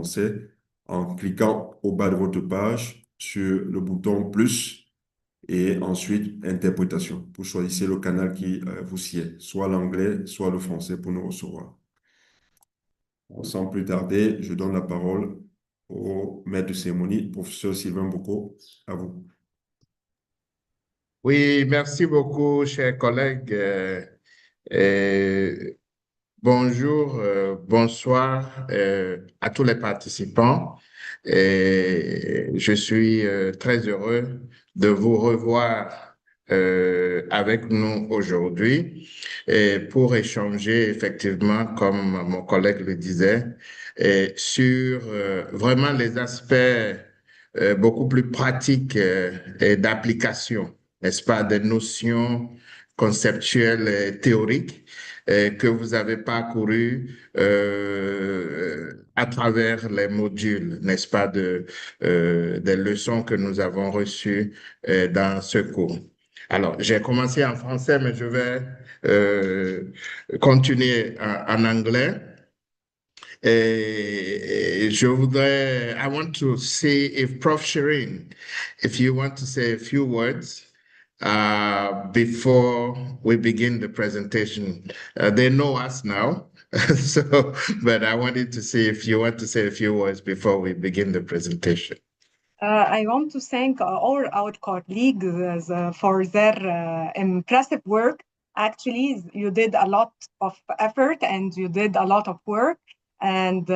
français en cliquant au bas de votre page sur le bouton plus et ensuite interprétation. Vous choisissez le canal qui vous sied, soit l'anglais, soit le français pour nous recevoir. Sans plus tarder, je donne la parole au maître de cérémonie, professeur Sylvain Bocco. À vous. Oui, merci beaucoup, chers collègues. Bonjour, bonsoir à tous les participants. Je suis très heureux de vous revoir avec nous aujourd'hui et pour échanger effectivement, comme mon collègue le disait, sur vraiment les aspects beaucoup plus pratiques et d'application, n'est-ce pas, des notions conceptuelles et théoriques que vous avez parcouru à travers les modules, n'est-ce pas, des leçons que nous avons reçues dans ce cours. Alors, j'ai commencé en français, mais je vais continuer en anglais. Je voudrais, I want to see if Prof. Shirin, if you want to say a few words before we begin the presentation. They know us now, so, but I wanted to see if you want to say a few words before we begin the presentation. I want to thank all our colleagues for their impressive work. Actually, you did a lot of effort and you did a lot of work. And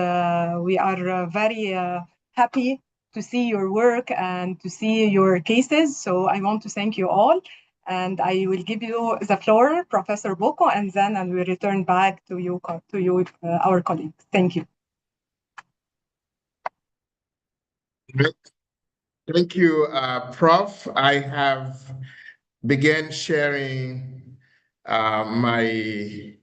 we are very happy to see your work and to see your cases. So I want to thank you all. And I will give you the floor, Professor Bocco, and then I will return back to you, our colleagues. Thank you. Thank you, Prof. I have begun sharing my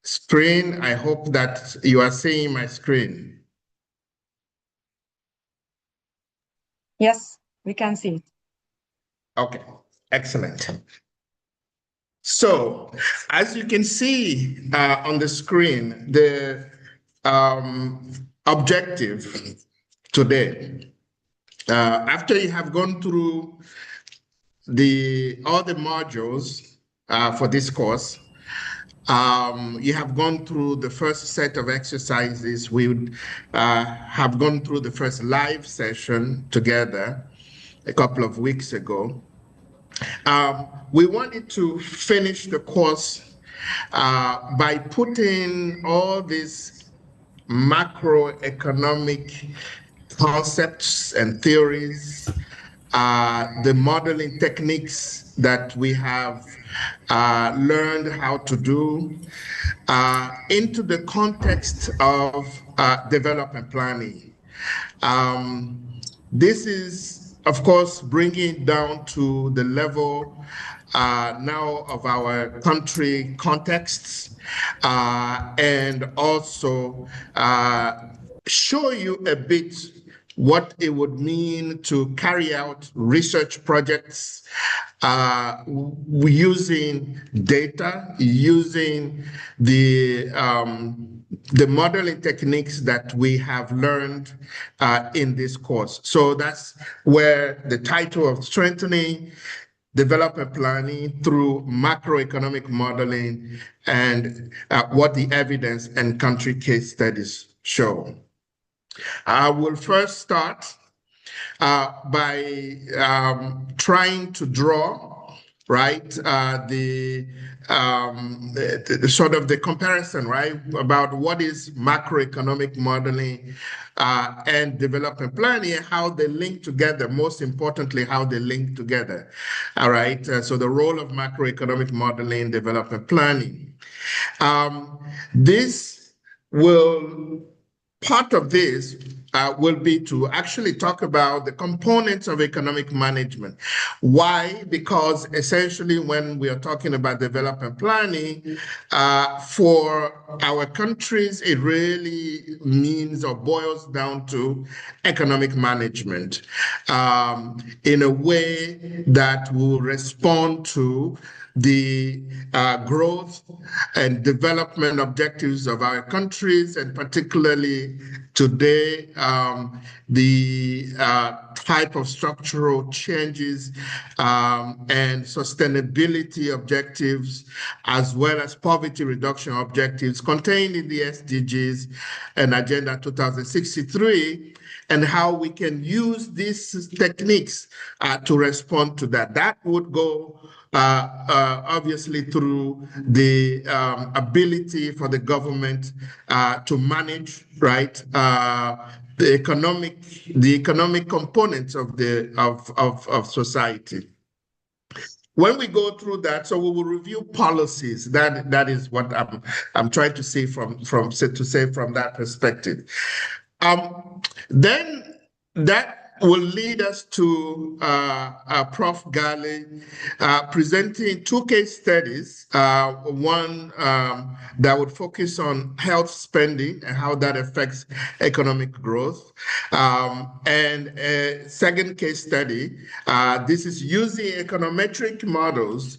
screen. I hope that you are seeing my screen. Yes, we can see it. Okay, excellent. So, as you can see on the screen, the objective today, after you have gone through all the modules for this course, you have gone through the first set of exercises. We would have gone through the first live session together a couple of weeks ago. We wanted to finish the course by putting all these macroeconomic concepts and theories, the modeling techniques that we have learned how to do into the context of development planning. This is, of course, bringing it down to the level now of our country contexts and also show you a bit what it would mean to carry out research projects using data, using the modeling techniques that we have learned in this course. So that's where the title of Strengthening Development Planning through Macroeconomic Modeling and what the evidence and country case studies show. I will first start by trying to draw, right, the sort of the comparison, right, about what is macroeconomic modeling and development planning and how they link together, most importantly, how they link together, all right? So the role of macroeconomic modeling and development planning. Part of this will be to actually talk about the components of economic management. Why? Because essentially when we are talking about development planning, for our countries, it really means or boils down to economic management in a way that will respond to the growth and development objectives of our countries, and particularly today, the type of structural changes and sustainability objectives, as well as poverty reduction objectives contained in the SDGs and Agenda 2063, and how we can use these techniques to respond to that. That would go obviously through the ability for the government to manage, right, the economic components of society. When we go through that, so we will review policies. That is what I'm trying to say from that perspective. Then that will lead us to Prof. Gale presenting two case studies, one that would focus on health spending and how that affects economic growth, and a second case study. This is using econometric models,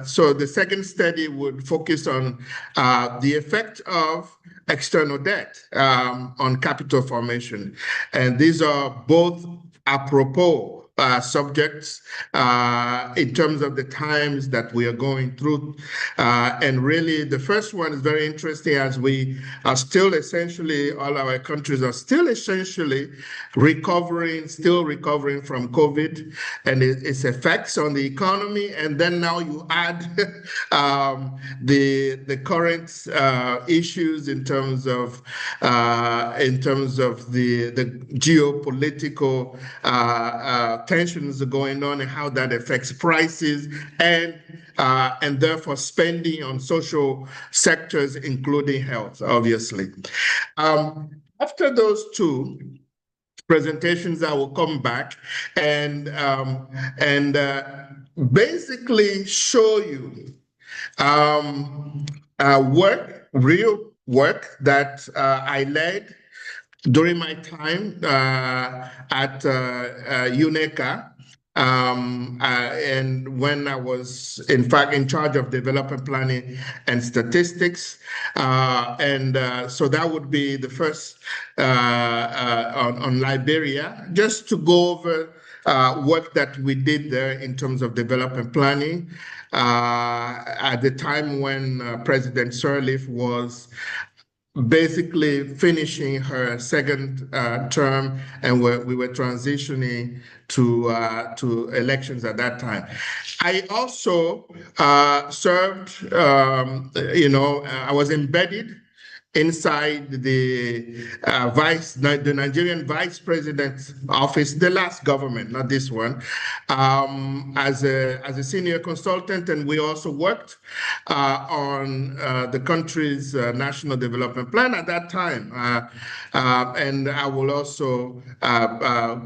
so the second study would focus on the effect of external debt on capital formation. And these are both apropos subjects in terms of the times that we are going through. And really, the first one is very interesting, as we are still essentially, all our countries are still essentially recovering from COVID and its effects on the economy. And then now you add the current issues in terms of the geopolitical tensions going on and how that affects prices and therefore spending on social sectors, including health, obviously. After those two presentations, I will come back and basically show you real work that I led during my time at UNECA, and when I was, in fact, in charge of development planning and statistics. So that would be the first on Liberia, just to go over work that we did there in terms of development planning at the time when President Sirleaf was basically finishing her second term, and we were transitioning to elections at that time. I also served, I was embedded inside the Nigerian vice president's office, the last government, not this one, as a senior consultant, and we also worked on the country's national development plan at that time. And I will also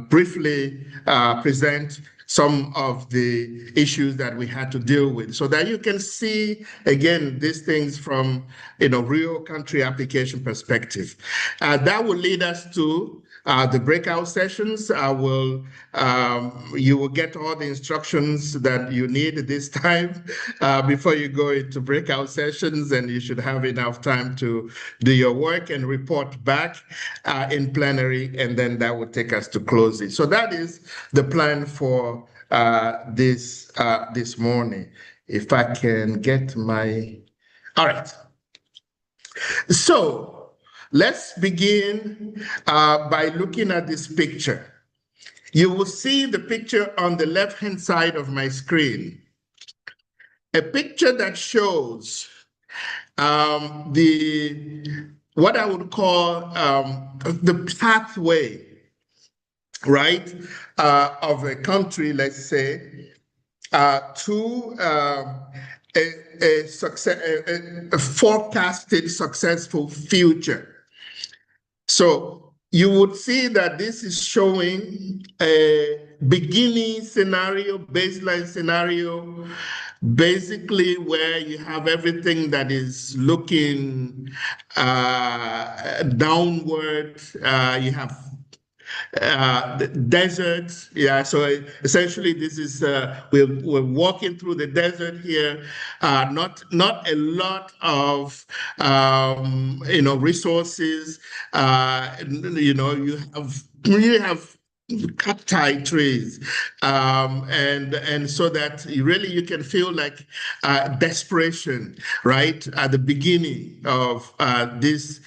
briefly present some of the issues that we had to deal with, so that you can see, again, these things from real country application perspective. That will lead us to the breakout sessions. You will get all the instructions that you need this time before you go into breakout sessions, and you should have enough time to do your work and report back in plenary, and then that will take us to closing. So that is the plan for this morning. If I can get all right. So let's begin by looking at this picture. You will see the picture on the left-hand side of my screen, a picture that shows what I would call the pathway, right, of a country, let's say, to a forecasted successful future. So you would see that this is showing a beginning scenario, baseline scenario, basically where you have everything that is looking downward. You have the deserts. Yeah, so essentially this is we're walking through the desert here. Not a lot of resources. You have cacti trees, and so that you can feel like desperation right at the beginning of this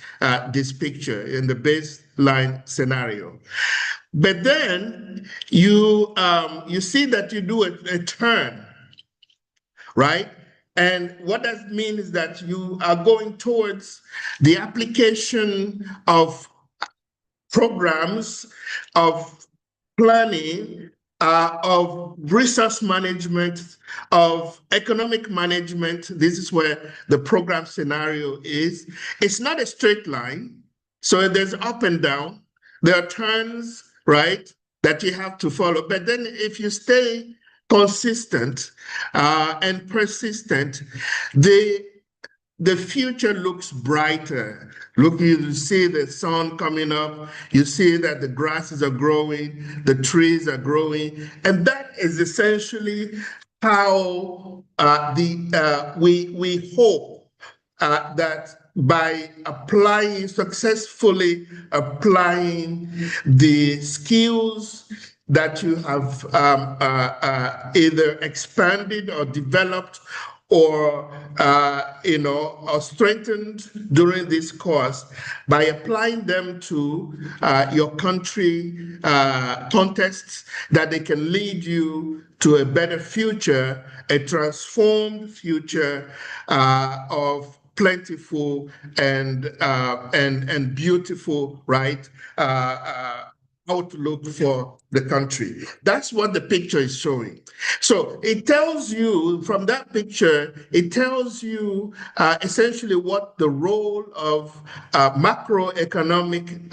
picture in the baseline scenario. But then you see that you do a turn, right? And what that means is that you are going towards the application of programs, of planning, of resource management, of economic management. This is where the program scenario is. It's not a straight line. So there's up and down. There are turns, right, that you have to follow. But then if you stay consistent and persistent, the future looks brighter. Look, you see the sun coming up. You see that the grasses are growing, the trees are growing, and that is essentially how we hope that by successfully applying the skills that you have either expanded or developed or or strengthened during this course, by applying them to your country contexts, that they can lead you to a better future, a transformed future of plentiful and beautiful, right? Outlook for the country. That's what the picture is showing. So it tells you, from that picture, it tells you essentially what the role of macroeconomic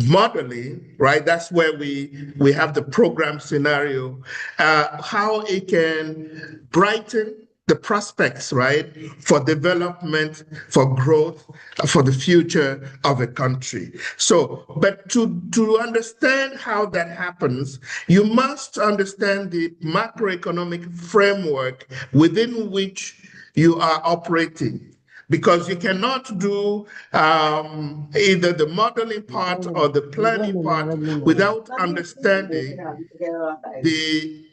modeling, right? That's where we have the program scenario, how it can brighten the prospects, right, for development, for growth, for the future of a country. So, but to understand how that happens, you must understand the macroeconomic framework within which you are operating, because you cannot do either the modeling part or the planning part without understanding the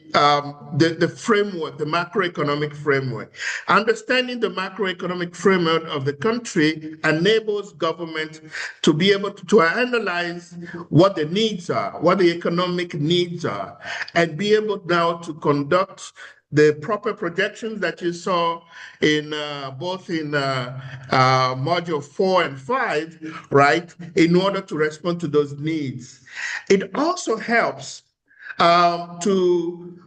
framework, the macroeconomic framework. Understanding the macroeconomic framework of the country enables government to be able to analyze what the needs are, what the economic needs are, and be able now to conduct the proper projections that you saw in both in module 4 and 5, right, in order to respond to those needs. It also helps to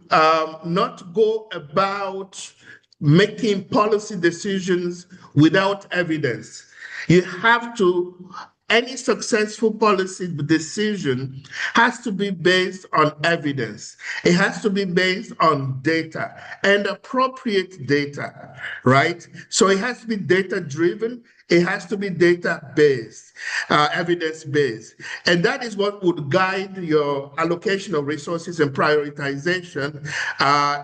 not go about making policy decisions without evidence. You have to, any successful policy decision has to be based on evidence. It has to be based on data and appropriate data, right? So it has to be data driven. It has to be data-based, evidence-based. And that is what would guide your allocation of resources and prioritization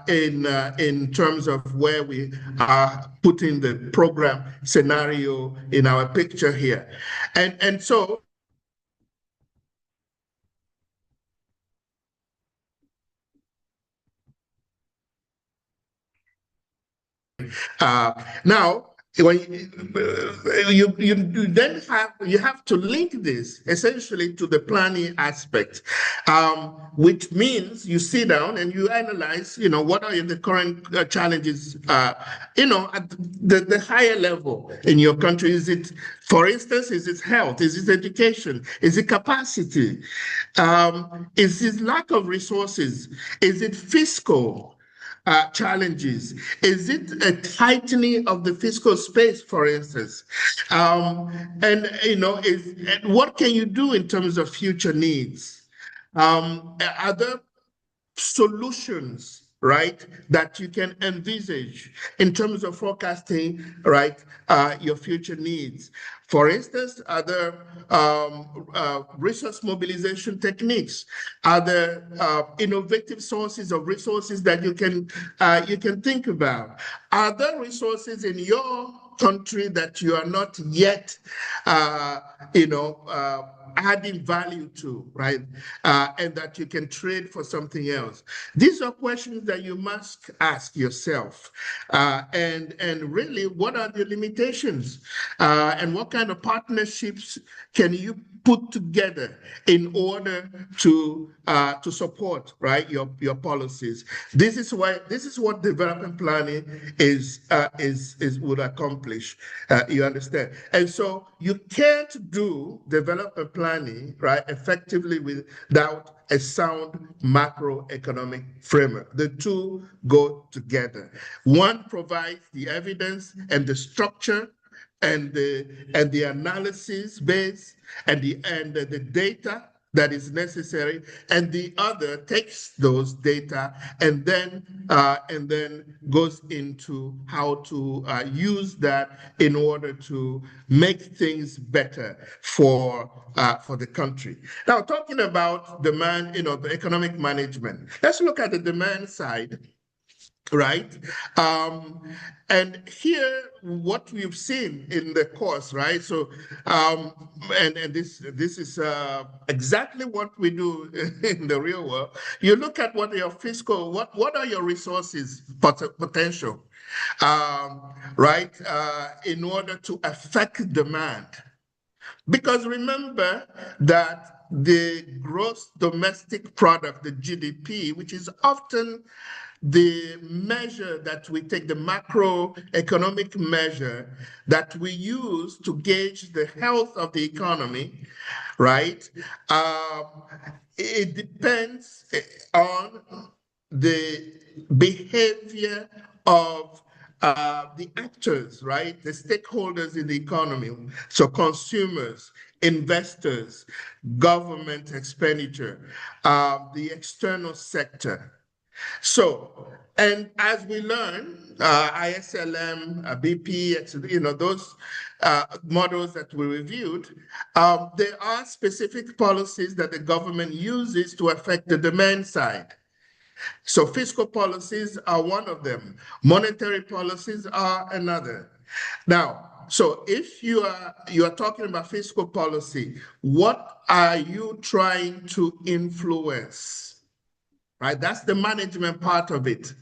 in terms of where we are putting the program scenario in our picture here. And so now, when you then have to link this essentially to the planning aspect, which means you sit down and you analyze, what are the current challenges, at the higher level in your country. Is it, for instance, is it health? Is it education? Is it capacity? Is it lack of resources? Is it fiscal challenges? Is it a tightening of the fiscal space, for instance? And what can you do in terms of future needs? Are there solutions right, that you can envisage in terms of forecasting, right, your future needs. For instance, are there resource mobilization techniques? Are there innovative sources of resources that you can think about? Are there resources in your country that you are not yet, adding value to, right? And that you can trade for something else. These are questions that you must ask yourself. And really, what are the limitations? And what kind of partnerships can you put together in order to support, right, your policies? This is what development planning is would accomplish. You understand? And so you can't do development planning, right, effectively without a sound macroeconomic framework. The two go together. One provides the evidence and the structure and the analysis base and the data that is necessary, and the other takes those data and then goes into how to use that in order to make things better for the country. Now, talking about demand, the economic management, let's look at the demand side. Right. And here, what we've seen in the course, right? So, and this is exactly what we do in the real world. You look at what your what are your resources potential, right? In order to affect demand. Because remember that the gross domestic product, the GDP, which is often the measure that we take, the macroeconomic measure that we use to gauge the health of the economy, right? It depends on the behavior of the actors, right? The stakeholders in the economy. So consumers, investors, government expenditure, the external sector. So, and as we learn, ISLM, BP, those models that we reviewed, there are specific policies that the government uses to affect the demand side. So fiscal policies are one of them. Monetary policies are another. Now, so if you are talking about fiscal policy, what are you trying to influence? Right, that's the management part of it.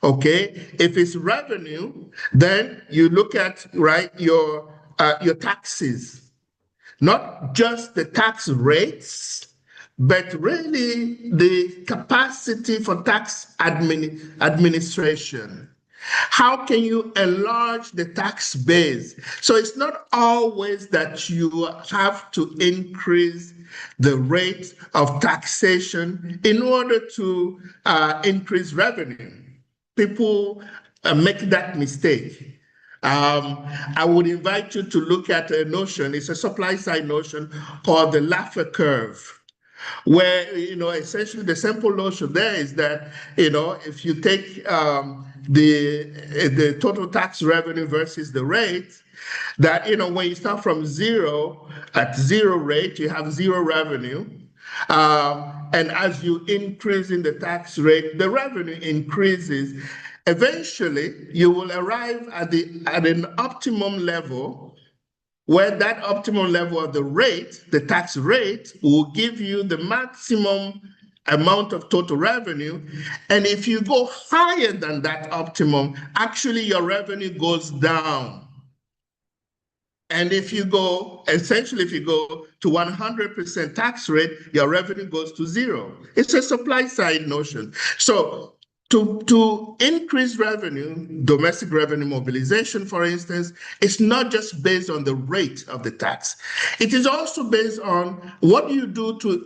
Okay, if it's revenue, then you look at, right, your taxes, not just the tax rates, but really the capacity for tax administration. How can you enlarge the tax base? So it's not always that you have to increase the rate of taxation in order to increase revenue. People make that mistake. I would invite you to look at a notion, it's a supply side notion called the Laffer curve, where, essentially the simple notion there is that, if you take the total tax revenue versus the rate, that, when you start from zero, at zero rate, you have zero revenue. And as you increase in the tax rate, the revenue increases. Eventually, you will arrive at an optimum level where that optimal level of the rate, the tax rate, will give you the maximum amount of total revenue. And if you go higher than that optimum, actually your revenue goes down. And if you go to 100% tax rate, your revenue goes to zero. It's a supply side notion. So to increase revenue, domestic revenue mobilization, for instance, it's not just based on the rate of the tax. It is also based on what you do to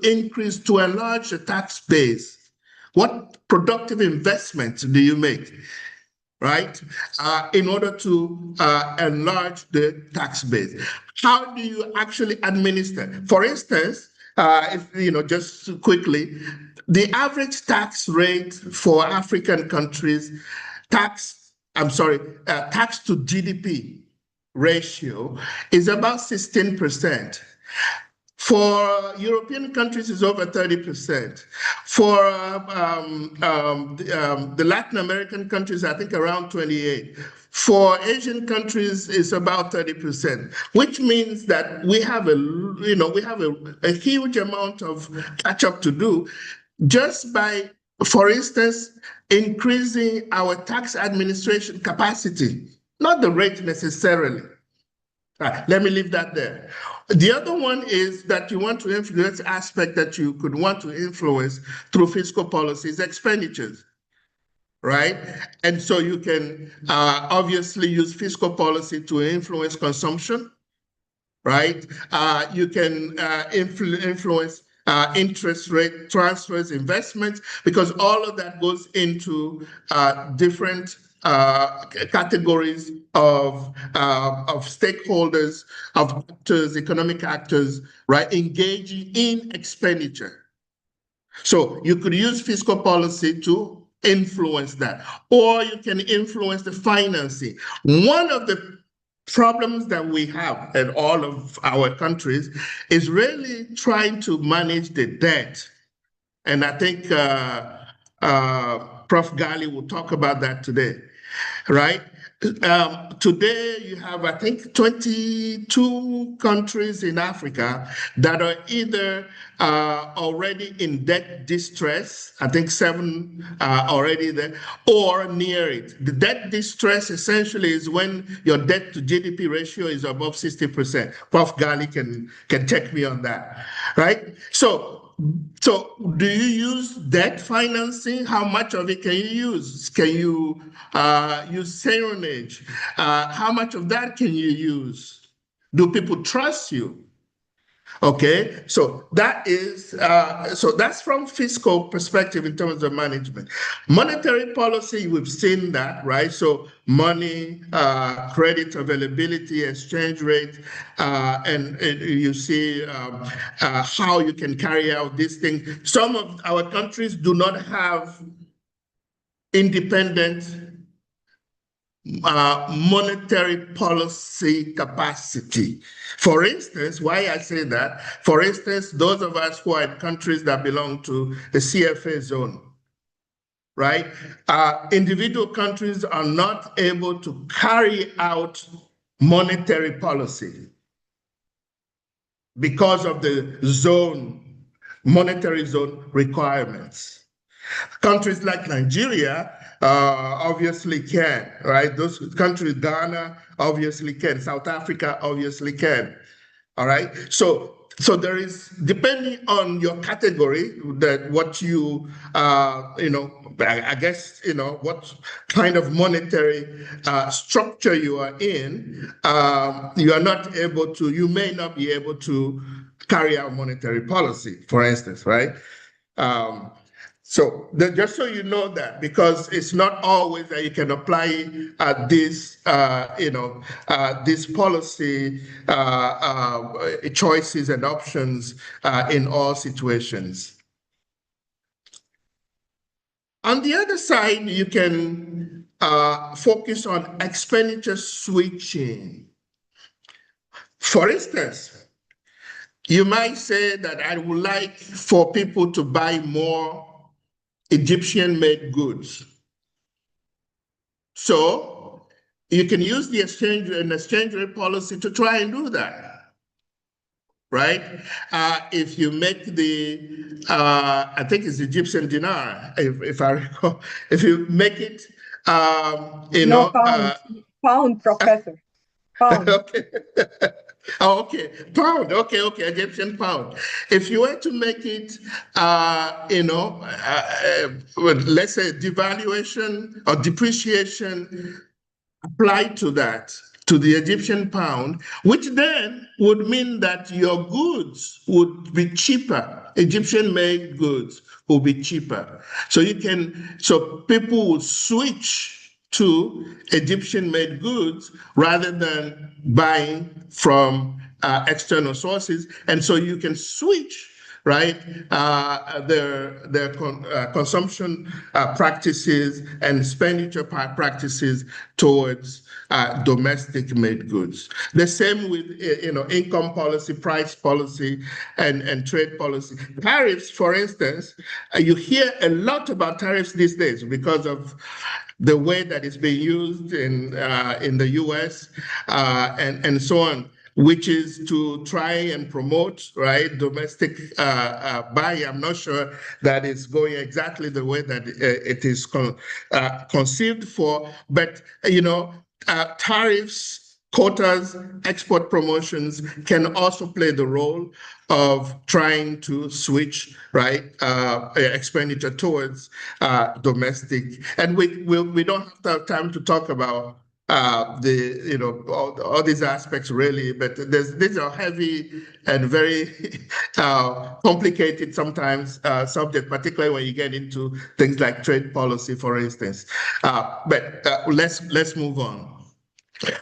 enlarge the tax base. What productive investments do you make? Right, in order to enlarge the tax base. How do you actually administer? For instance, just quickly, the average tax rate for African countries, tax to GDP ratio is about 16%. For European countries, it's over 30%. For the Latin American countries, I think around 28. For Asian countries, it's about 30%, which means that we have a huge amount of catch up to do just by, for instance, increasing our tax administration capacity, not the rate necessarily. Let me leave that there. The other one is that you want to influence aspect that you could want to influence through fiscal policies, expenditures, right? And so you can obviously use fiscal policy to influence consumption, right? You can influence interest rate transfers, investments, because all of that goes into different categories of stakeholders, of actors, economic actors, right, engaging in expenditure. So you could use fiscal policy to influence that, or you can influence the financing. One of the problems that we have in all of our countries is really trying to manage the debt. And I think Prof. Gali will talk about that today, right? Today, you have, I think, 22 countries in Africa that are either already in debt distress, I think 7 already there, or near it. The debt distress essentially is when your debt to GDP ratio is above 60%. Prof. Gali can check me on that, right? So do you use debt financing? How much of it can you use? Can you use serenage? How much of that can you use? Do people trust you? Okay, so that's from fiscal perspective in terms of management. Monetary policy, we've seen that, right? So money, credit availability, exchange rate, and you see how you can carry out these things. Some of our countries do not have independent monetary policy capacity. For instance, why I say that, for instance, those of us who are in countries that belong to the CFA zone, right? Individual countries are not able to carry out monetary policy because of the monetary zone requirements. Countries like Nigeria obviously can, right? Those countries, Ghana obviously can, South Africa obviously can, all right? So there is, depending on your category, that what you, I guess, what kind of monetary structure you are in, you are not able to, you may not be able to carry out monetary policy, for instance, right? So just so you know that, because it's not always that you can apply this policy choices and options in all situations. On the other side, you can focus on expenditure switching. For instance, you might say that I would like for people to buy more Egyptian-made goods. So you can use the exchange rate policy to try and do that, right? If you make the, I think it's Egyptian dinar, if I recall, if you make it, pound, professor, pound. Okay. Oh, okay, pound. Okay, Egyptian pound. If you were to make it, let's say devaluation or depreciation applied to that, to the Egyptian pound, which then would mean that your goods would be cheaper. Egyptian-made goods will be cheaper. So people would switch to Egyptian-made goods rather than buying from external sources. And so you can switch right? Their consumption practices and expenditure practices towards domestic made goods. The same with income policy, price policy, and trade policy. Tariffs, for instance, you hear a lot about tariffs these days because of the way that it's being used in the U.S. And so on, which is to try and promote, right, domestic buying. I'm not sure that it's going exactly the way that it is conceived for, but tariffs, quotas, export promotions can also play the role of trying to switch, right, expenditure towards domestic. And we don't have time to talk about all these aspects really, but these are heavy and very complicated sometimes subject, particularly when you get into things like trade policy, for instance. But let's move on.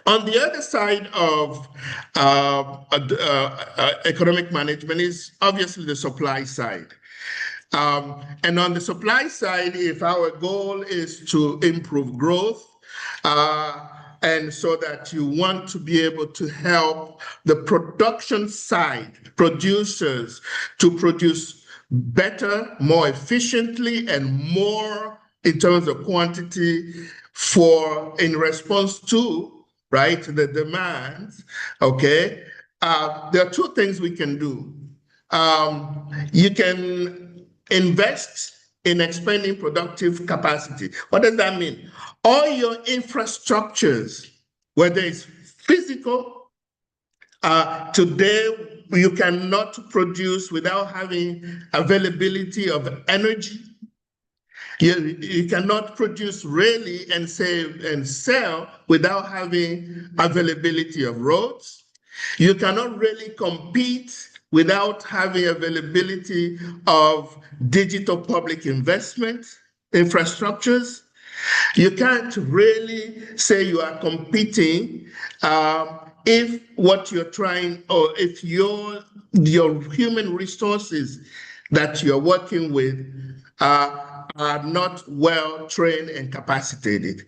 On the other side of economic management is obviously the supply side. And on the supply side, if our goal is to improve growth, and so that you want to be able to help the production side, producers, to produce better, more efficiently, and more in terms of quantity in response to, right, the demands, okay? There are two things we can do. You can invest in expanding productive capacity. What does that mean? All your infrastructures, whether it's physical, today you cannot produce without having availability of energy. You cannot produce really and save and sell without having availability of roads. You cannot really compete without having availability of digital public investment infrastructures. You can't really say you are competing if what you're trying, or if your human resources that you're working with are not well trained and capacitated.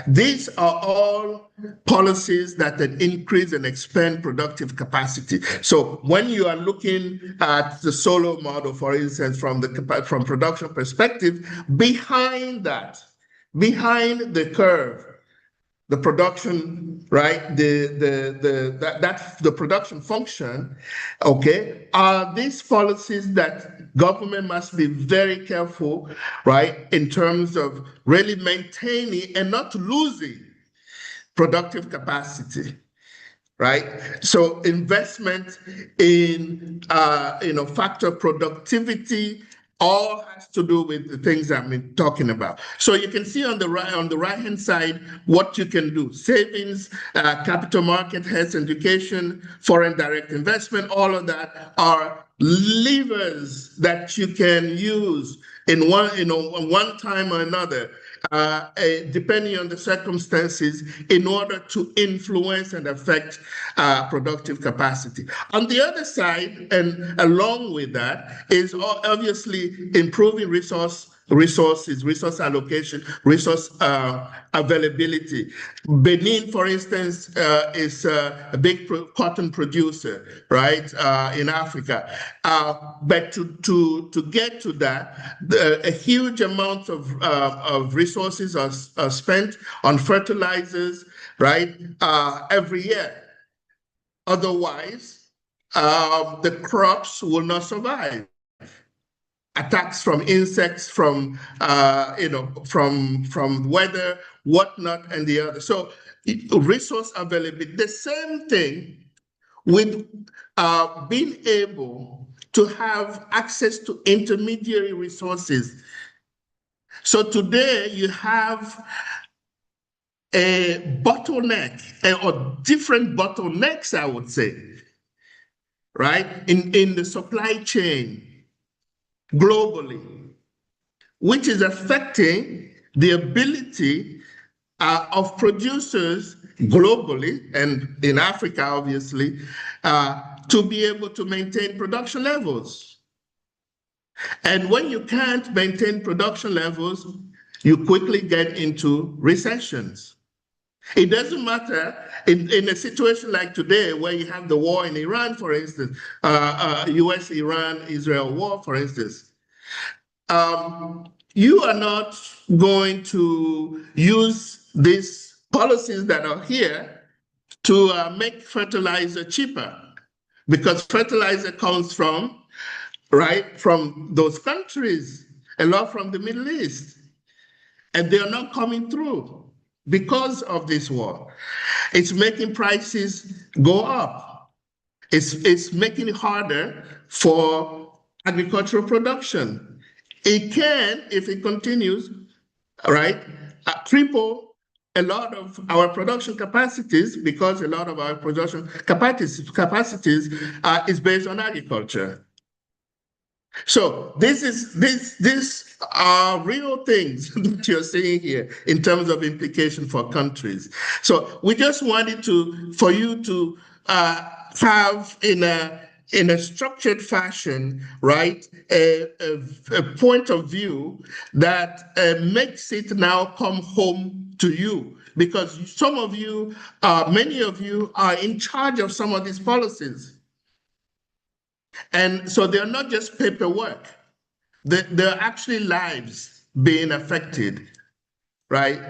These are all policies that increase and expand productive capacity. So when you are looking at the solo model, for instance, from production perspective, behind the curve, the production, right? The production function, okay, are these policies that government must be very careful, right, in terms of really maintaining and not losing productive capacity. Right, so investment in factor productivity all has to do with the things I've been talking about. So you can see on the right hand side what you can do: savings, capital market, health, education, foreign direct investment. All of that are levers that you can use in one time or another, depending on the circumstances, in order to influence and affect productive capacity. On the other side, and along with that, is obviously improving resource allocation, resource availability. Benin, for instance, is a big cotton producer, right, in Africa. But to get to that, a huge amount of resources are spent on fertilizers, right, every year. Otherwise, the crops will not survive. Attacks from insects, from weather, whatnot, and the other. So resource availability. The same thing with being able to have access to intermediary resources. So today you have a bottleneck, or different bottlenecks, I would say, right, in the supply chain globally, which is affecting the ability of producers globally, and in Africa, obviously, to be able to maintain production levels. And when you can't maintain production levels, you quickly get into recessions. It doesn't matter in a situation like today where you have the war in Iran, for instance, US-Iran-Israel war, for instance. You are not going to use these policies that are here to make fertilizer cheaper, because fertilizer comes from, right, from those countries, a lot from the Middle East, and they are not coming through because of this war. It's making prices go up. It's making it harder for agricultural production. It can, if it continues, right, triple a lot of our production capacities, because a lot of our production capacities is based on agriculture. So these are real things that you're seeing here in terms of implication for countries. So we just wanted for you to have in a structured fashion, right, a point of view that makes it now come home to you, because some of you, many of you are in charge of some of these policies. And so they're not just paperwork, they're actually lives being affected, right,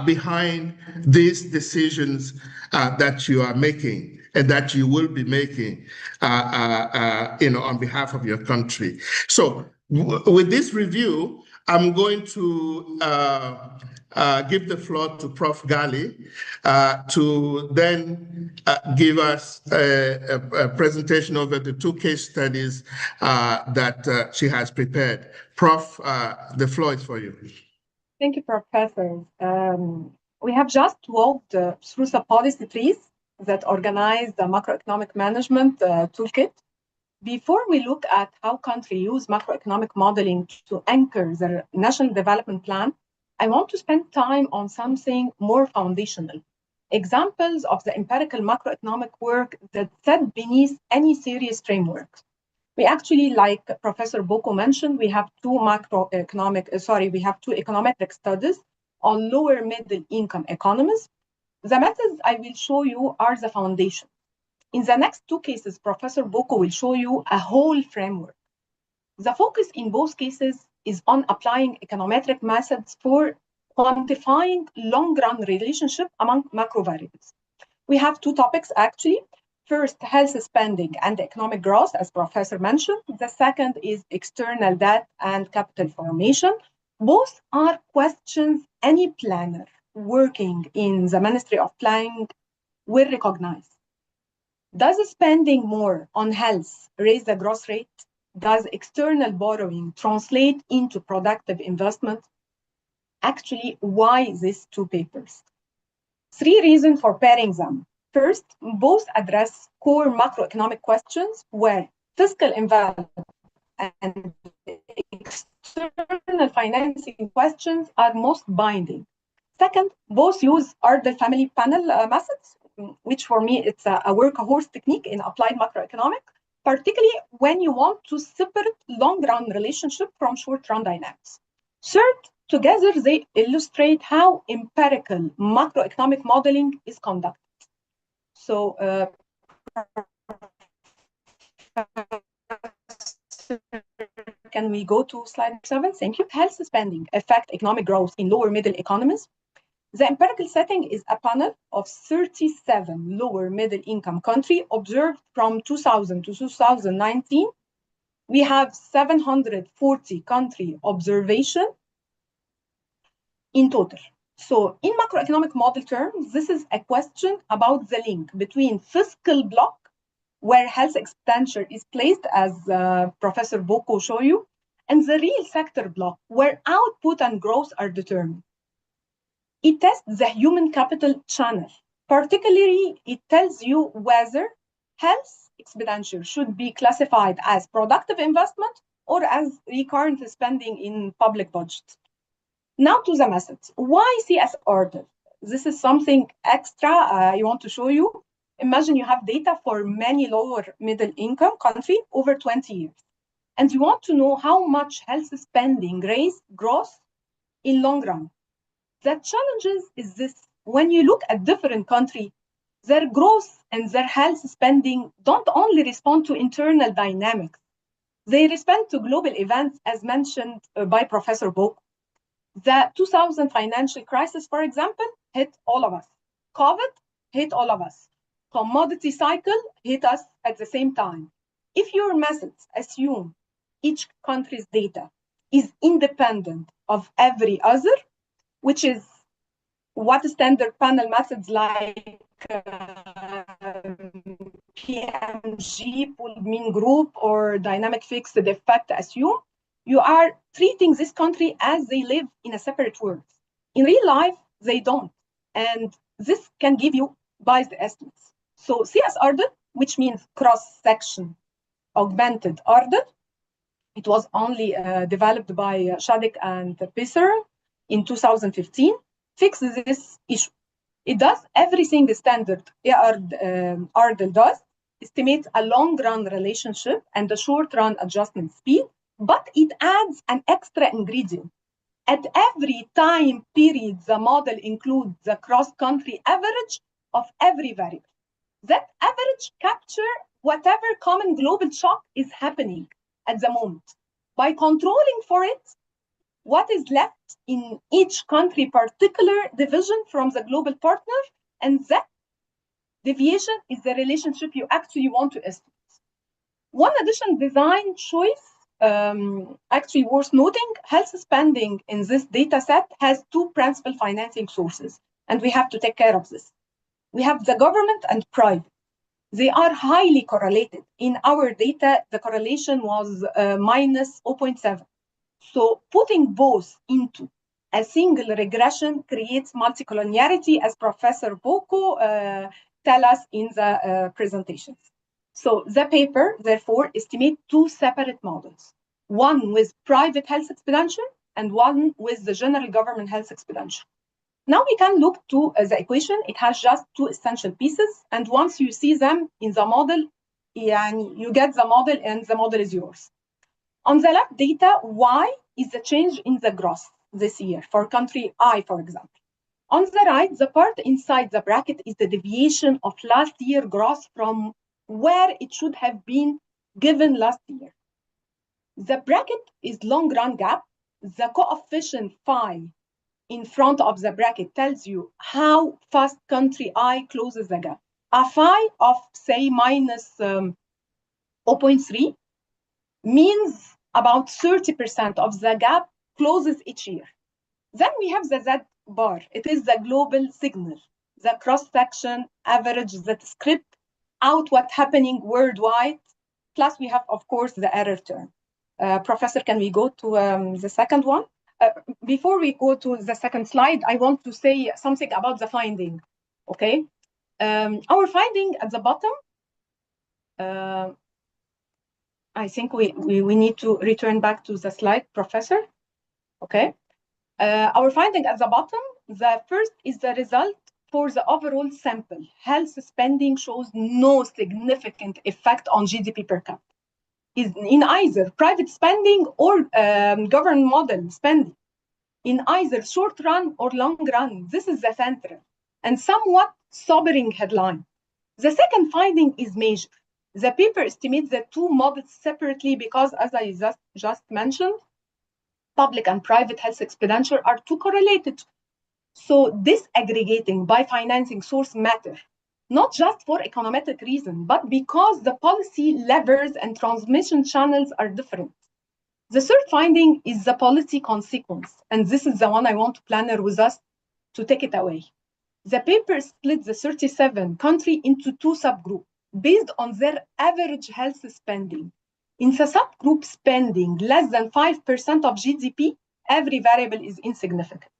behind these decisions that you are making and that you will be making, on behalf of your country. So with this review, I'm going to give the floor to Prof. Gali to then give us a presentation over the two case studies that she has prepared. Prof, the floor is for you. Thank you, Professor. We have just walked through the policy trees that organize the macroeconomic management toolkit. Before we look at how countries use macroeconomic modeling to anchor their national development plan, I want to spend time on something more foundational. Examples of the empirical macroeconomic work that sit beneath any serious framework. We actually, like Professor Boko mentioned, we have two econometric studies on lower middle income economies. The methods I will show you are the foundation. In the next two cases, Professor Boko will show you a whole framework. The focus in both cases is on applying econometric methods for quantifying long-run relationship among macro variables. We have two topics actually. First, health spending and economic growth, as Professor mentioned. The second is external debt and capital formation. Both are questions any planner working in the Ministry of Planning will recognize. Does spending more on health raise the growth rate? Does external borrowing translate into productive investment? Actually, why these two papers? Three reasons for pairing them. First, both address core macroeconomic questions where fiscal investment and external financing questions are most binding. Second, both use Ardell family panel methods, which for me it's a workhorse technique in applied macroeconomics, particularly when you want to separate long-run relationship from short-run dynamics. Third, together they illustrate how empirical macroeconomic modeling is conducted. So, can we go to slide 7? Thank you. Health spending affect economic growth in lower middle economies. The empirical setting is a panel of 37 lower middle income countries observed from 2000 to 2019. We have 740 country observation in total. So in macroeconomic model terms, this is a question about the link between fiscal block, where health expenditure is placed, as Professor Boko showed you, and the real sector block, where output and growth are determined. It tests the human capital channel. Particularly, it tells you whether health expenditure should be classified as productive investment or as recurrent spending in public budgets. Now to the methods. Why CS Ardell? This is something extra I want to show you. imagine you have data for many lower middle income country over 20 years. And you want to know how much health spending raised gross in long run. The challenges is this: when you look at different countries, their growth and their health spending don't only respond to internal dynamics, they respond to global events, as mentioned by Professor Bok. The 2000 financial crisis, for example, hit all of us. COVID hit all of us. Commodity cycle hit us at the same time. If your methods assume each country's data is independent of every other, which is what standard panel methods like PMG, pooled mean group, or dynamic fixed effect assume, you are treating this country as they live in a separate world. In real life, they don't. And this can give you biased estimates. So CS Arden, which means cross-section augmented Arden, it was only developed by Shadik and Pisser in 2015, fixes this issue. It does everything the standard Ardel does, estimates a long-run relationship and a short-run adjustment speed, but it adds an extra ingredient. At every time period, the model includes the cross-country average of every variable. That average captures whatever common global shock is happening at the moment. By controlling for it, what is left in each country particular division from the global partner, and that deviation is the relationship you actually want to estimate. One additional design choice, actually worth noting, health spending in this data set has two principal financing sources, and we have to take care of this. We have the government and private. They are highly correlated. In our data, the correlation was minus 0.7. So putting both into a single regression creates multicollinearity, as Professor Boko tell us in the presentations. So the paper, therefore, estimates two separate models, one with private health expenditure and one with the general government health expenditure. Now we can look to the equation. It has just two essential pieces. And once you see them in the model, you get the model and the model is yours. On the left data, Y is the change in the gross this year for country I, for example. On the right, the part inside the bracket is the deviation of last year gross from where it should have been given last year. The bracket is long run gap. The coefficient phi in front of the bracket tells you how fast country I closes the gap. A phi of, say, minus 0.3 means about 30% of the gap closes each year. Then we have the Z bar. It is the global signal, the cross-section average that script out what's happening worldwide. Plus we have, of course, the error term. Professor, can we go to the second one? Before we go to the second slide, I want to say something about the finding, okay? Our finding at the bottom, I think we need to return back to the slide, Professor, okay? Our finding at the bottom, the first is the result for the overall sample. Health spending shows no significant effect on GDP per capita. In either private spending or government model spending, in either short run or long run. This is the central and somewhat sobering headline. The second finding is major. The paper estimates the two models separately because, as I just mentioned, public and private health expenditure are too correlated. So disaggregating by financing source matter, not just for econometric reason, but because the policy levers and transmission channels are different. The third finding is the policy consequence, and this is the one I want planner with us to take it away. The paper split the 37 country into two subgroups based on their average health spending. In the subgroup spending less than 5% of GDP, every variable is insignificant.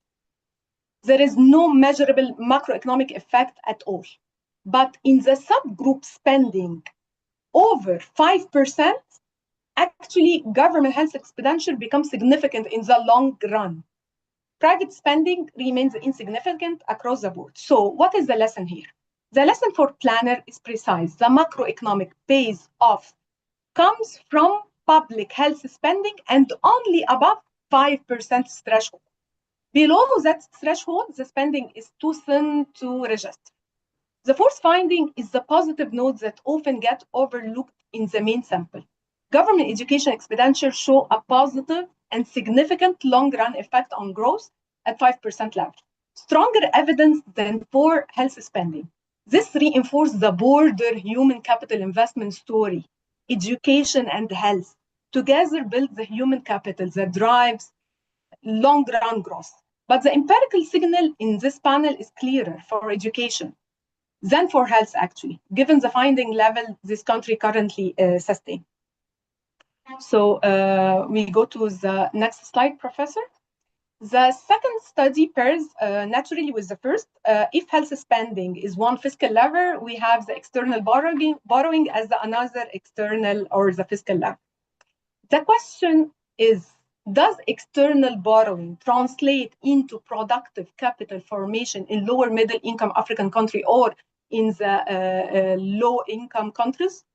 There is no measurable macroeconomic effect at all. But in the subgroup spending over 5%, actually government health expenditure becomes significant in the long run. Private spending remains insignificant across the board. So what is the lesson here? The lesson for planner is precise. The macroeconomic pays off comes from public health spending and only above 5% threshold. Below that threshold, the spending is too thin to register. The fourth finding is the positive note that often get overlooked in the main sample. Government education expenditure show a positive and significant long-run effect on growth at 5% level. Stronger evidence than for health spending. This reinforces the broader human capital investment story. Education and health together build the human capital that drives long-run growth. But the empirical signal in this panel is clearer for education than for health, actually, given the finding level this country currently sustains. So we go to the next slide, Professor. The second study pairs naturally with the first. If health spending is one fiscal lever, we have the external borrowing as another external or the fiscal lever. The question is, does external borrowing translate into productive capital formation in lower middle income African country or in the low income countries?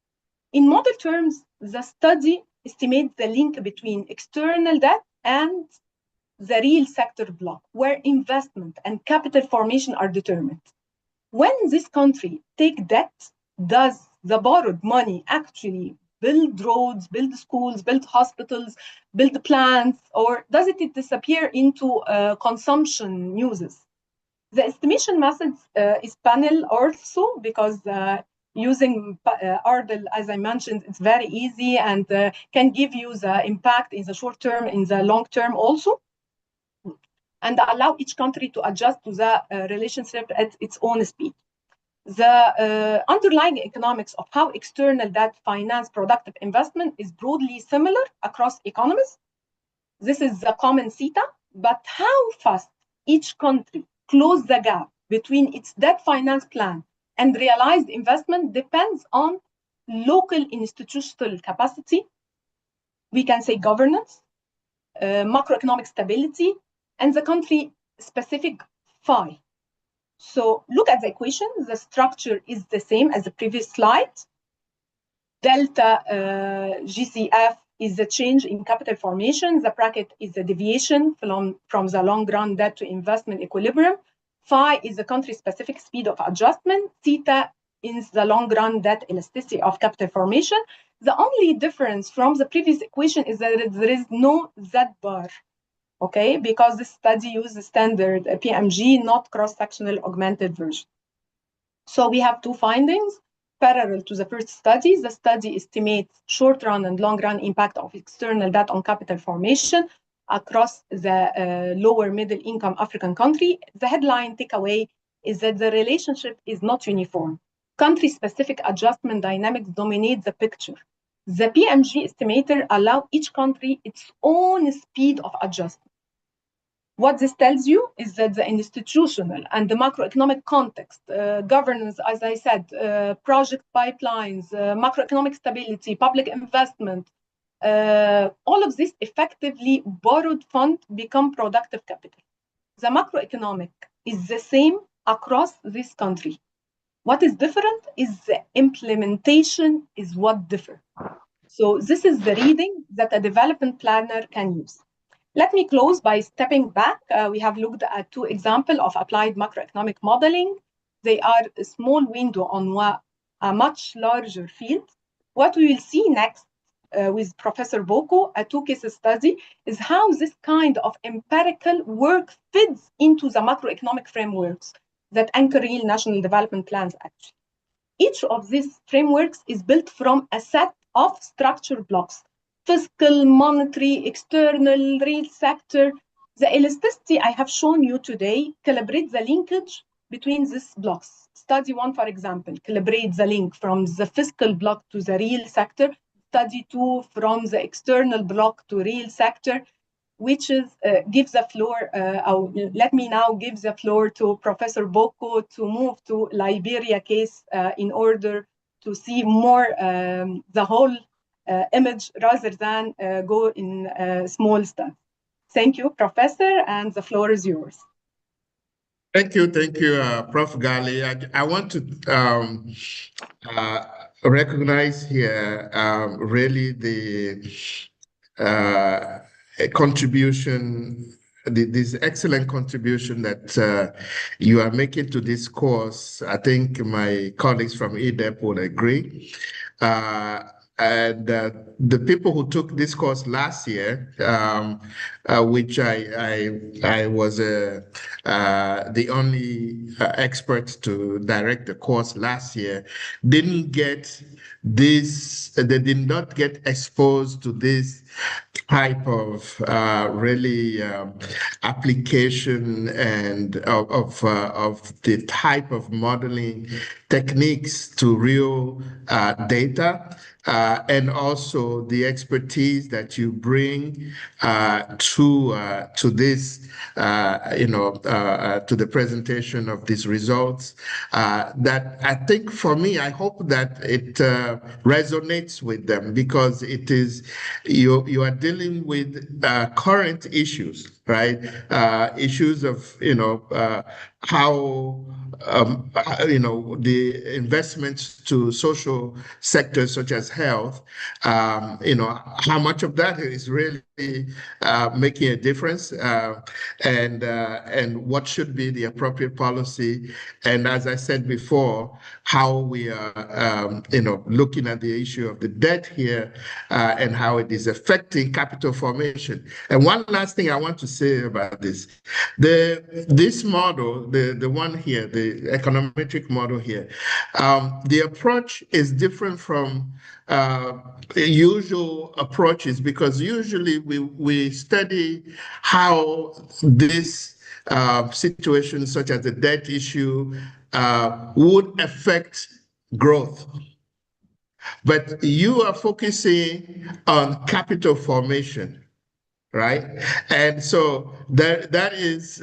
In model terms, the study estimates the link between external debt and the real sector block, where investment and capital formation are determined. When this country take debt, does the borrowed money actually build roads, build schools, build hospitals, build plants, or does it disappear into consumption uses? The estimation method is panel also because using Ardel, as I mentioned, it's very easy and can give you the impact in the short term, in the long term also, and allow each country to adjust to the relationship at its own speed. The underlying economics of how external debt finance productive investment is broadly similar across economies. This is the common theta, but how fast each country close the gap between its debt finance plan and realized investment depends on local institutional capacity, we can say governance, macroeconomic stability, and the country-specific phi. So look at the equation. The structure is the same as the previous slide. Delta GCF is the change in capital formation. The bracket is the deviation from the long-run debt to investment equilibrium. Phi is the country-specific speed of adjustment. Theta is the long-run debt elasticity of capital formation. The only difference from the previous equation is that there is no Z bar, okay? Because this study uses standard PMG, not cross-sectional augmented version. So we have two findings. Parallel to the first study, the study estimates short-run and long-run impact of external debt on capital formation across the lower middle income African country. The headline takeaway is that the relationship is not uniform. Country-specific adjustment dynamics dominate the picture. The PMG estimator allows each country its own speed of adjustment. What this tells you is that the institutional and the macroeconomic context, governance, as I said, project pipelines, macroeconomic stability, public investment, all of this effectively borrowed fund become productive capital. The macroeconomic is the same across this country. What is different is the implementation is what differs. So this is the reading that a development planner can use. Let me close by stepping back. We have looked at two examples of applied macroeconomic modeling. They are a small window on a much larger field. What we will see next with Professor Boko, a two-case study, is how this kind of empirical work fits into the macroeconomic frameworks that anchor real national development plans actually. Each of these frameworks is built from a set of structure blocks: fiscal, monetary, external, real sector. The elasticity I have shown you today calibrates the linkage between these blocks. Study one, for example, calibrates the link from the fiscal block to the real sector. Study two from the external block to real sector, which is gives the floor. Let me now give the floor to Professor Boko to move to Liberia case in order to see more the whole image rather than go in small steps. Thank you, Professor, and the floor is yours. Thank you, Prof. Gali. I want to uh, recognize here really the uh, contribution, this excellent contribution that you are making to this course. I think my colleagues from EDEP would agree. Uh, and the people who took this course last year, which I was the only expert to direct the course last year, didn't get this. They did not get exposed to this type of really application and of the type of modeling techniques to real data, and also the expertise that you bring to this, to the presentation of these results. That I think for me, I hope that it resonates with them, because it is you are dealing with current issues, right? Issues of how the investments to social sectors such as health, how much of that is really making a difference, and what should be the appropriate policy. And as I said before, how we are, looking at the issue of the debt here, and how it is affecting capital formation. And one last thing I want to say about this, this model, the one here, the econometric model here, the approach is different from usual approaches, because usually we study how this situations such as the debt issue would affect growth. But you are focusing on capital formation, right? And so that is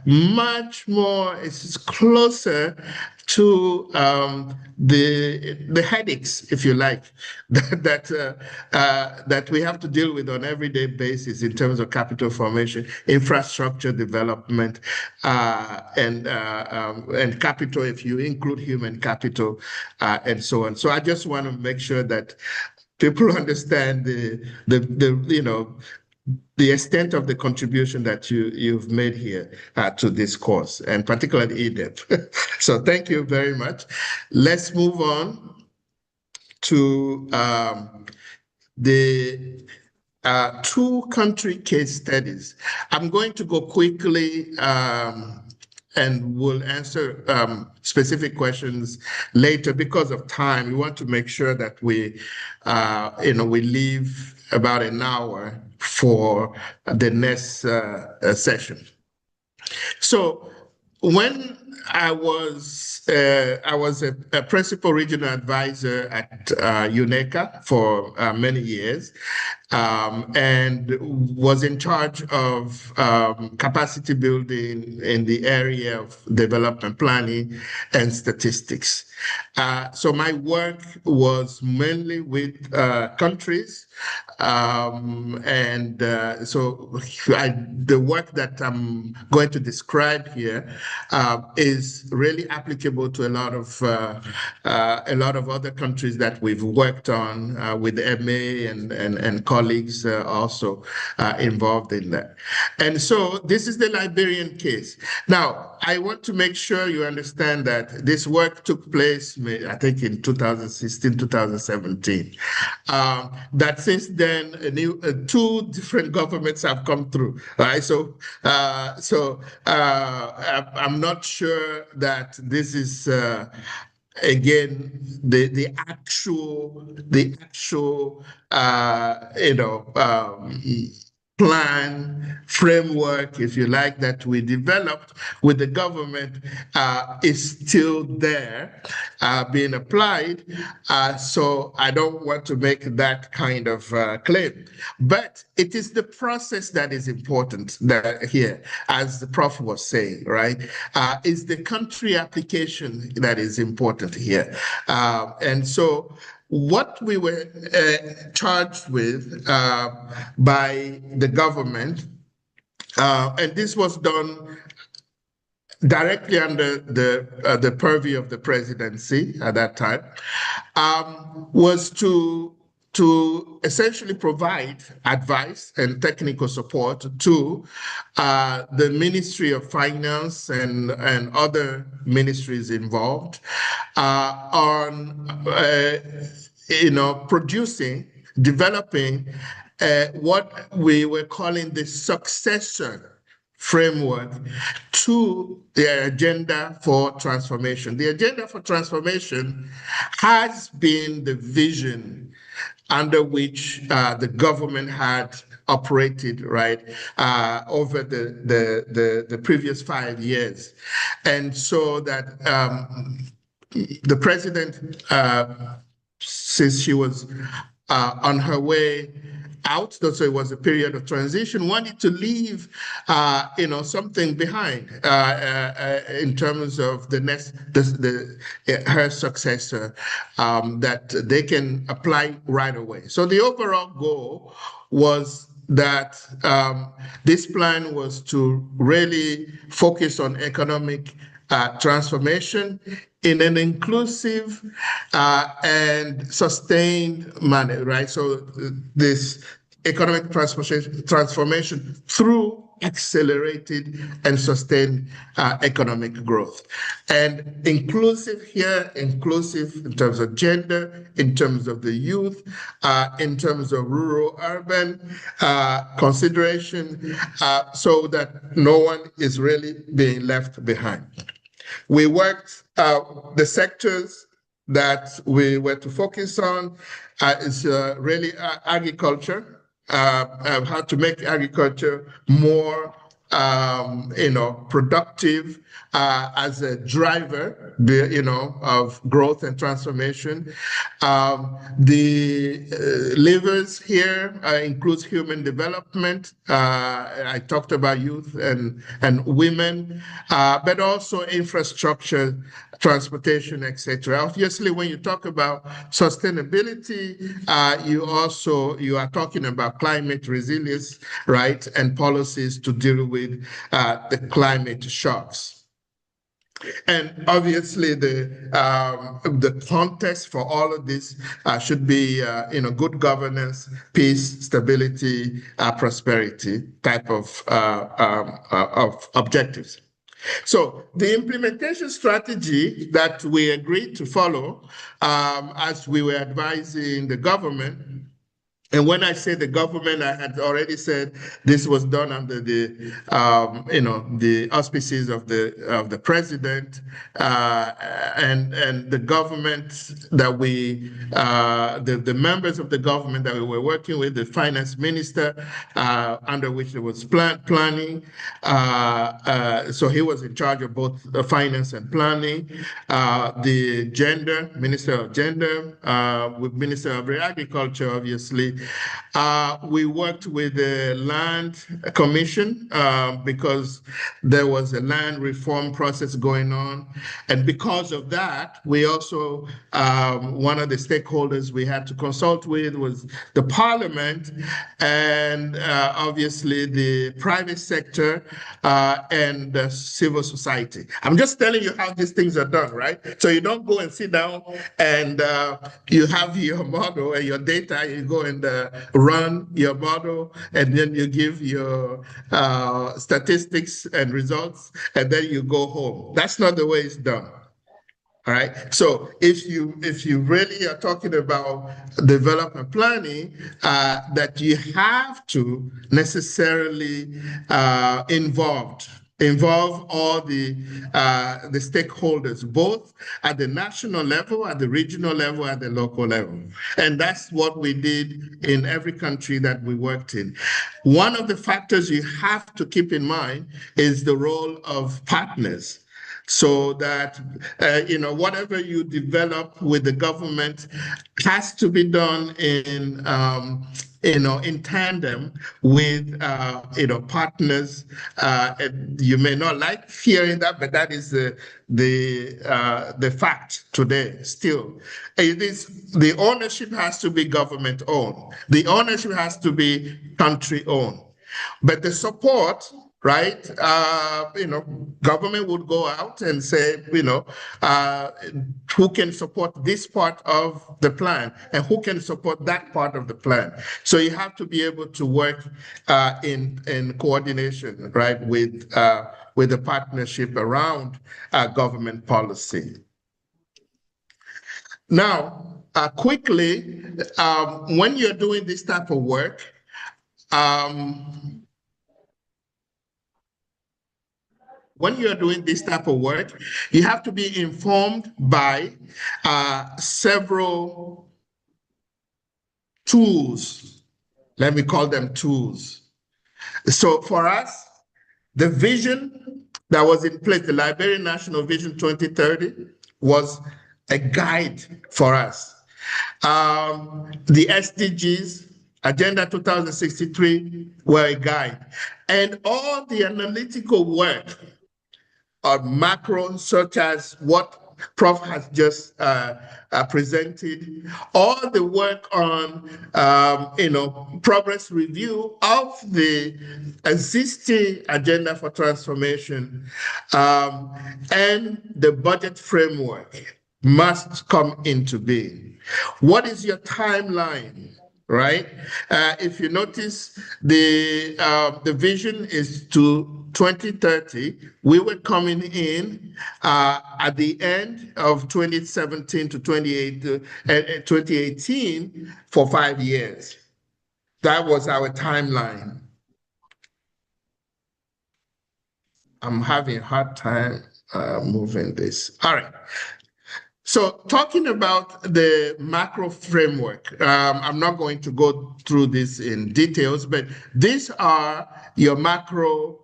much more, it's closer to the headaches, if you like, that we have to deal with on everyday basis in terms of capital formation, infrastructure development, and capital, if you include human capital, and so on. So I just want to make sure that people understand the extent of the contribution that you've made here to this course, and particularly EDEP. So thank you very much. Let's move on to the two country case studies. I'm going to go quickly, and we'll answer specific questions later because of time. We want to make sure that we leave about an hour for the next session. So when I was a principal regional advisor at UNECA for many years, and was in charge of capacity building in the area of development planning and statistics. So my work was mainly with countries, and so the work that I'm going to describe here is really applicable to a lot of other countries that we've worked on with MA and colleagues also involved in that. And so this is the Liberian case. Now, I want to make sure you understand that this work took place, I think, in 2016, 2017. That since then, two different governments have come through, right? So, I'm not sure that this is again the actual plan framework, if you like, that we developed with the government is still there being applied. So I don't want to make that kind of claim. But it is the process that is important here, as the prof was saying, right? It's the country application that is important here. And so what we were charged with by the government, and this was done directly under the purview of the presidency at that time, was to essentially provide advice and technical support to the Ministry of Finance and other ministries involved on producing, developing what we were calling the succession framework to the agenda for transformation. The agenda for transformation has been the vision under which the government had operated, right, over the previous 5 years. And so that the president, since she was on her way out, so it was a period of transition, wanted to leave, something behind in terms of her successor that they can apply right away. So the overall goal was that this plan was to really focus on economic transformation in an inclusive and sustained manner, right? So this economic transformation through accelerated and sustained economic growth. And inclusive here, inclusive in terms of gender, in terms of the youth, in terms of rural, urban consideration, so that no one is really being left behind. We worked the sectors that we were to focus on is really agriculture, how to make agriculture more productive as a driver, of growth and transformation. The levers here includes human development. I talked about youth and women, but also infrastructure, transportation, etc. Obviously, when you talk about sustainability, you are talking about climate resilience, right, and policies to deal with the climate shocks. And obviously, the context for all of this should be, good governance, peace, stability, prosperity type of objectives. So the implementation strategy that we agreed to follow as we were advising the government. And when I say the government, I had already said this was done under the auspices of the president and the government that the members of the government that we were working with, the finance minister, under which there was planning. So he was in charge of both the finance and planning. The minister of gender, with minister of agriculture, obviously. We worked with the land commission because there was a land reform process going on. And because of that, we also, one of the stakeholders we had to consult with was the parliament and obviously the private sector and the civil society. I'm just telling you how these things are done, right? So you don't go and sit down and you have your model and your data, you go and run your model, and then you give your statistics and results, and then you go home. That's not the way it's done. All right. So if you really are talking about development planning, that you have to necessarily involve all the stakeholders, both at the national level, at the regional level, at the local level. And that's what we did in every country that we worked in. One of the factors you have to keep in mind is the role of partners. So that, whatever you develop with the government has to be done in tandem with, partners. You may not like hearing that, but that is the fact today still. It is, the ownership has to be government owned. The ownership has to be country owned. But the support right? Government would go out and say, who can support this part of the plan and who can support that part of the plan. So you have to be able to work in coordination, right, with the partnership around government policy. Now, quickly, when you're doing this type of work, you have to be informed by several tools. Let me call them tools. So for us, the vision that was in place, the Liberian National Vision 2030, was a guide for us. The SDGs, Agenda 2063, were a guide. And all the analytical work on macro, such as what Prof has just presented, all the work on, progress review of the existing agenda for transformation, and the budget framework must come into being. What is your timeline? Right? If you notice, the vision is to 2030. We were coming in at the end of 2017 to 2018 for 5 years. That was our timeline. I'm having a hard time moving this. All right. So talking about the macro framework, I'm not going to go through this in details, but these are your macro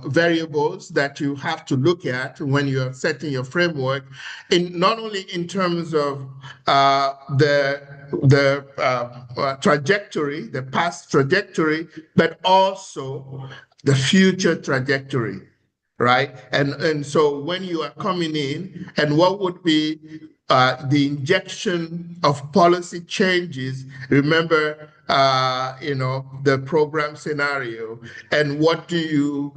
variables that you have to look at when you're setting your framework, not only in terms of the trajectory, the past trajectory, but also the future trajectory. Right. And so when you are coming in, and what would be the injection of policy changes, remember, the program scenario, and what do you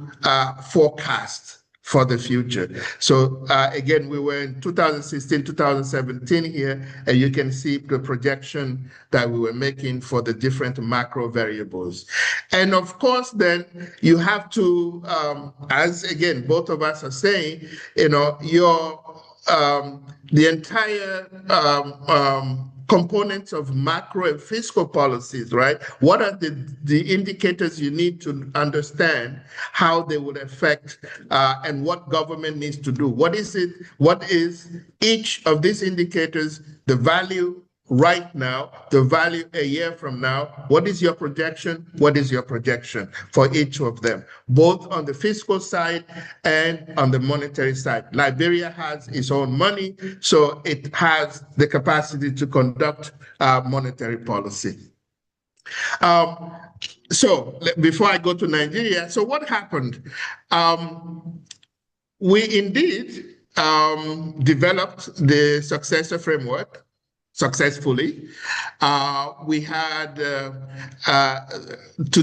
forecast for the future. So again, we were in 2016, 2017 here, and you can see the projection that we were making for the different macro variables. And of course, then you have to, as again, both of us are saying, the entire components of macro and fiscal policies, right? What are the indicators you need to understand how they would affect and what government needs to do? What is each of these indicators, the value right now, the value a year from now? What is your projection? What is your projection for each of them, both on the fiscal side and on the monetary side? Liberia has its own money, so it has the capacity to conduct monetary policy. So before I go to Nigeria, so what happened? We indeed developed the successor framework successfully. We had to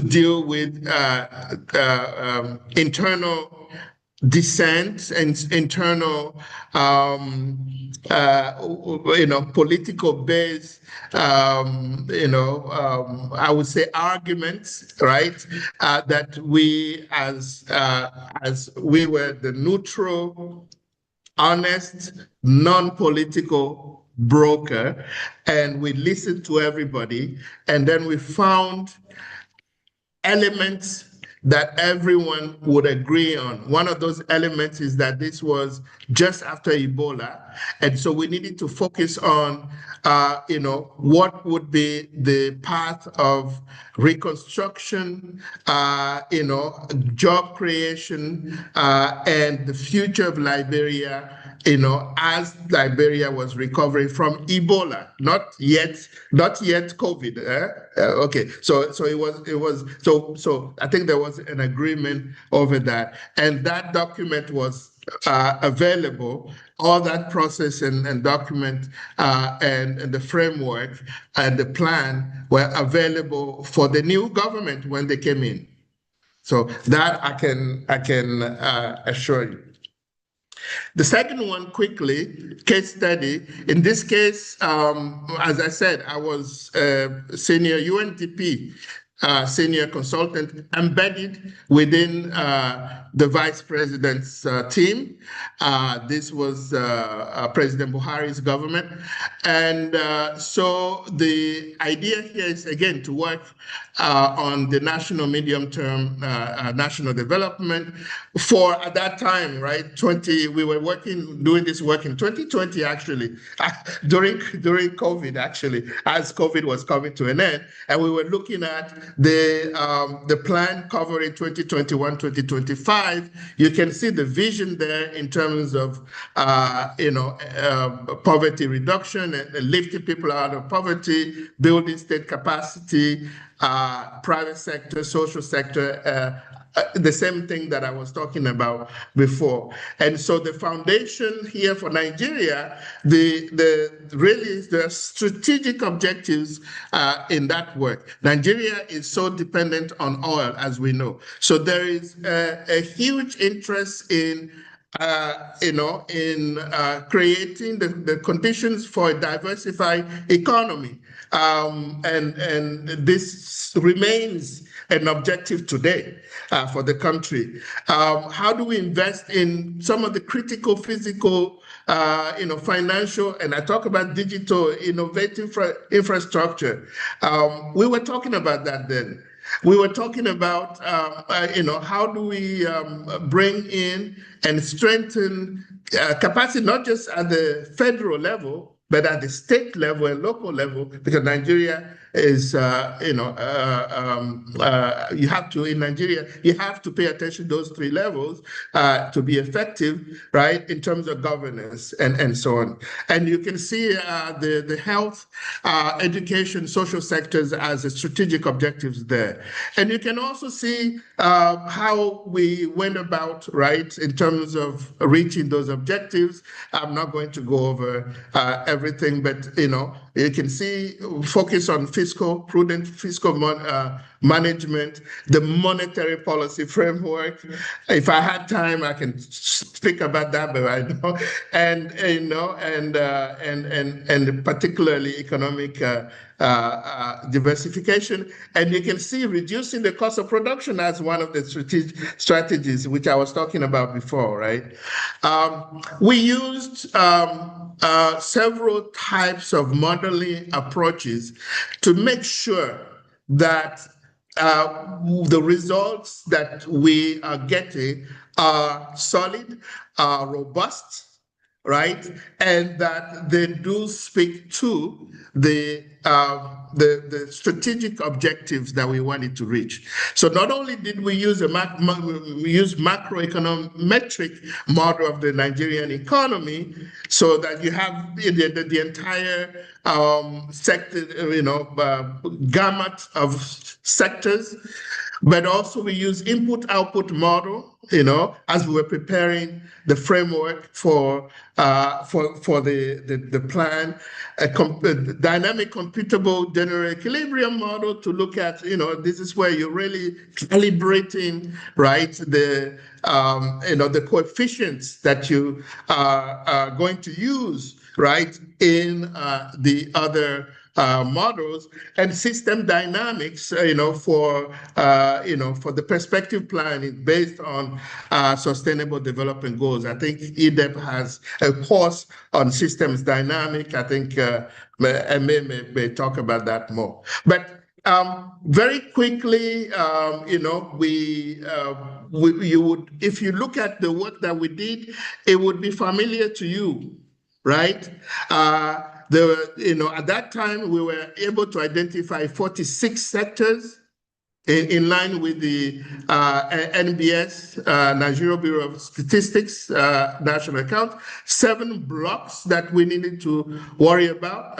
deal with internal dissent and internal, political based, I would say arguments, right? That we, as we were the neutral, honest, non-political broker, and we listened to everybody, and then we found elements that everyone would agree on. One of those elements is that this was just after Ebola, and so we needed to focus on what would be the path of reconstruction, job creation, and the future of Liberia, as Liberia was recovering from Ebola, not yet COVID. Okay, so I think there was an agreement over that, and that document was available. All that process and document and the framework and the plan were available for the new government when they came in. So that I can assure you. The second one, quickly, case study. In this case, as I said, I was a senior UNDP senior consultant embedded within the vice president's team. This was President Buhari's government. And so the idea here is, again, to work on the national medium-term national development for, at that time, right, we were doing this work in 2020, actually, during COVID, actually, as COVID was coming to an end. And we were looking at the plan covering 2021, 2025. You can see the vision there in terms of, poverty reduction and lifting people out of poverty, building state capacity, private sector, social sector, the same thing that I was talking about before. And so the foundation here for Nigeria, really the strategic objectives in that work. Nigeria is so dependent on oil, as we know. So there is a huge interest in creating the conditions for a diversified economy. And this remains an objective today for the country. How do we invest in some of the critical physical, financial, and I talk about digital, innovative infrastructure. We were talking about that then. We were talking about, how do we bring in and strengthen capacity, not just at the federal level, but at the state level and local level, because Nigeria is, in Nigeria, you have to pay attention to those three levels to be effective, right, in terms of governance and so on. And you can see the health, education, social sectors as a strategic objectives there. And you can also see how we went about, right, in terms of reaching those objectives. I'm not going to go over everything, but, you can see focus on prudent fiscal management, the monetary policy framework. If I had time, I can speak about that, but I know, and particularly economic diversification. And you can see reducing the cost of production as one of the strategies, which I was talking about before, right? We used several types of modeling approaches to make sure that the results that we are getting are solid, are robust, right? And that they do speak to the strategic objectives that we wanted to reach. So not only did we use macroeconometric model of the Nigerian economy, so that you have the entire sector, gamut of sectors, but also we use input-output model, as we were preparing the framework for the plan, a dynamic computable general equilibrium model to look at, this is where you're really calibrating, right, the coefficients that you are going to use, right, in the other models, and system dynamics, for the perspective planning based on sustainable development goals. I think EDEP has a course on systems dynamic. I think may talk about that more. But very quickly, you would, if you look at the work that we did, it would be familiar to you, right? At that time, we were able to identify 46 sectors in line with the NBS, Nigeria Bureau of Statistics, national account, 7 blocks that we needed to worry about,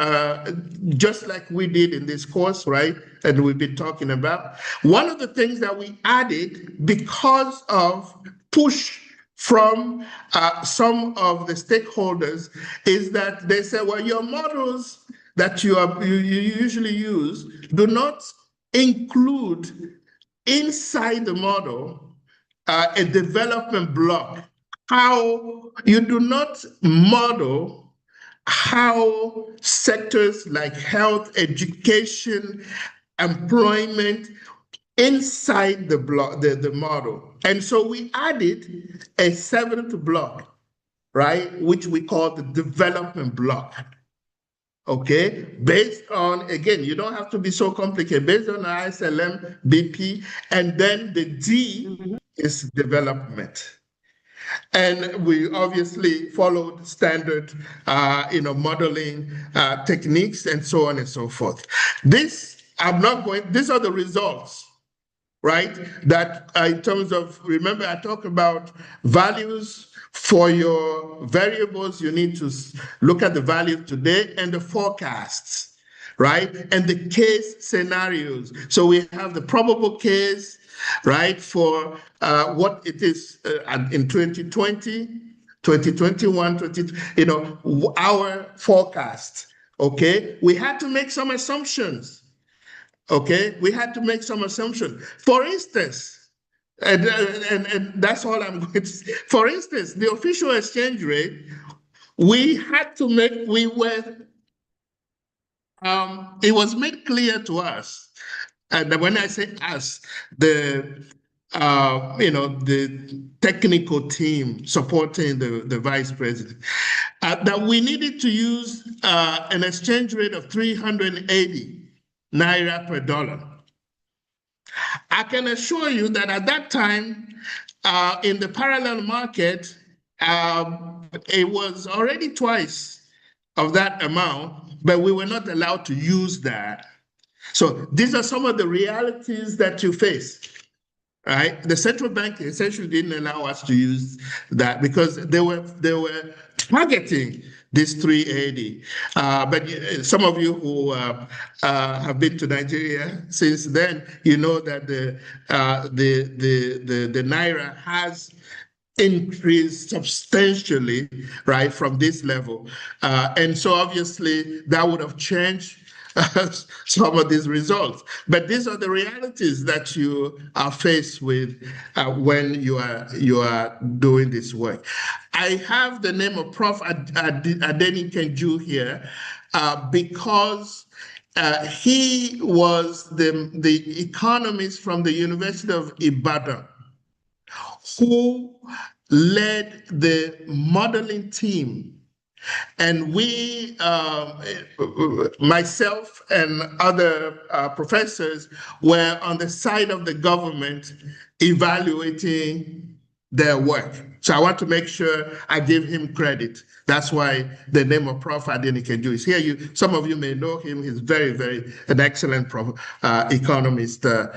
just like we did in this course, right? And we've been talking about. One of the things that we added because of push from some of the stakeholders is that they say, well, your models that you usually use do not include inside the model a development block. How you do not model how sectors like health, education, employment inside the block, the model. And so we added a seventh block, right, which we call the development block. Okay, based on, again, you don't have to be so complicated, based on ISLM, BP, and then the D is development. And we obviously followed standard, modeling techniques and so on and so forth. These are the results, right? That in terms of, remember I talked about values for your variables, you need to look at the value today and the forecasts, right? And the case scenarios. So we have the probable case, right, for what it is in 2020, 2021, our forecast, okay? We had to make some assumptions. Okay, we had to make some assumptions. For instance, and that's all I'm going to say. For instance, the official exchange rate, it was made clear to us, and when I say us, the technical team supporting the vice president, that we needed to use an exchange rate of 380 naira per dollar. I can assure you that at that time, in the parallel market, it was already twice of that amount, but we were not allowed to use that. So these are some of the realities that you face. Right, the central bank essentially didn't allow us to use that because they were targeting this 380. But some of you who have been to Nigeria since then, you know that the naira has increased substantially, right, from this level, and so obviously that would have changed some of these results. But these are the realities that you are faced with when you are doing this work. I have the name of Prof. Adeni Kenju here because he was the economist from the University of Ibadan who led the modeling team. And we, myself and other professors, were on the side of the government evaluating their work. So I want to make sure I give him credit. That's why the name of Prof. Adeni Kenju is here. Some of you may know him. He's an excellent economist, a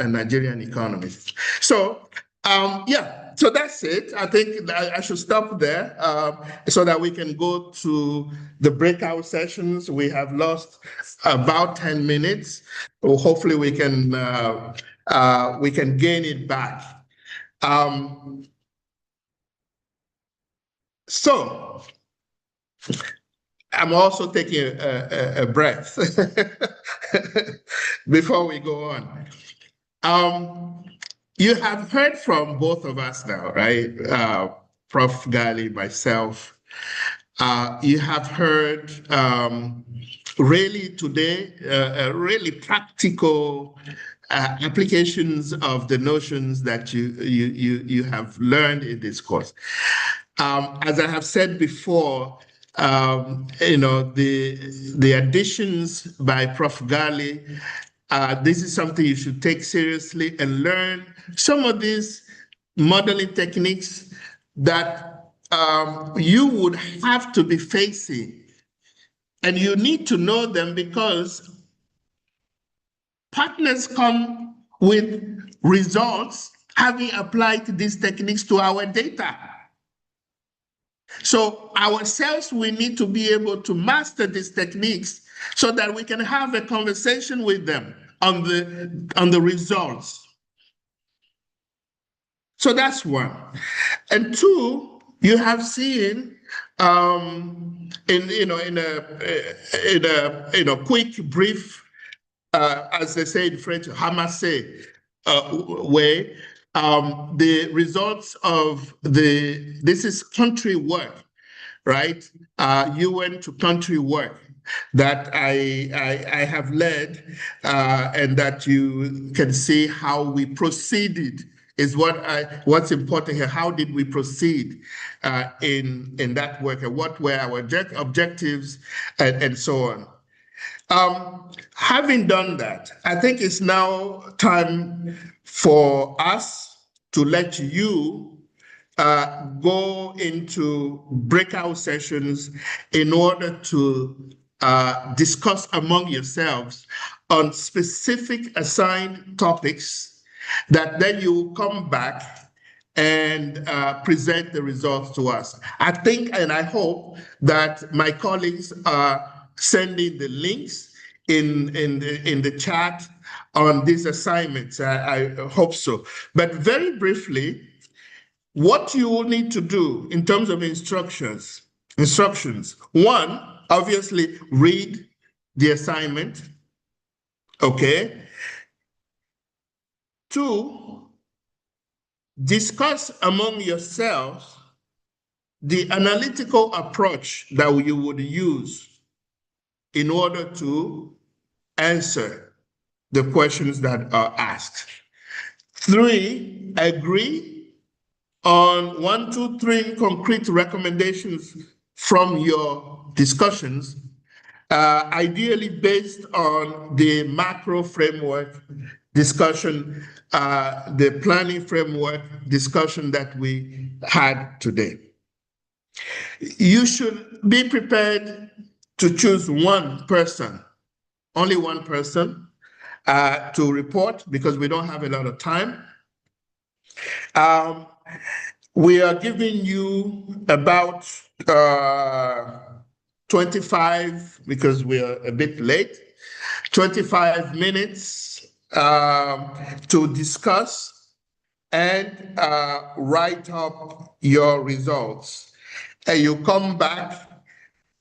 Nigerian economist. So, so that's it. I think I should stop there so that we can go to the breakout sessions. We have lost about 10 minutes. Well, hopefully we can gain it back. So I'm also taking a breath before we go on. You have heard from both of us now, right? Prof. Gali, myself. You have heard really today, really practical applications of the notions that you have learned in this course. As I have said before, the additions by Prof. Gali, this is something you should take seriously and learn some of these modeling techniques that you would have to be facing. And you need to know them because partners come with results having applied these techniques to our data. So ourselves, we need to be able to master these techniques so that we can have a conversation with them on the results. So that's one. And two, you have seen in a quick brief, as they say in French, ramassé, way, the results of this is country work, right? UN to country work that I have led, and that you can see how we proceeded is what's important here. How did we proceed in that work, and what were our objectives, and so on. Having done that, I think it's now time for us to let you go into breakout sessions in order to discuss among yourselves on specific assigned topics that then you will come back and present the results to us. I think and I hope that my colleagues are sending the links in the chat on these assignments. I hope so. But very briefly, what you will need to do in terms of instructions, one, obviously read the assignment, okay? Two, discuss among yourselves the analytical approach that you would use in order to answer the questions that are asked. Three, agree on 1, 2, 3 concrete recommendations from your discussions, ideally based on the macro framework discussion, the planning framework discussion that we had today. You should be prepared to choose one person, only one person, to report because we don't have a lot of time. We are giving you about 25, because we are a bit late, 25 minutes to discuss and write up your results. And you come back,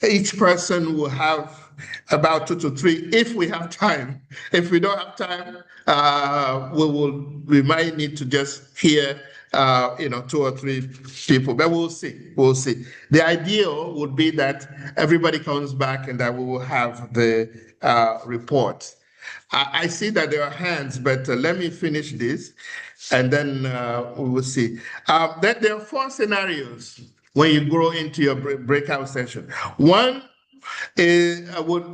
each person will have about 2 to 3 if we have time. If we don't have time, we might need to just hear 2 or 3 people, but we'll see. The ideal would be that everybody comes back and that we will have the report. I see that there are hands, but let me finish this and then we will see. Then there are 4 scenarios when you grow into your breakout session. One would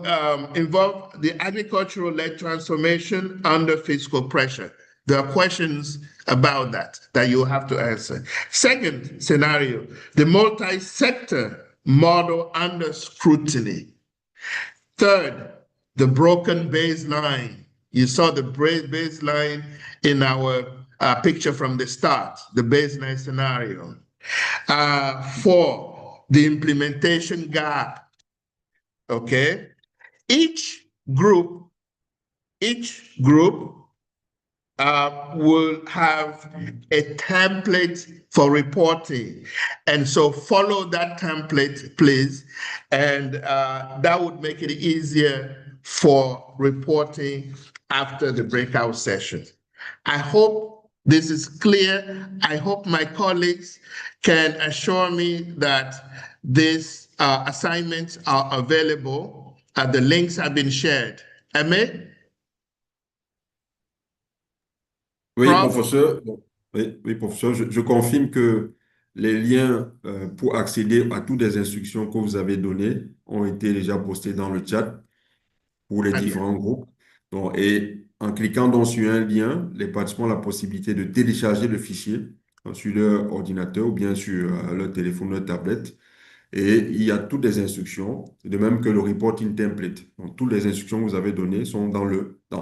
involve the agricultural-led transformation under fiscal pressure. There are questions about that you have to answer. Second scenario, the multi-sector model under scrutiny. Third, the broken baseline. You saw the baseline in our picture from the start, the baseline scenario. 4, the implementation gap. Okay, each group will have a template for reporting, and so follow that template, please, and that would make it easier for reporting after the breakout session. I hope this is clear. I hope my colleagues can assure me that these assignments are available. The links have been shared. Aimé? Oui, Prof? professeur, oui, professeur, je confirme que les liens pour accéder à toutes les instructions que vous avez données ont été déjà postés dans le chat pour les Très bien. différents groupes. Donc, et en cliquant donc sur un lien, les participants ont la possibilité de télécharger le fichier sur leur ordinateur ou bien sur leur téléphone, leur tablette. Et il y a toutes les instructions, de même que le reporting template. Donc, toutes les instructions que vous avez données sont dans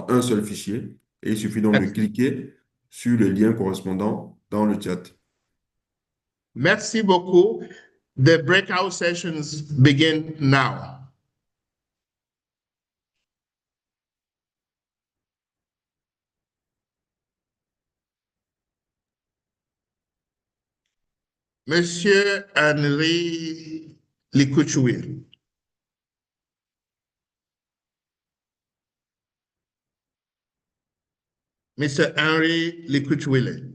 un seul fichier. Et il suffit donc de cliquer sur le lien correspondant dans le chat. Merci beaucoup. The breakout sessions begin now. Monsieur Henri Likouchoui. Mr. Henry Liquidwille.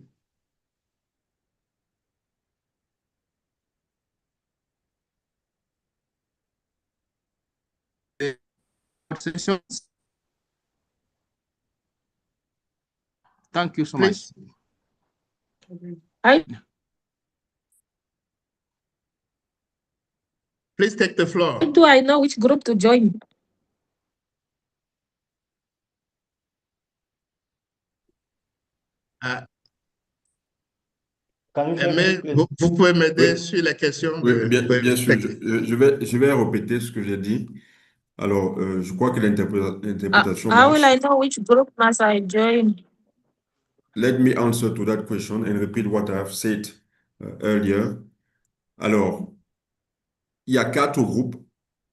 Thank you so Please. much. Please take the floor. How do I know which group to join? Mais vous pouvez m'aider sur les questions Oui, de bien sûr. Je vais répéter ce que j'ai dit. Alors, je crois que l'interprétation How will I marche. know which group must I join? Let me answer to that question and repeat what I have said earlier. Alors, il y a 4 groupes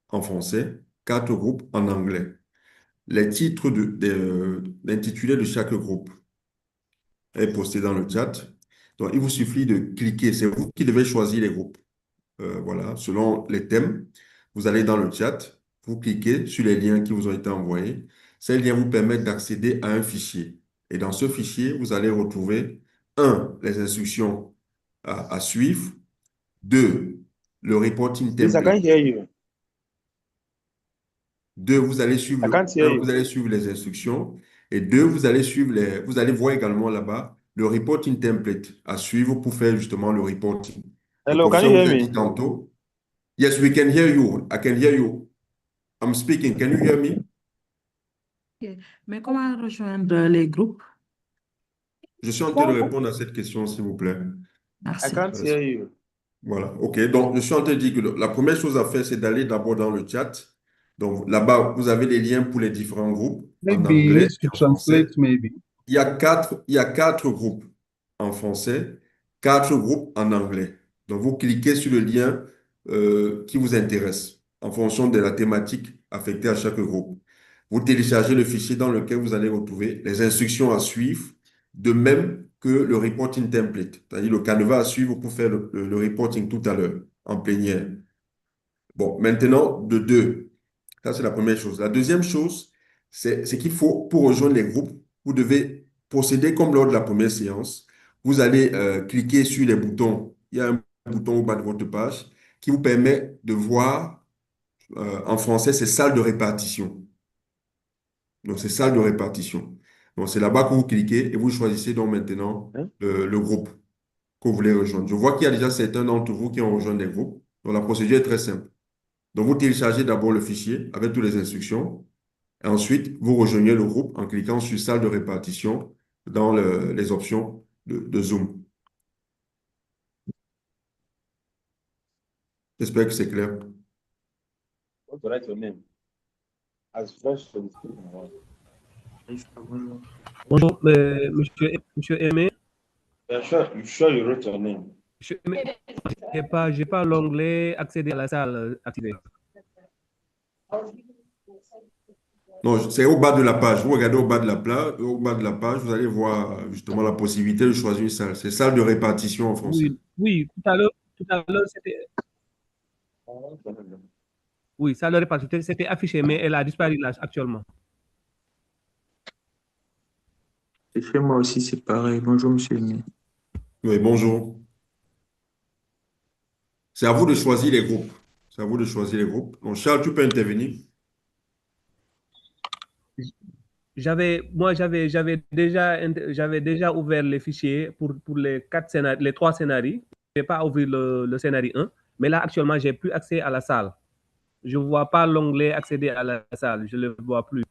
en français, 4 groupes en anglais. Les titres d'intitulé de chaque groupe est posté dans le chat. Donc, il vous suffit de cliquer. C'est vous qui devez choisir les groupes. Voilà, selon les thèmes, vous allez dans le chat, vous cliquez sur les liens qui vous ont été envoyés. Ces liens vous permettent d'accéder à un fichier. Et dans ce fichier, vous allez retrouver, les instructions à suivre. 2, le reporting Please, I can't template. hear you. 2, vous allez suivre, I can't hear vous you. allez suivre les instructions. Et 2, vous allez voir également là-bas le reporting template à suivre pour faire justement le reporting. Le Hello, can you professeur hear vous a dit me? tantôt. Yes, we can hear you. I can hear you. I'm speaking. Can you hear me? Ok. Mais comment rejoindre les groupes? Je suis en train de répondre à cette question, s'il vous plaît. I Merci. can't hear you. Voilà. OK. Donc, je suis en train de dire que la première chose à faire, c'est d'aller d'abord dans le chat. Donc, là-bas, vous avez les liens pour les différents groupes en Maybe he anglais needs et to en français. translate, maybe. Il y a quatre groupes en français, 4 groupes en anglais. Donc, vous cliquez sur le lien qui vous intéresse en fonction de la thématique affectée à chaque groupe. Vous téléchargez le fichier dans lequel vous allez retrouver les instructions à suivre, de même que le reporting template, c'est-à-dire le canevas à suivre pour faire le reporting tout à l'heure en plénière. Bon, maintenant, de 2. Ça, c'est la première chose. La deuxième chose, c'est qu'il faut, pour rejoindre les groupes, vous devez procéder comme lors de la première séance. Vous allez cliquer sur les boutons. Il y a un bouton au bas de votre page qui vous permet de voir, en français, c'est salle de répartition. Donc, c'est salle de répartition. Donc, c'est là-bas que vous cliquez et vous choisissez donc maintenant Hein? le groupe que vous voulez rejoindre. Je vois qu'il y a déjà certains d'entre vous qui ont rejoint des groupes. Donc, la procédure est très simple. Donc, vous téléchargez d'abord le fichier avec toutes les instructions. Et ensuite, vous rejoignez le groupe en cliquant sur salle de répartition dans les options de Zoom. J'espère que c'est clair. What's the right your name? As fresh as Bonjour, monsieur Aimé. you sure you wrote your name? Monsieur Aimé, j'ai pas l'onglet accéder à la salle activé. Non, c'est au bas de la page. Vous regardez au bas de la page, vous allez voir justement la possibilité de choisir une salle. C'est salle de répartition en français. Oui, tout à l'heure, c'était. Oui, salle de répartition, c'était affiché, mais elle a disparu là actuellement. Et chez moi aussi, c'est pareil. Bonjour, monsieur Aimé. Oui, bonjour. C'est à vous de choisir les groupes. C'est à vous de choisir les groupes. Donc, Charles, tu peux intervenir. J'avais déjà ouvert les fichiers pour les 3 scénarios. Je n'ai pas ouvert le scénario 1, mais là, actuellement, j'ai plus accès à la salle. Je ne vois pas l'onglet accéder à la salle. Je ne le vois plus.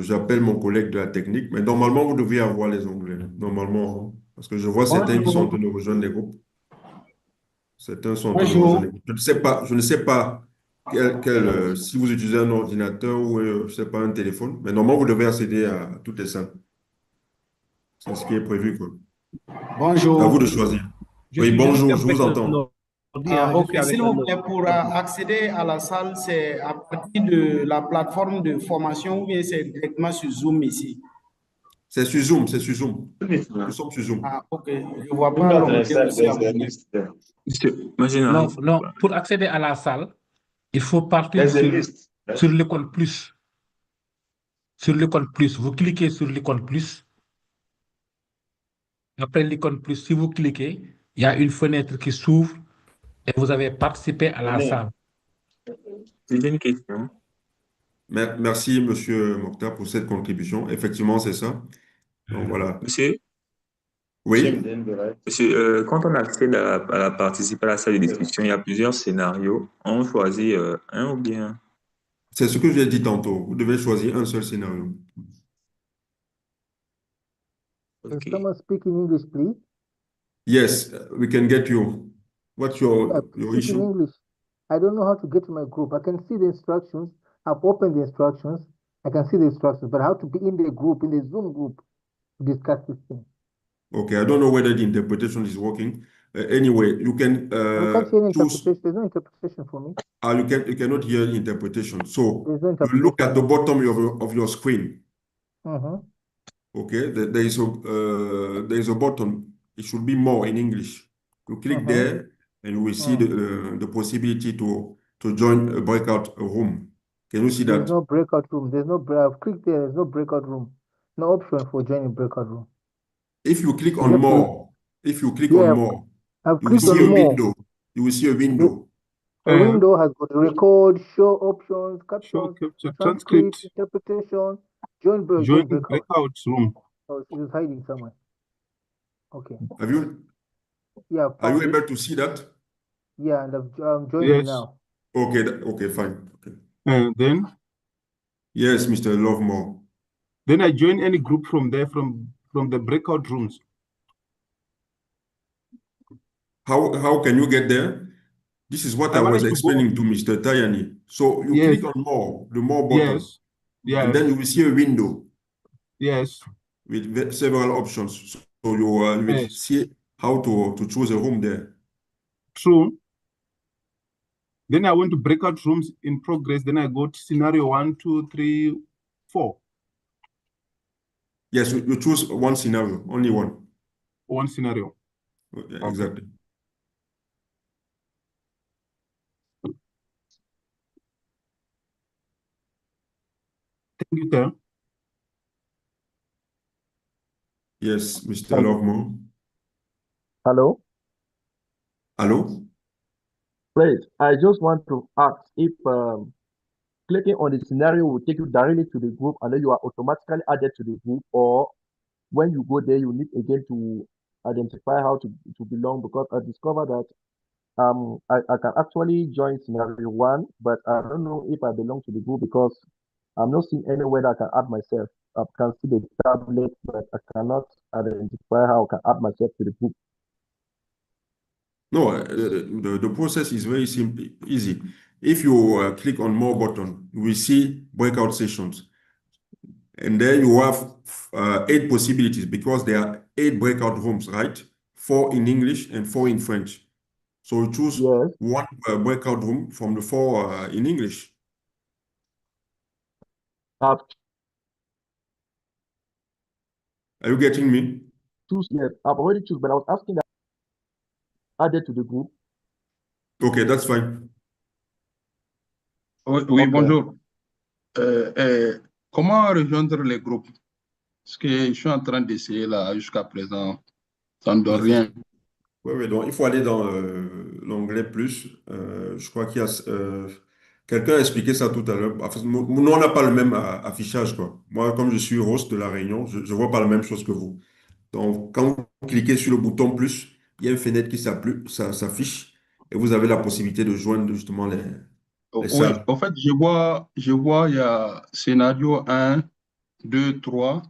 J'appelle mon collègue de la technique, mais normalement, vous devriez avoir les onglets. Normalement, hein, parce que je vois certains qui sont en train de rejoindre les groupes. Certains sont en train de rejoindre les groupes. Je ne sais pas si vous utilisez un ordinateur ou, je ne sais pas, un téléphone, mais normalement, vous devez accéder à toutes les salles. C'est ce qui est prévu, quoi. Bonjour. C'est à vous de choisir. Oui, bonjour, je vous entends. Ok, s'il vous plaît, pour accéder à la salle, c'est à partir de la plateforme de formation ou bien c'est directement sur Zoom ici? C'est sur Zoom, c'est sur Zoom. Nous sommes sur Zoom. Ah, ok. Je ne vois pas l'onglet aussi à mon niveau. Monsieur, moi, je Non, n'arrive non, pas. pour accéder à la salle, il faut partir There's a sur list. sur l'icône plus. Sur l'icône plus, vous cliquez sur l'icône plus. Après l'icône plus, si vous cliquez, il y a une fenêtre qui s'ouvre et vous avez participé à la salle. J'ai une question. Merci, Monsieur Mokhtar, pour cette contribution. Effectivement, c'est ça. Donc voilà. Monsieur, Oui, monsieur quand on accède à la participer à la salle de discussion, il y a plusieurs scénarios. On choisit un ou bien. c'est ce que j'ai dit tantôt. Vous devez choisir un seul scénario. Can OK. someone speak in English, please? Yes, we can get you. What's Yeah, your speak in issue? English. I don't know how to get to my group. I can see the instructions. I've opened the instructions. I can see the instructions, but how to be in the group, in the Zoom group, to discuss this thing? Okay, I don't know whether the interpretation is working. Anyway, you can We can't hear any choose. interpretation. There's no interpretation for me. You cannot hear the interpretation. So There's no you look at the interpretation. bottom of your screen. Mm-hmm. Okay, there is a button. It should be more in English. You click Mm-hmm. there, and you will see the possibility to join a breakout room. Can you see There's that? no breakout room. There's no I've clicked there. There's no breakout room. No option for joining breakout room. If you click Is on it for? more, if you click on Yeah, more, I've you will clicked see on a more. window. You will see a The, window. the window has got record, show options, Show captions, capture transcript, transcript. interpretation, Join join breakout. breakout room. Oh, it is hiding somewhere. Okay. Have you? Yeah, I Are you found it. able to see that? Yeah, and I'm joining Yes. now. Okay. Okay. Fine. Okay. And Yes, Mr. Lovemore. then I join any group from there from the breakout rooms. How can you get there? This is what I I was managed to go. explaining to Mr. Tayani. So you Yes. click on more, the more button, Yes. and then Yes. you will see a window Yes. with several options. So you will Yes. see how to choose a room there. True. Then I went to breakout rooms in progress. Then I got scenario 1, 2, 3, 4. Yes, you choose one scenario, only one. One scenario. Yeah, Okay. exactly. Thank you, sir. Yes, Mr. Hello. Lovemore. Hello. Hello? Great. I just want to ask if clicking on the scenario will take you directly to the group and then you are automatically added to the group, or when you go there, you need again to identify how to belong, because I discovered that I can actually join scenario 1, but I don't know if I belong to the group because I'm not seeing anywhere that I can add myself. I can see the tablet, but I cannot identify how I can add myself to the group. No, the process is very simple, easy. If you click on more button, you will see breakout sessions. And then you have 8 possibilities because there are 8 breakout rooms, right? 4 in English and 4 in French. So you choose Yes. one breakout room from the 4 in English. I've Are you getting me? yes, I've already choose, but I was asking that added to the group. Okay, that's fine. Oui, Okay. bonjour. Comment rejoindre les groupes? Parce que je suis en train d'essayer là jusqu'à présent, ça ne donne rien. Oui, donc il faut aller dans l'onglet plus. Je crois qu'il y a. Quelqu'un a expliqué ça tout à l'heure. Enfin, nous, on n'a pas le même affichage, quoi. Moi, comme je suis host de la réunion, je ne vois pas la même chose que vous. Donc, quand vous cliquez sur le bouton plus, il y a une fenêtre qui s'affiche et vous avez la possibilité de joindre justement les Oui, salles. en fait, je vois, il y a scénario 1, 2, 3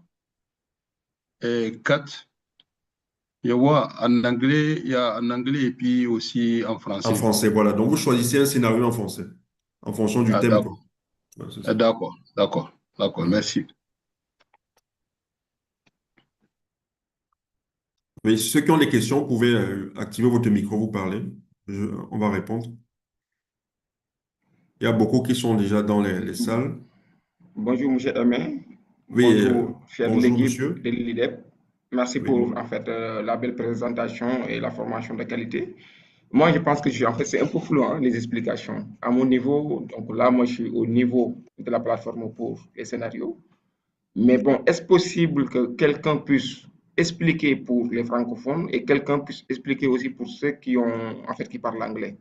et 4. Je vois en anglais, il y a en anglais et puis aussi en En français. français, voilà. Donc, vous choisissez un scénario en français en fonction du thème, quoi. Ouais, c'est ça. D'accord, merci. Mais ceux qui ont des questions, vous pouvez activer votre micro, vous parler. On va répondre. Il y a beaucoup qui sont déjà dans les salles. Bonjour, monsieur Amin. Oui, Bonjour, chère bonjour, l'équipe monsieur. de l'IDEP. Merci Oui. pour, en fait, la belle présentation et la formation de qualité. Moi, je pense que en fait, c'est un peu flou, hein, les explications. À mon niveau, donc là, moi, je suis au niveau de la plateforme pour les scénarios. Mais bon, est-ce possible que quelqu'un puisse expliquer pour les francophones et quelqu'un puisse expliquer aussi pour ceux qui ont, en fait, qui parlent anglais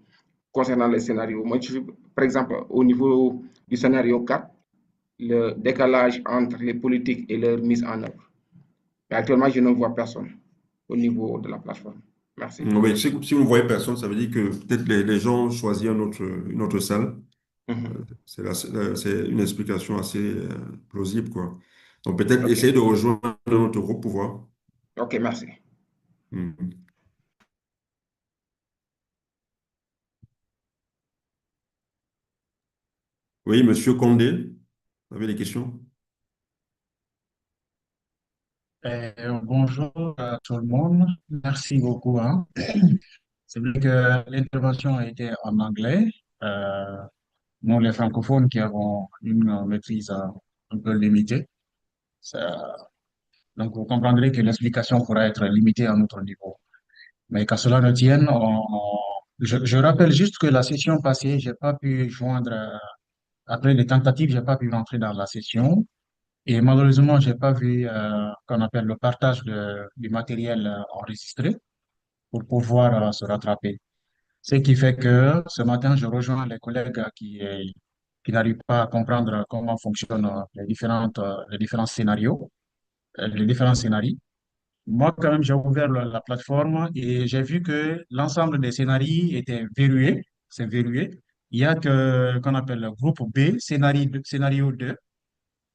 concernant les scénarios? Moi, par exemple, au niveau du scénario 4, le décalage entre les politiques et leur mise en œuvre. Mais actuellement, je ne vois personne au niveau de la plateforme. Merci. Oui, si vous ne voyez personne, ça veut dire que peut-être les gens ont choisi une autre salle. Mhm. C'est une explication assez plausible, quoi. Donc peut-être OK. essayer de rejoindre notre groupe pour voir. OK, merci. Mhm. Oui, Monsieur Condé, vous avez des questions? Bonjour à tout le monde. Merci beaucoup, hein. C'est vrai que l'intervention a été en anglais. Euh, Nous, les francophones qui avons une maîtrise un peu limitée. Ça- donc, vous comprendrez que l'explication pourra être limitée à notre niveau. Mais qu'à cela ne tienne, je rappelle juste que la session passée, j'ai pas pu joindre, après les tentatives, j'ai pas pu rentrer dans la session. Et malheureusement, j'ai pas vu qu'on appelle le partage du matériel enregistré pour pouvoir se rattraper. Ce qui fait que ce matin, je rejoins les collègues qui n'arrivent pas à comprendre comment fonctionnent les différents scénarios, les différents scénarios. Moi, quand même, j'ai ouvert la plateforme et j'ai vu que l'ensemble des scénarios était verrouillé. C'est verrouillé. Il y a qu'on appelle le groupe B, scénario 2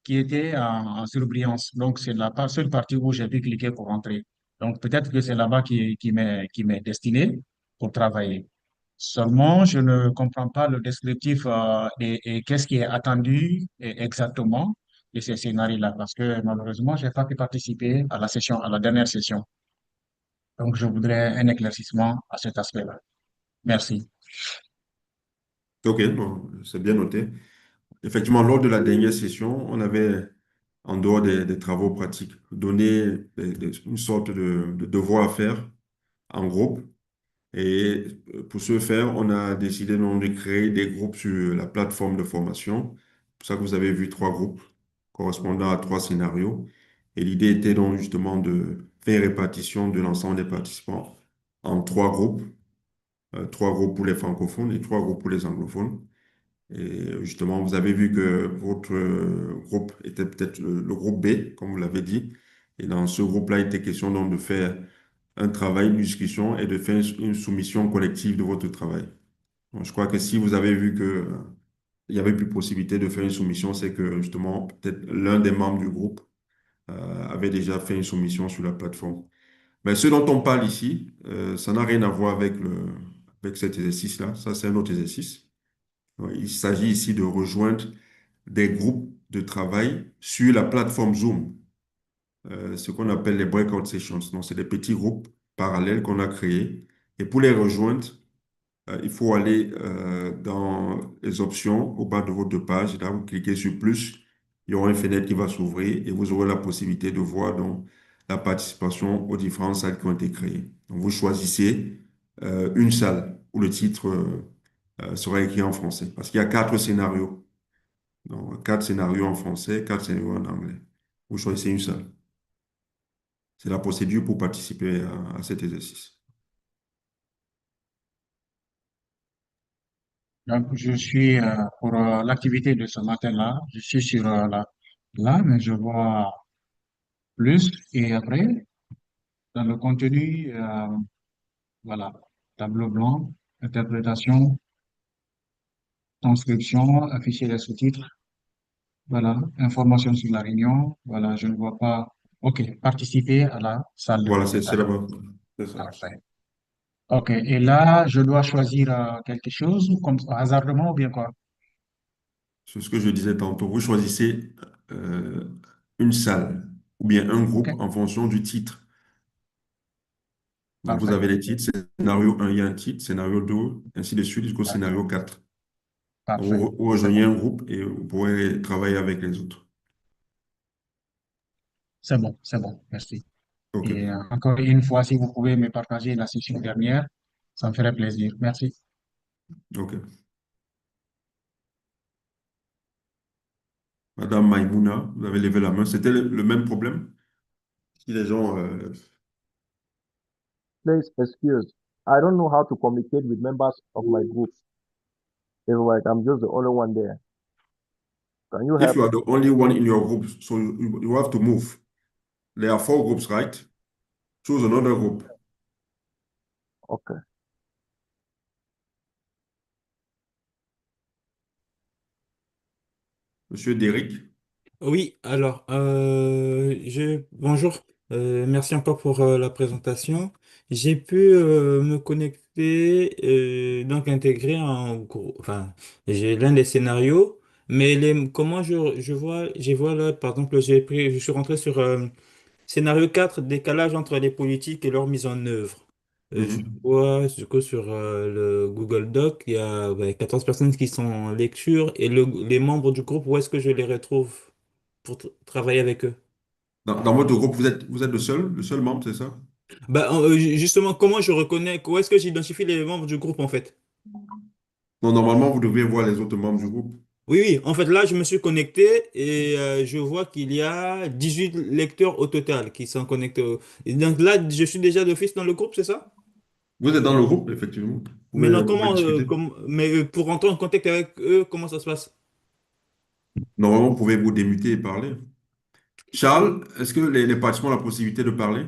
qui était en surbrillance. Donc, c'est seule partie où j'ai pu cliquer pour entrer. Donc, peut-être que c'est là-bas qui m'est destiné pour travailler. Seulement, je ne comprends pas le descriptif et qu'est-ce qui est attendu exactement de ces scénarios-là, parce que malheureusement, je n'ai pas pu participer à la session, à la dernière session. Donc, je voudrais un éclaircissement à cet aspect-là. Merci. Ok, bon, c'est bien noté. Effectivement, lors de la dernière session, on avait, en dehors des travaux pratiques, donné une sorte de devoir à faire en groupe. Et pour ce faire, on a décidé donc de créer des groupes sur la plateforme de formation. C'est pour ça que vous avez vu trois groupes correspondant à trois scénarios. Et l'idée était donc justement de faire répartition de l'ensemble des participants en trois groupes pour les francophones et trois groupes pour les anglophones. Et justement, vous avez vu que votre groupe était peut-être le groupe B, comme vous l'avez dit. Et dans ce groupe-là, il était question donc de faire un travail, une discussion et de faire une soumission collective de votre travail. Donc, je crois que si vous avez vu que, il y avait plus possibilité de faire une soumission, c'est que justement, peut-être l'un des membres du groupe avait déjà fait une soumission sur la plateforme. Mais ce dont on parle ici, ça n'a rien à voir avec cet exercice-là. Ça, c'est un autre exercice. Il s'agit ici de rejoindre des groupes de travail sur la plateforme Zoom, ce qu'on appelle les breakout sessions. Donc, c'est des petits groupes parallèles qu'on a créés. Et pour les rejoindre, il faut aller dans les options au bas de votre page. Là, vous cliquez sur plus. Il y aura une fenêtre qui va s'ouvrir et vous aurez la possibilité de voir donc, la participation aux différentes salles qui ont été créées. Donc, vous choisissez une salle où le titre sera écrit en français parce qu'il y a quatre scénarios. Donc, quatre scénarios en français, quatre scénarios en anglais. Vous choisissez une salle. C'est la procédure pour participer à cet exercice. Donc, je suis pour l'activité de ce matin-là, je suis sur là, mais je vois plus et après, dans le contenu, voilà, tableau blanc, interprétation, transcription, afficher les sous-titres, voilà, information sur la réunion, voilà, je ne vois pas. OK, participer à la salle de Voilà, c'est détail. là-bas. C'est ça. Parfait. OK, et là, je dois choisir quelque chose comme hasardement ou bien quoi? C'est ce que je disais tantôt. Vous choisissez euh, une salle ou bien un groupe OK, en fonction du titre. Donc, vous parfait, avez les titres. Scénario 1, il y a un titre. Scénario 2, ainsi de suite jusqu'au parfait, scénario 4. Donc, parfait. vous C'est rejoignez bon, un groupe et vous pourrez travailler avec les autres. c'est bon, merci. OK. Et encore une fois, si vous pouvez me partager la session dernière, Ça me ferait plaisir. Merci. OK. Madame Maïmouna, vous avez levé la main. C'était le même problème? Si les gens... Please excuse. I don't know how to communicate with members of my group. It's like I'm just the only one there. Can you if help? you are the only one in your group, so you have to move. There are 4 groups, right? Choose another group. Okay. Monsieur Derrick. Oui, alors, bonjour. Merci encore pour la présentation. J'ai pu me connecter, donc intégrer un groupe, enfin, j'ai l'un des scénarios, mais comment je vois là, par exemple, je suis rentré sur scénario 4, décalage entre les politiques et leur mise en œuvre. Je Mhm. vois, du coup, sur le Google Doc, il y a 14 personnes qui sont en lecture et les membres du groupe, où est-ce que je les retrouve pour travailler avec eux? Dans votre groupe, vous êtes le seul membre, c'est ça? Justement, comment je reconnais, où est-ce que j'identifie les membres du groupe en fait? Non, normalement, vous devez voir les autres membres du groupe. Oui, oui, en fait là, je me suis connecté et je vois qu'il y a 18 lecteurs au total qui sont connectés. Et donc là, je suis déjà d'office dans le groupe, c'est ça? Vous êtes dans le groupe, effectivement. Mais non, Vous pouvez discuter. pour rentrer en contact avec eux, comment ça se passe? Normalement, vous pouvez vous démuter et parler. Charles, est-ce que les participants ont la possibilité de parler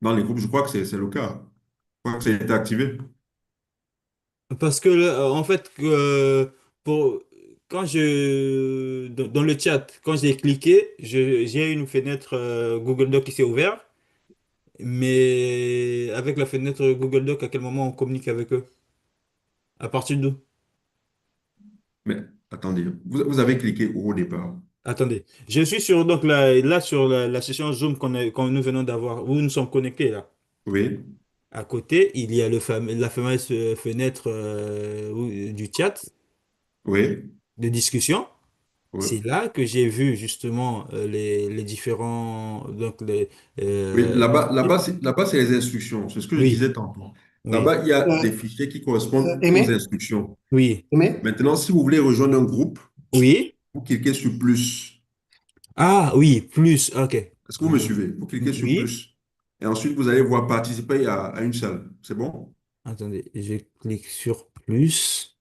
dans les groupes? Je crois que c'est le cas. Je crois que ça a été activé. Parce que, en fait, pour, dans le chat, quand j'ai cliqué, j'ai une fenêtre Google Doc qui s'est ouverte, mais avec la fenêtre Google Doc, à quel moment on communique avec eux? À partir d'où? Mais attendez, vous avez cliqué où au départ? Attendez, je suis sur, donc, là, sur la session Zoom qu'on nous venons d'avoir, où nous sommes connectés, là. Oui, À côté, il y a la fameuse fenêtre du chat, oui, de discussion. oui. C'est là que j'ai vu justement les différents. Donc Oui, euh, là-bas, c'est les instructions. C'est ce que je oui, disais tantôt. oui, Là-bas, il y a Euh, des fichiers qui correspondent aux Aimé? instructions. oui, Aimé? Maintenant, si vous voulez rejoindre un groupe, oui. vous cliquez sur plus. Ah oui, plus, ok. Est-ce que vous me suivez? Vous cliquez sur Oui. plus. Et ensuite, vous allez voir participer à une salle. C'est bon? Attendez, je clique sur plus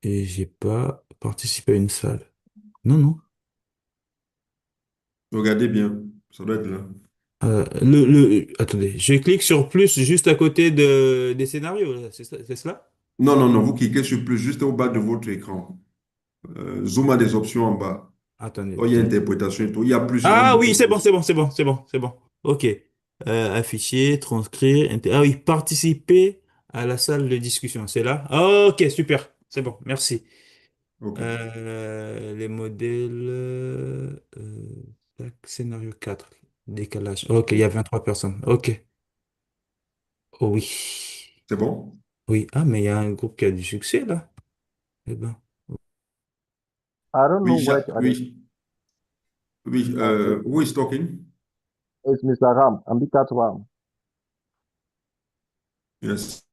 et j'ai pas participé à une salle. Non, non. Regardez bien. Ça doit être là. Attendez, je clique sur plus juste à côté des scénarios, là. C'est cela? Non, non, non. Vous cliquez sur plus juste au bas de votre écran. Zoom a des options en bas. Attendez. Oh, il y a interprétation et tout. Il y a plus sur un Ah bouton oui, c'est bon, plus. c'est bon, c'est bon, c'est bon, c'est bon. Ok. Afficher, transcrire, ah oui, participer à la salle de discussion, c'est là? Ah, ok, super, c'est bon, merci. OK. Les modèles, tac, scénario 4 décalage. Ok, il y a 23 personnes. Ok. Oh oui. C'est bon? Oui, ah, mais il y a un groupe qui a du succès là. Eh ben, I don't know Oui, where to add it. oui, oui. Okay. Who is talking? It's Mr. Ram, Ambikat Ram. Yes.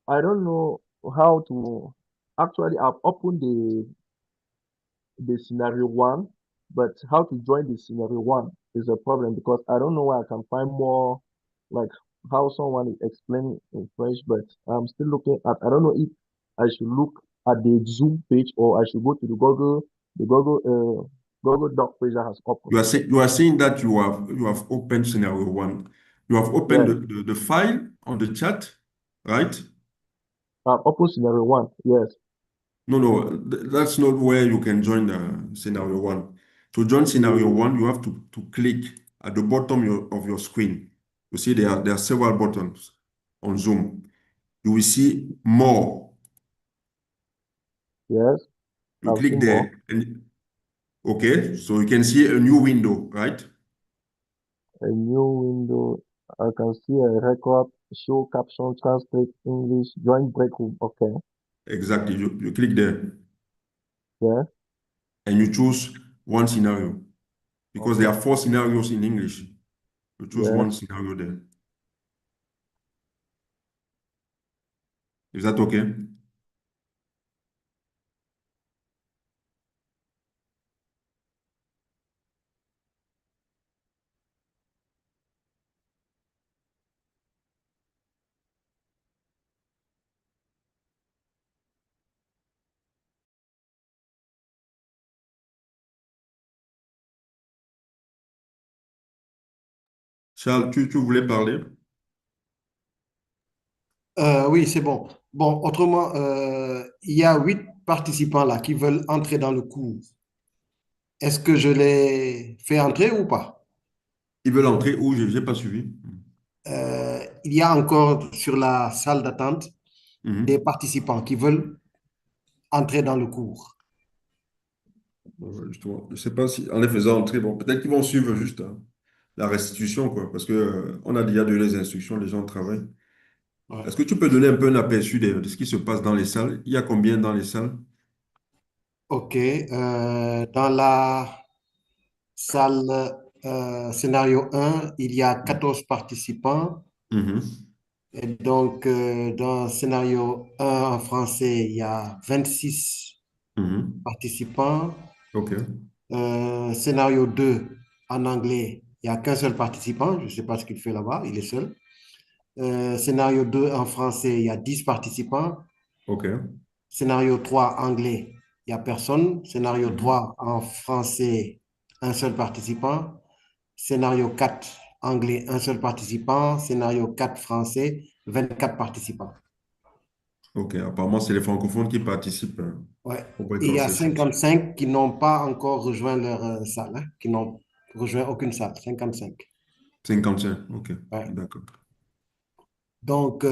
I don't know how to actually I've opened the scenario one, but how to join the scenario one is a problem because I don't know where I can find more like how someone is explaining in French, but I'm still looking at I don't know if I should look at the Zoom page or I should go to the Google Doc page that has opened. You are saying that you have opened scenario one. You have opened Yes. the file on the chat, right? I've opened scenario one, yes. No, no, that's not where you can join the scenario one. To join scenario one, you have to click at the bottom of your screen. You see there are several buttons on Zoom. You will see more. Yes. You I've click seen more. there, and okay, so you can see a new window, right? A new window. I can see a record, show caption, translate English, join break room. Okay. Exactly. You click there Yeah. and you choose one scenario because there Okay. are 4 scenarios in English. You choose Yeah. one scenario there. Is that okay? Charles, tu voulais parler? Oui, c'est bon. Bon, autrement, il y a 8 participants là qui veulent entrer dans le cours. Est-ce que je les fais entrer ou pas? Ils veulent entrer où? Je n'ai pas suivi. Il y a encore sur la salle d'attente des Mhm. participants qui veulent entrer dans le cours. Justement, je ne sais pas si en les faisant entrer, bon, peut-être qu'ils vont suivre juste hein, la restitution, quoi, parce que on a déjà donné les instructions, les gens travaillent. Ouais. Est-ce que tu peux donner un peu un aperçu de ce qui se passe dans les salles? Il y a combien dans les salles? OK. Dans la salle scénario 1, il y a 14 participants. Mhm. Et donc, dans scénario 1 en français, il y a 26 Mhm. participants. OK. Scénario 2 en anglais, il n'y a qu'un seul participant. Je ne sais pas ce qu'il fait là-bas, il est seul. Scénario 2 en français, il y a 10 participants. OK. Scénario 3 anglais, il n'y a personne. Scénario Mhm. 3 en français, un seul participant. Scénario 4 anglais, un seul participant. Scénario 4 français, 24 participants. OK. Apparemment, c'est les francophones qui participent Ouais. au Et il y a breakout sessions. 55 qui n'ont pas encore rejoint leur salle, hein, qui n'ont rejoint aucune salle. 55. 55. OK. Ouais. D'accord. Donc,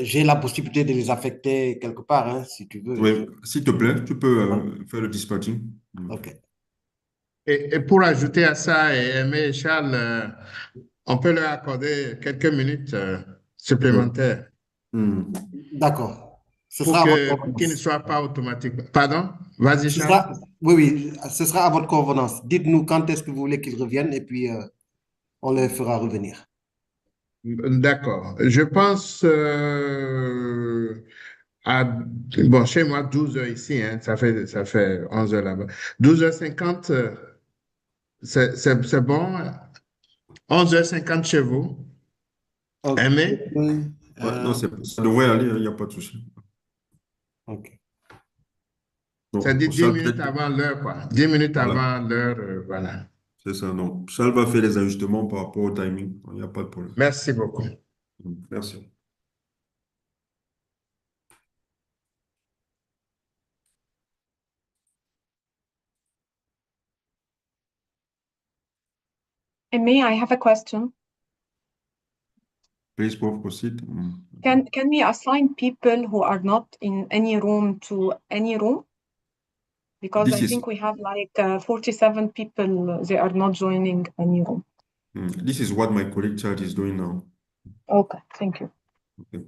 j'ai la possibilité de les affecter quelque part, hein, si tu veux. Oui, s'il te plaît, tu peux Ouais. faire le dispatching. OK. Et pour ajouter à ça, Aimé et Charles, on peut leur accorder quelques minutes Oui. supplémentaires D'accord. Ce pour sera à votre pour qu'ils ne convenance. soient pas automatiques. Pardon? Vas-y, Ce Charles. sera, oui, oui, ce sera à votre convenance. Dites-nous quand est-ce que vous voulez qu'ils reviennent et puis on les fera revenir. D'accord. Je pense à, bon, chez moi, 12 heures ici, hein, ça fait 11 heures là-bas. 12h50, c'est bon. 11h50 chez vous. OK. Aimé? Ouais, non, Euh, ça devrait aller, il n'y a pas de souci. OK. Ça Donc, dit pour 10 ça, minutes peut-être, avant l'heure, quoi. 10 minutes voilà, avant l'heure, voilà. c'est ça. Donc, Charles va faire les ajustements par rapport au timing. Il n'y a pas de problème. Merci beaucoup. Merci. And may I have a question? Please proceed. Can we assign people who are not in any room to any room? Because This I is think we have like 47 people, they are not joining any room. this is what my colleague Chad is doing now. Okay, thank you. Okay.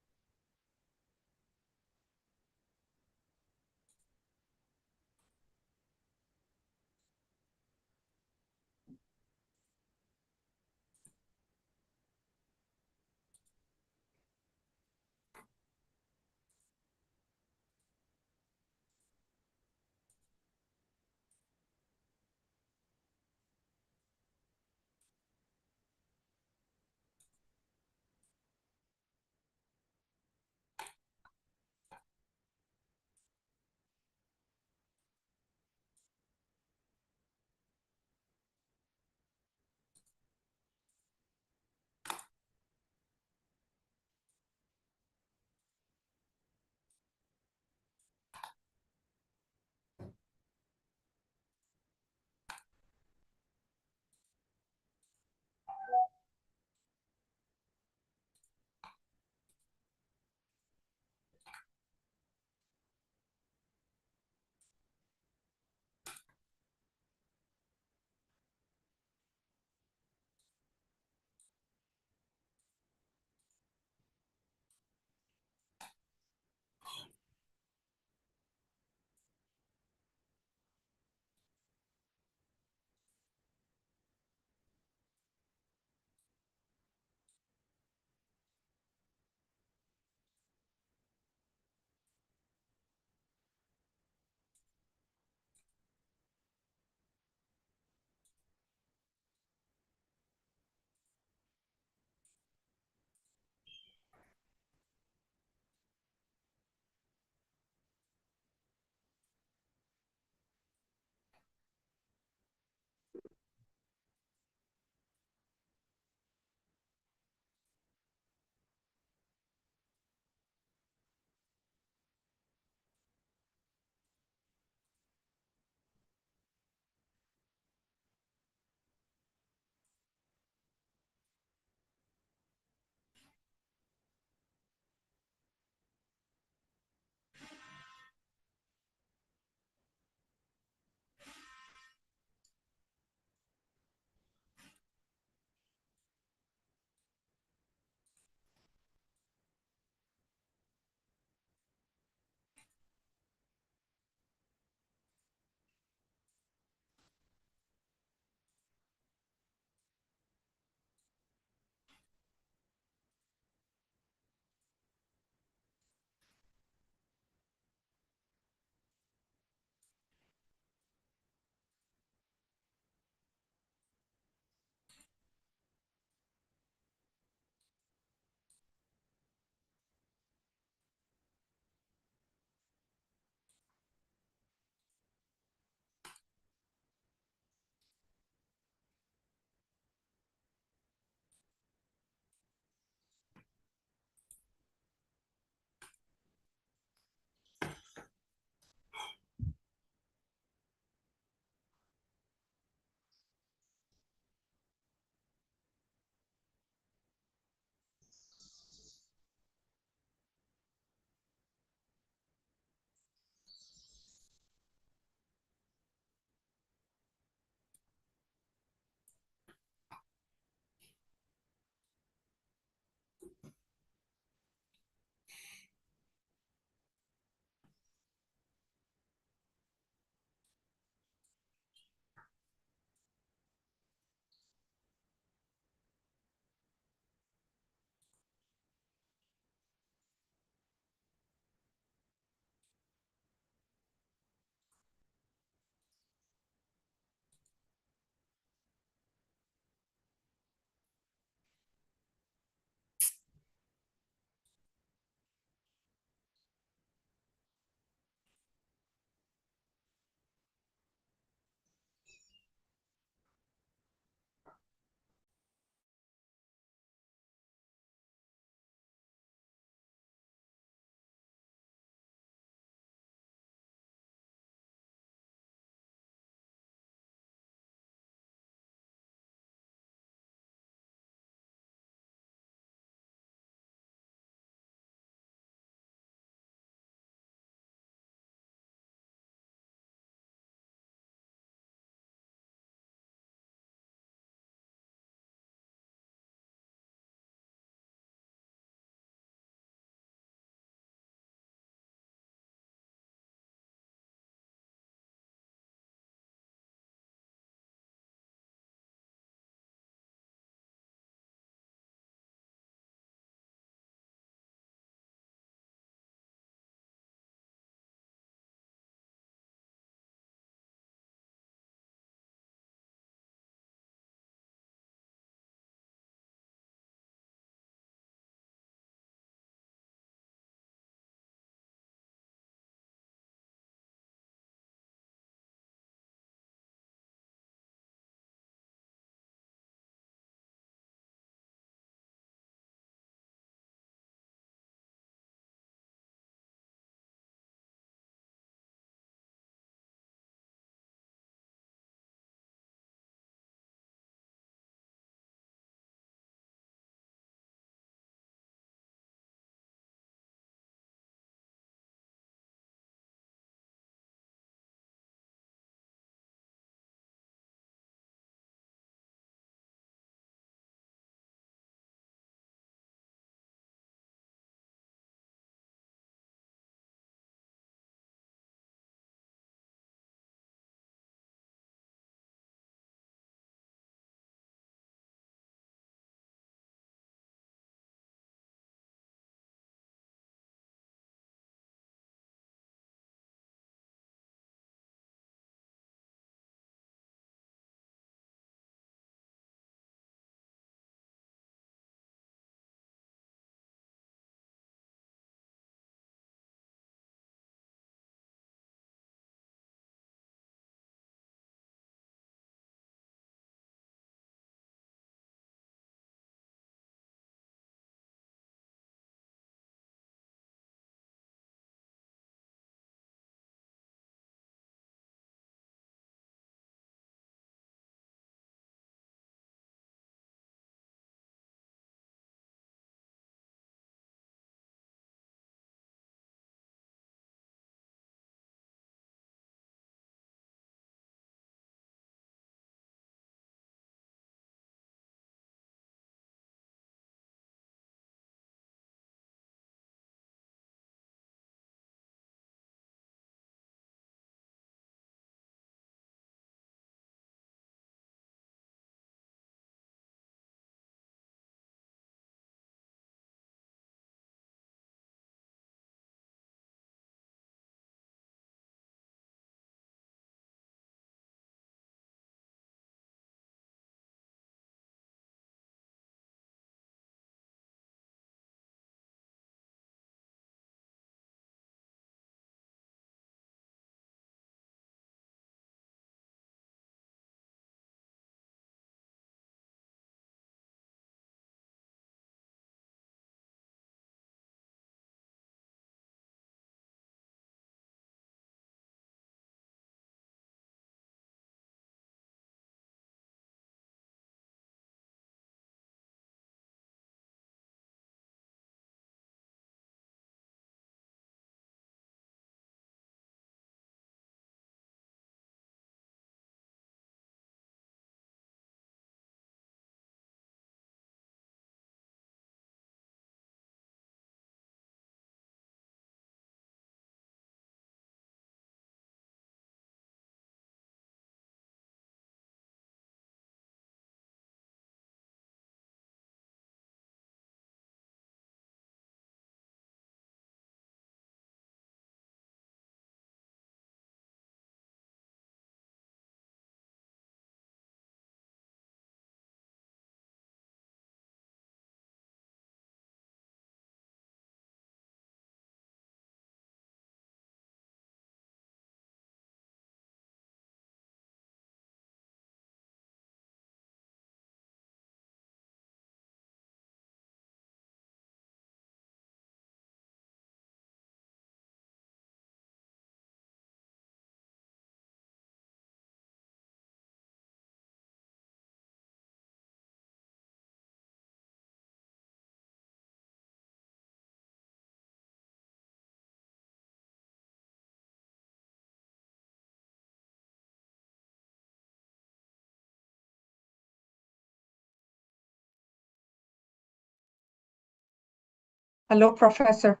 Hello, Professor.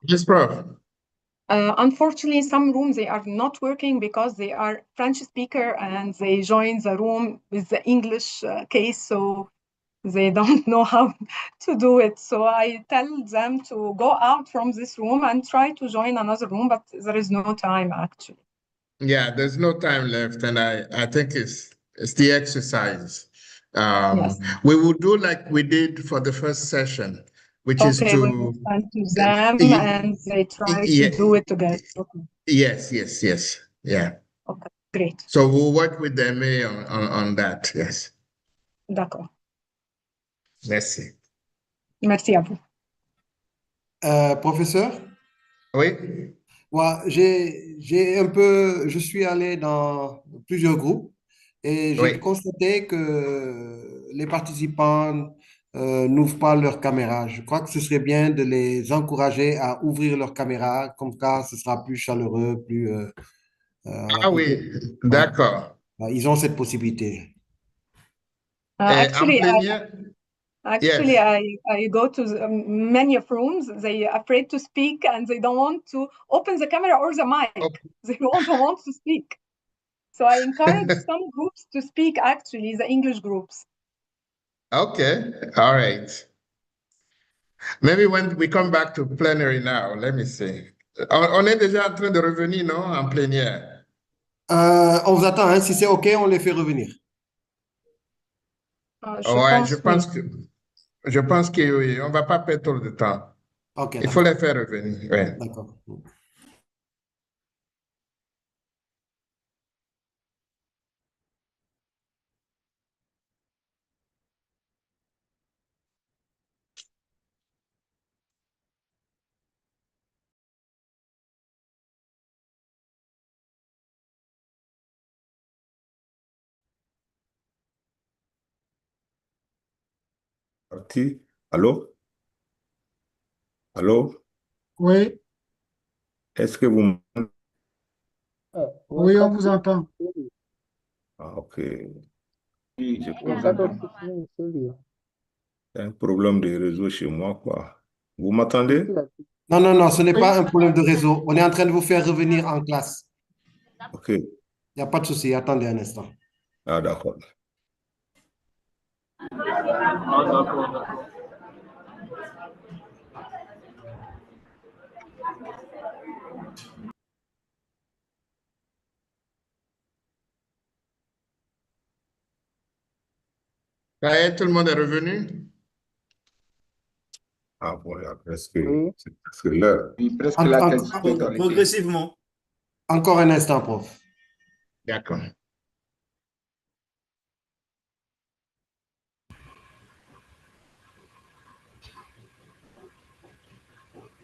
Yes, Prof. Unfortunately, some rooms, they are not working because they are French speaker and they join the room with the English case, so they don't know how to do it. So I tell them to go out from this room and try to join another room, but there is no time actually. Yeah, there's no time left, and I think it's the exercise. Yes. We will do like we did for the first session, which is Okay, we will to send to them and they try to do it together. Okay. yes, yeah. Okay, great. So we'll work with the MA on that. Yes. D'accord. Merci. Merci à vous. Professeur? Oui. Ouais, je suis allé dans plusieurs groupes et j'ai Oui. constaté que les participants n'ouvrent pas leur caméra. Je crois que ce serait bien de les encourager à ouvrir leur caméra, comme ça ce sera plus chaleureux, plus voilà, Ah peut-être. oui, Ouais. d'accord. Ouais, ils ont cette possibilité. En Actually, plénière? Actually, Yes. I go to many of rooms. They are afraid to speak and they don't want to open the camera or the mic. They don't want to speak. So I encourage some groups to speak, actually, the English groups. Okay, all right. Maybe when we come back to plenary now, let me see. On est déjà en train de revenir, non, en plénière? On vous attend, hein. Si c'est OK, on les fait revenir. Je Ouais, pense oui. je pense que oui, on va pas perdre trop de temps. OK, Il faut d'accord. les faire revenir, ouais. D'accord. Parti. Allô? Allô? Oui, Est-ce que vous m'entendez? oui, on vous entend. Ah, ok. Oui, Je on crois vous que entend. c'est un problème de réseau chez moi, quoi. Vous m'entendez? Non, non, non, ce n'est Oui. pas un problème de réseau. On est en train de vous faire revenir en classe. Ok. Il n'y a pas de souci. Attendez un instant. Ah, d'accord. Ça y est, tout le monde est revenu? Ah, voilà, Oui. c'est presque l'heure. Oui, presque la totalité. Progressivement. Encore un instant, prof. D'accord.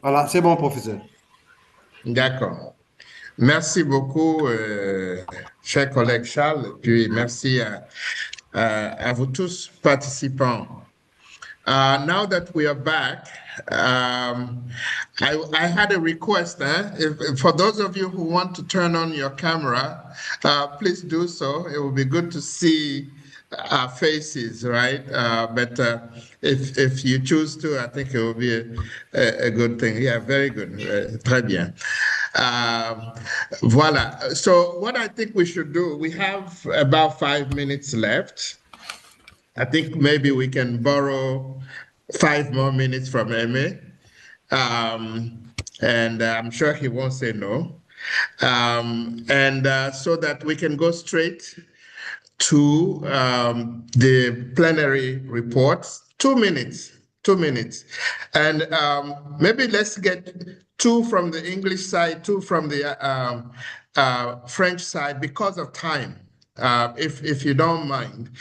Voilà, c'est bon, professeur. D'accord. Merci beaucoup, cher collègue Charles, puis merci à vous tous participants. Now that we are back, I had a request. For those of you who want to turn on your camera, please do so. It will be good to see our faces, right? But if you choose to, I think it will be a good thing. Yeah, very good. Très bien. Voilà. So what I think we should do, we have about 5 minutes left. I think maybe we can borrow 5 more minutes from Amy. And I'm sure he won't say no. So that we can go straight to the plenary reports. 2 minutes, 2 minutes. And maybe let's get 2 from the English side, 2 from the French side because of time. If you don't mind.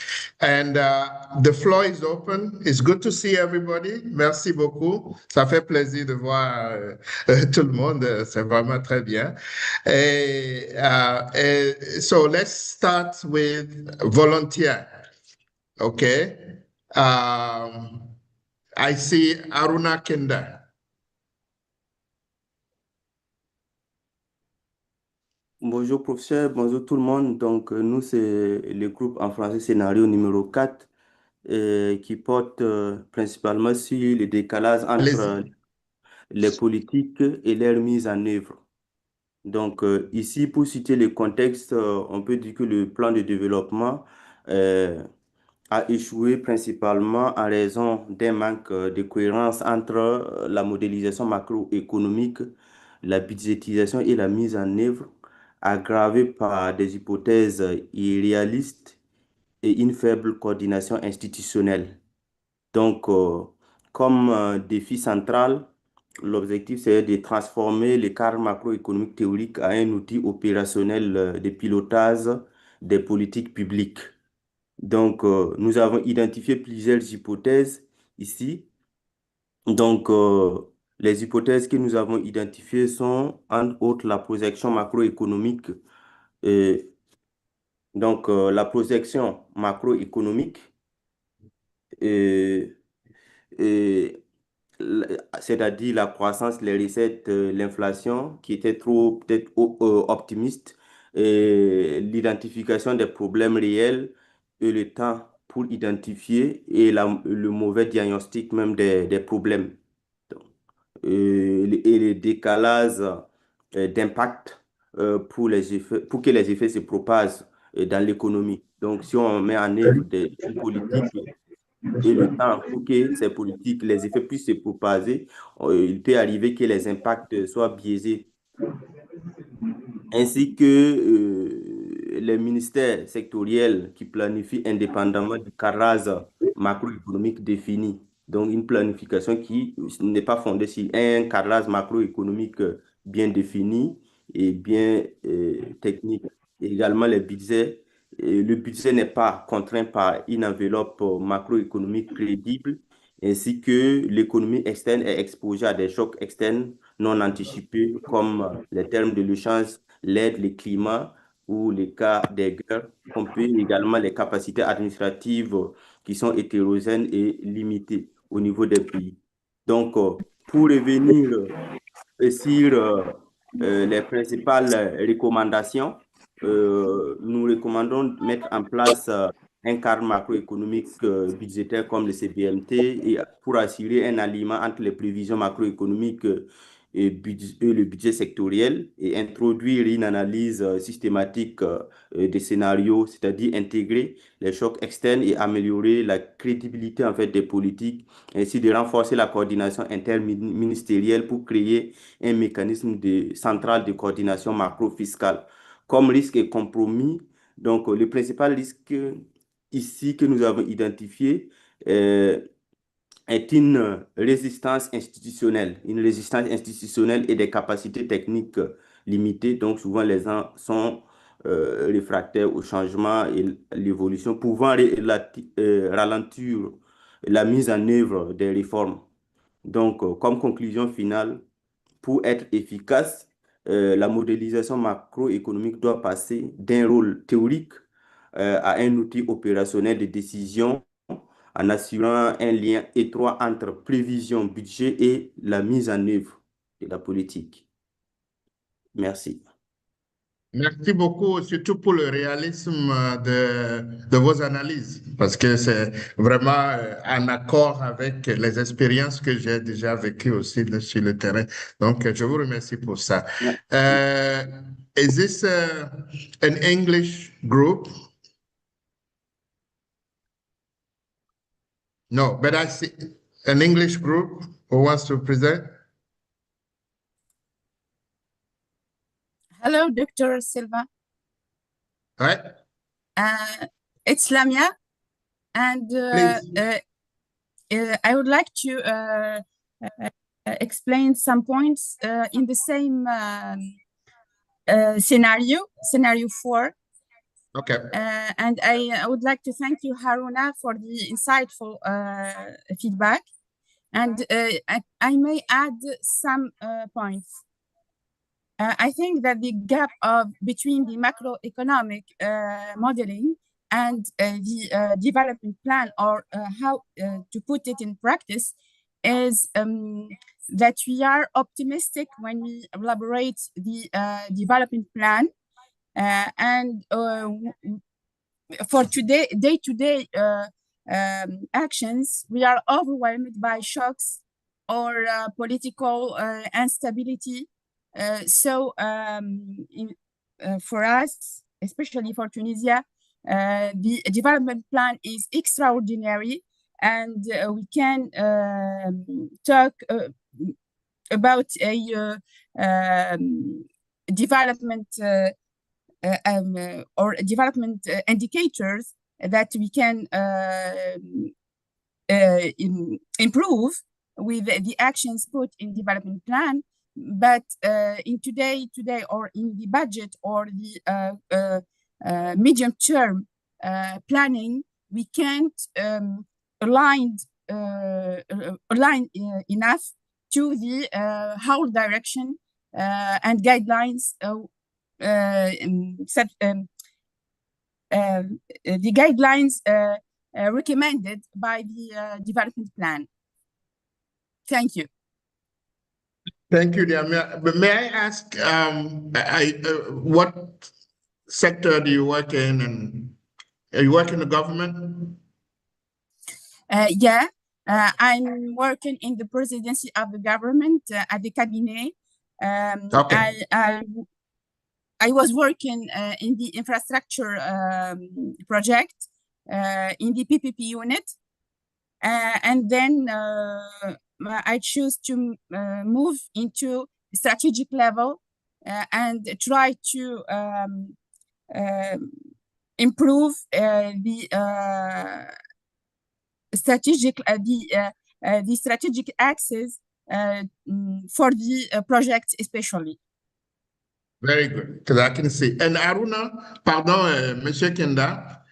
And the floor is open. It's good to see everybody. Merci beaucoup. Ça fait plaisir de voir tout le monde. C'est vraiment très bien. So let's start with volunteer. Okay. I see Aruna Kenda. Bonjour professeur, bonjour tout le monde. Donc nous c'est le groupe en français scénario numéro 4 qui porte principalement sur le décalage entre les politiques et leur mise en œuvre. Donc, ici, pour citer le contexte, on peut dire que le plan de développement a échoué principalement en raison d'un manque de cohérence entre la modélisation macroéconomique, la budgétisation et la mise en œuvre, aggravée par des hypothèses irréalistes et une faible coordination institutionnelle. Donc, comme défi central, l'objectif, c'est de transformer le cadre macroéconomique théorique à un outil opérationnel de pilotage des politiques publiques. Donc, nous avons identifié plusieurs hypothèses ici. Donc, les hypothèses que nous avons identifiées sont, entre autres, la projection macroéconomique. Et donc, la projection macroéconomique, et, et c'est-à-dire la croissance, les recettes, l'inflation, qui était trop peut-être optimiste, et l'identification des problèmes réels et le temps pour identifier et le mauvais diagnostic même des problèmes. Et les décalages d'impact pour que les effets se propagent dans l'économie. Donc, si on met en œuvre une politique et le temps pour que ces politiques, les effets puissent se propager, il peut arriver que les impacts soient biaisés, ainsi que les ministères sectoriels qui planifient indépendamment du cadrage macroéconomique défini. Donc, une planification qui n'est pas fondée sur un cadrage macroéconomique bien défini et bien technique. Et également, les budgets. Le budget n'est pas contraint par une enveloppe macroéconomique crédible, ainsi que l'économie externe est exposée à des chocs externes non anticipés, comme les termes de l'échange, l'aide, le climat ou les cas des guerres. On peut également les capacités administratives qui sont hétérogènes et limitées au niveau des pays. Donc, pour revenir sur les principales recommandations, nous recommandons de mettre en place un cadre macroéconomique budgétaire comme le CBMT et pour assurer un alignement entre les prévisions macroéconomiques et le budget sectoriel et introduire une analyse systématique des scénarios, c'est-à-dire intégrer les chocs externes et améliorer la crédibilité en fait des politiques, ainsi de renforcer la coordination interministérielle pour créer un mécanisme central de coordination macro-fiscale. Comme risque et compromis, donc le principal risque ici que nous avons identifié est une résistance institutionnelle et des capacités techniques limitées. Donc souvent les gens sont réfractaires au changement et l'évolution, pouvant ralentir la mise en œuvre des réformes. Donc, comme conclusion finale, pour être efficace, la modélisation macroéconomique doit passer d'un rôle théorique à un outil opérationnel de décision en assurant un lien étroit entre prévision, budget et la mise en œuvre de la politique. Merci. Merci beaucoup, surtout pour le réalisme de vos analyses, parce que c'est vraiment en accord avec les expériences que j'ai déjà vécues aussi sur le terrain. Donc, je vous remercie pour ça. Is this an English group? No, but I see an English group who wants to present. Hello, Dr. Silva. Right. It's Lamia, and I would like to explain some points in the same scenario 4. Okay. And I would like to thank you, Haruna, for the insightful feedback. And I may add some points. I think that the gap between the macroeconomic modeling and the development plan, or how to put it in practice, is that we are optimistic when we elaborate the development plan, and for today, day-to-day actions, we are overwhelmed by shocks or political instability. For us, especially for Tunisia, the development plan is extraordinary, and we can talk about a development or development indicators that we can improve with the actions put in development plan. But in today or in the budget or the medium term planning, we can't align enough to the whole direction and guidelines the guidelines recommended by the development plan. Thank you. Thank you, dear. But may I ask, what sector do you work in, and you work in the government? Yeah, I'm working in the presidency of the government at the cabinet. Okay. I was working in the infrastructure project in the PPP unit, and then I choose to move into strategic level and try to improve the strategic axis for the project especially. Very good, because I can see. And Aruna, pardon, Monsieur Kenda.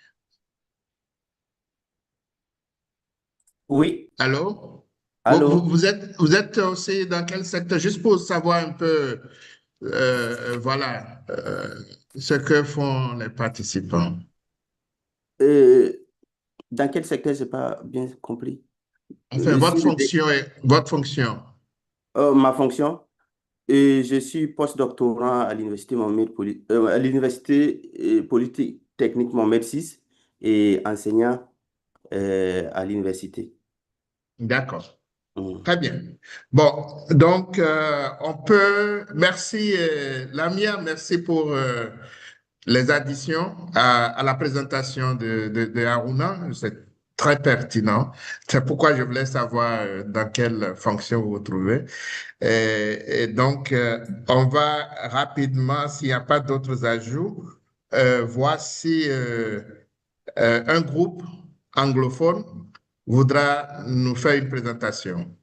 Oui. Allô? Allô? Vous êtes aussi dans quel secteur? Juste pour savoir un peu, voilà, ce que font les participants. Dans quel secteur, je n'ai pas bien compris. Enfin, votre fonction. Ma fonction? Je suis postdoctorant à l'université Polytechnique Mohamed VI et enseignant à l'université. D'accord. Très bien. Bon, donc, on peut... Merci, Lamia, merci pour les additions à la présentation de Haruna. C'est très pertinent. C'est pourquoi je voulais savoir dans quelle fonction vous vous trouvez. Et donc, on va rapidement, s'il n'y a pas d'autres ajouts, voir si un groupe anglophone voudra nous faire une présentation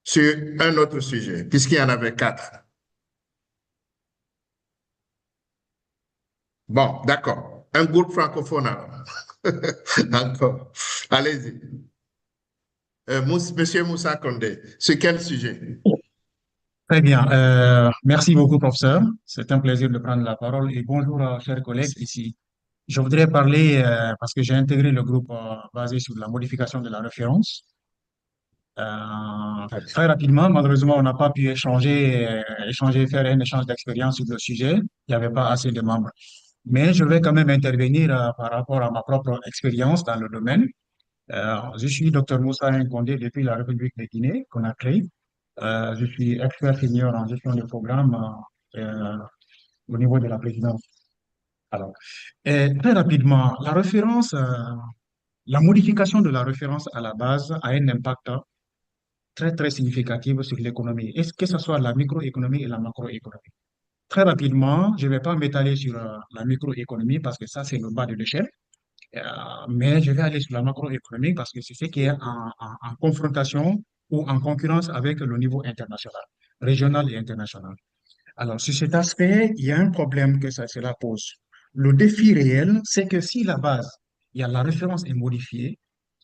sur un autre sujet, puisqu'il y en avait 4. Bon, d'accord. Un groupe francophone alors. D'accord. Allez-y. Monsieur Moussa Condé, sur quel sujet? Très bien. Merci beaucoup, professeur. C'est un plaisir de prendre la parole et bonjour, chers collègues ici. Je voudrais parler, parce que j'ai intégré le groupe basé sur la modification de la référence. Très rapidement, malheureusement, on n'a pas pu faire un échange d'expérience sur le sujet. Il n'y avait pas assez de membres. Mais je vais quand même intervenir par rapport à ma propre expérience dans le domaine. Je suis Dr Moussa Nkondé depuis la République de Guinée, qu'on a créée. Je suis expert senior en gestion de programme au niveau de la présidence. Alors, très rapidement, la modification de la référence à la base a un impact très, très significatif sur l'économie, que ce soit la microéconomie et la macroéconomie. Très rapidement, je ne vais pas m'étaler sur la microéconomie parce que ça, c'est le bas de l'échelle. Mais je vais aller sur la macroéconomie parce que c'est ce qui est en confrontation ou en concurrence avec le niveau international, régional et international. Alors, sur cet aspect, il y a un problème que cela pose. Le défi réel, c'est que si la base, la référence est modifiée,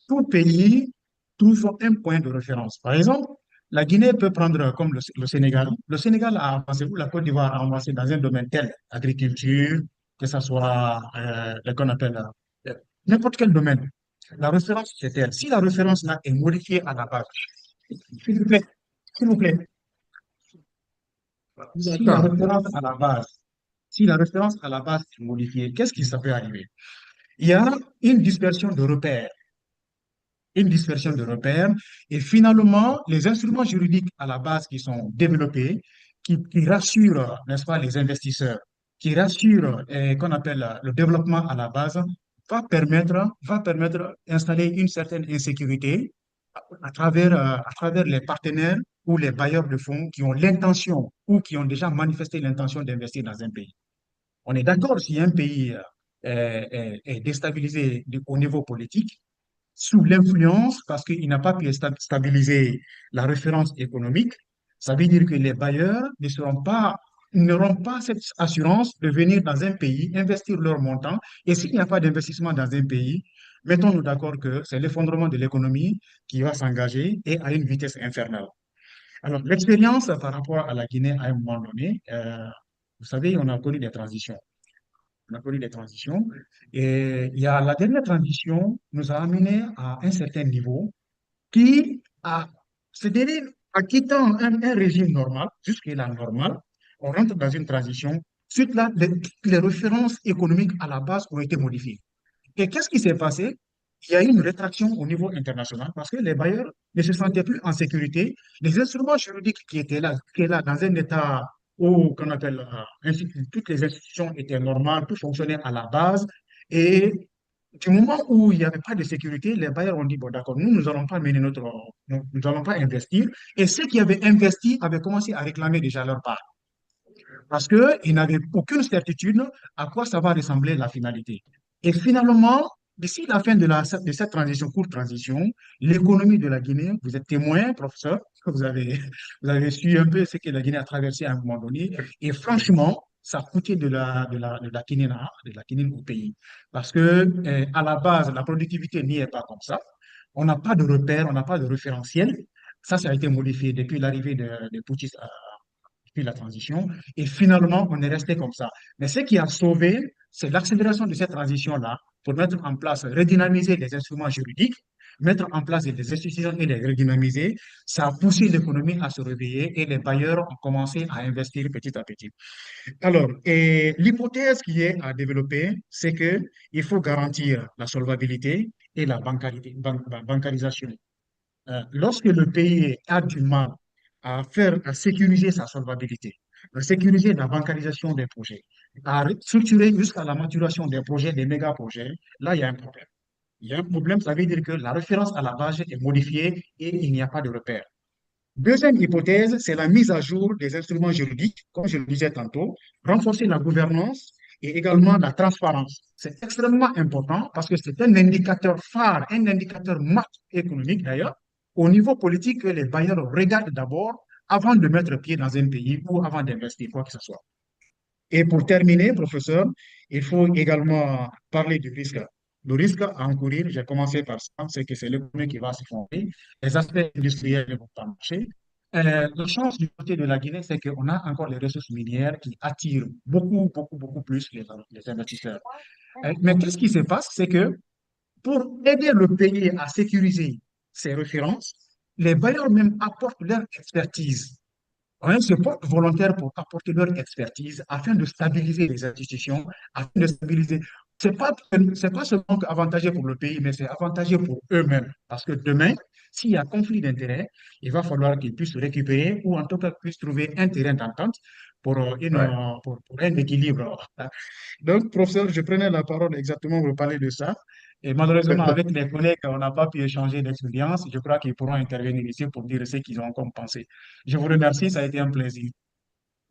tout pays trouve un point de référence. Par exemple, la Guinée peut prendre comme le Sénégal. Le Sénégal a avancé, ou la Côte d'Ivoire a avancé dans un domaine tel, agriculture, que ce soit qu'on appelle n'importe quel domaine. La référence, c'est elle. Si la référence là est modifiée à la base, s'il vous plaît, s'il vous plaît, si la référence à la base est modifiée, qu'est-ce qui ça peut arriver? Il y a une dispersion de repères. une dispersion de repères. Et finalement, les instruments juridiques à la base qui sont développés, qui rassurent, n'est-ce pas, les investisseurs, qui rassurent qu'on appelle le développement à la base, va permettre d'installer une certaine insécurité à travers les partenaires ou les bailleurs de fonds qui ont l'intention ou qui ont déjà manifesté l'intention d'investir dans un pays. On est d'accord si un pays est déstabilisé au niveau politique, sous l'influence, parce qu'il n'a pas pu stabiliser la référence économique, ça veut dire que les bailleurs n'auront pas cette assurance de venir dans un pays, investir leur montant, et s'il n'y a pas d'investissement dans un pays, mettons-nous d'accord que c'est l'effondrement de l'économie qui va s'engager et à une vitesse infernale. Alors, l'expérience par rapport à la Guinée à un moment donné, vous savez, on a connu des transitions. On a connu des transitions. Et la dernière transition nous a amené à un certain niveau qui a, c'est-à-dire, en quittant un régime normal, jusqu'à normal, on rentre dans une transition. Suite là, les références économiques à la base ont été modifiées. Et qu'est-ce qui s'est passé? Il y a eu une rétraction au niveau international parce que les bailleurs ne se sentaient plus en sécurité. Les instruments juridiques qui étaient là dans un état où, qu'on appelle, toutes les institutions étaient normales, tout fonctionnait à la base. Et du moment où il n'y avait pas de sécurité, les bailleurs ont dit, bon, d'accord, nous n'allons pas mener nous n'allons pas investir. Et ceux qui avaient investi avaient commencé à réclamer déjà leur part parce qu'ils n'avaient aucune certitude à quoi ça va ressembler la finalité. Et finalement, d'ici la fin de cette transition, courte transition, l'économie de la Guinée, vous êtes témoin, professeur, vous avez su un peu ce que la Guinée a traversé à un moment donné, et franchement, ça a coûté de la quinina, de la quinine au pays. Parce que, à la base, la productivité n'y est pas comme ça. On n'a pas de repères, on n'a pas de référentiel. Ça a été modifié depuis l'arrivée de Poutine puis la transition. Et finalement, on est resté comme ça. Mais ce qui a sauvé, c'est l'accélération de cette transition-là pour mettre en place, redynamiser les instruments juridiques, mettre en place des institutions et les redynamiser. Ça a poussé l'économie à se réveiller et les bailleurs ont commencé à investir petit à petit. Alors, et l'hypothèse qui est à développer, c'est qu'il faut garantir la solvabilité et la bancarisation. Lorsque le pays a du mal à sécuriser sa solvabilité, à sécuriser la bancarisation des projets, à structurer jusqu'à la maturation des projets, des méga-projets, là, il y a un problème. Il y a un problème, ça veut dire que la référence à la base est modifiée et il n'y a pas de repère. Deuxième hypothèse, c'est la mise à jour des instruments juridiques, comme je le disais tantôt, renforcer la gouvernance et également la transparence. C'est extrêmement important parce que c'est un indicateur phare, un indicateur macroéconomique d'ailleurs, au niveau politique que les bailleurs regardent d'abord avant de mettre pied dans un pays ou avant d'investir quoi que ce soit. Et pour terminer, professeur, il faut également parler du risque. Le risque à encourir, j'ai commencé par ça, c'est que c'est l'économie qui va s'effondrer, les aspects industriels ne vont pas marcher. La chance du côté de la Guinée, c'est qu'on a encore les ressources minières qui attirent beaucoup, beaucoup, beaucoup plus les investisseurs. Mais qu'est-ce qui se passe? C'est que pour aider le pays à sécuriser ses références, les bailleurs même apportent leur expertise. On se porte volontaire pour apporter leur expertise afin de stabiliser les institutions, afin de stabiliser. C'est pas seulement avantageux pour le pays, mais c'est avantageux pour eux-mêmes. Parce que demain, s'il y a conflit d'intérêts, il va falloir qu'ils puissent récupérer ou en tout cas puissent trouver un terrain d'entente pour un équilibre. Donc, professeur, je prenais la parole exactement pour parler de ça. Et malheureusement, avec les collègues, on n'a pas pu échanger d'expérience. Je crois qu'ils pourront intervenir ici pour dire ce qu'ils ont comme pensé. Je vous remercie, ça a été un plaisir.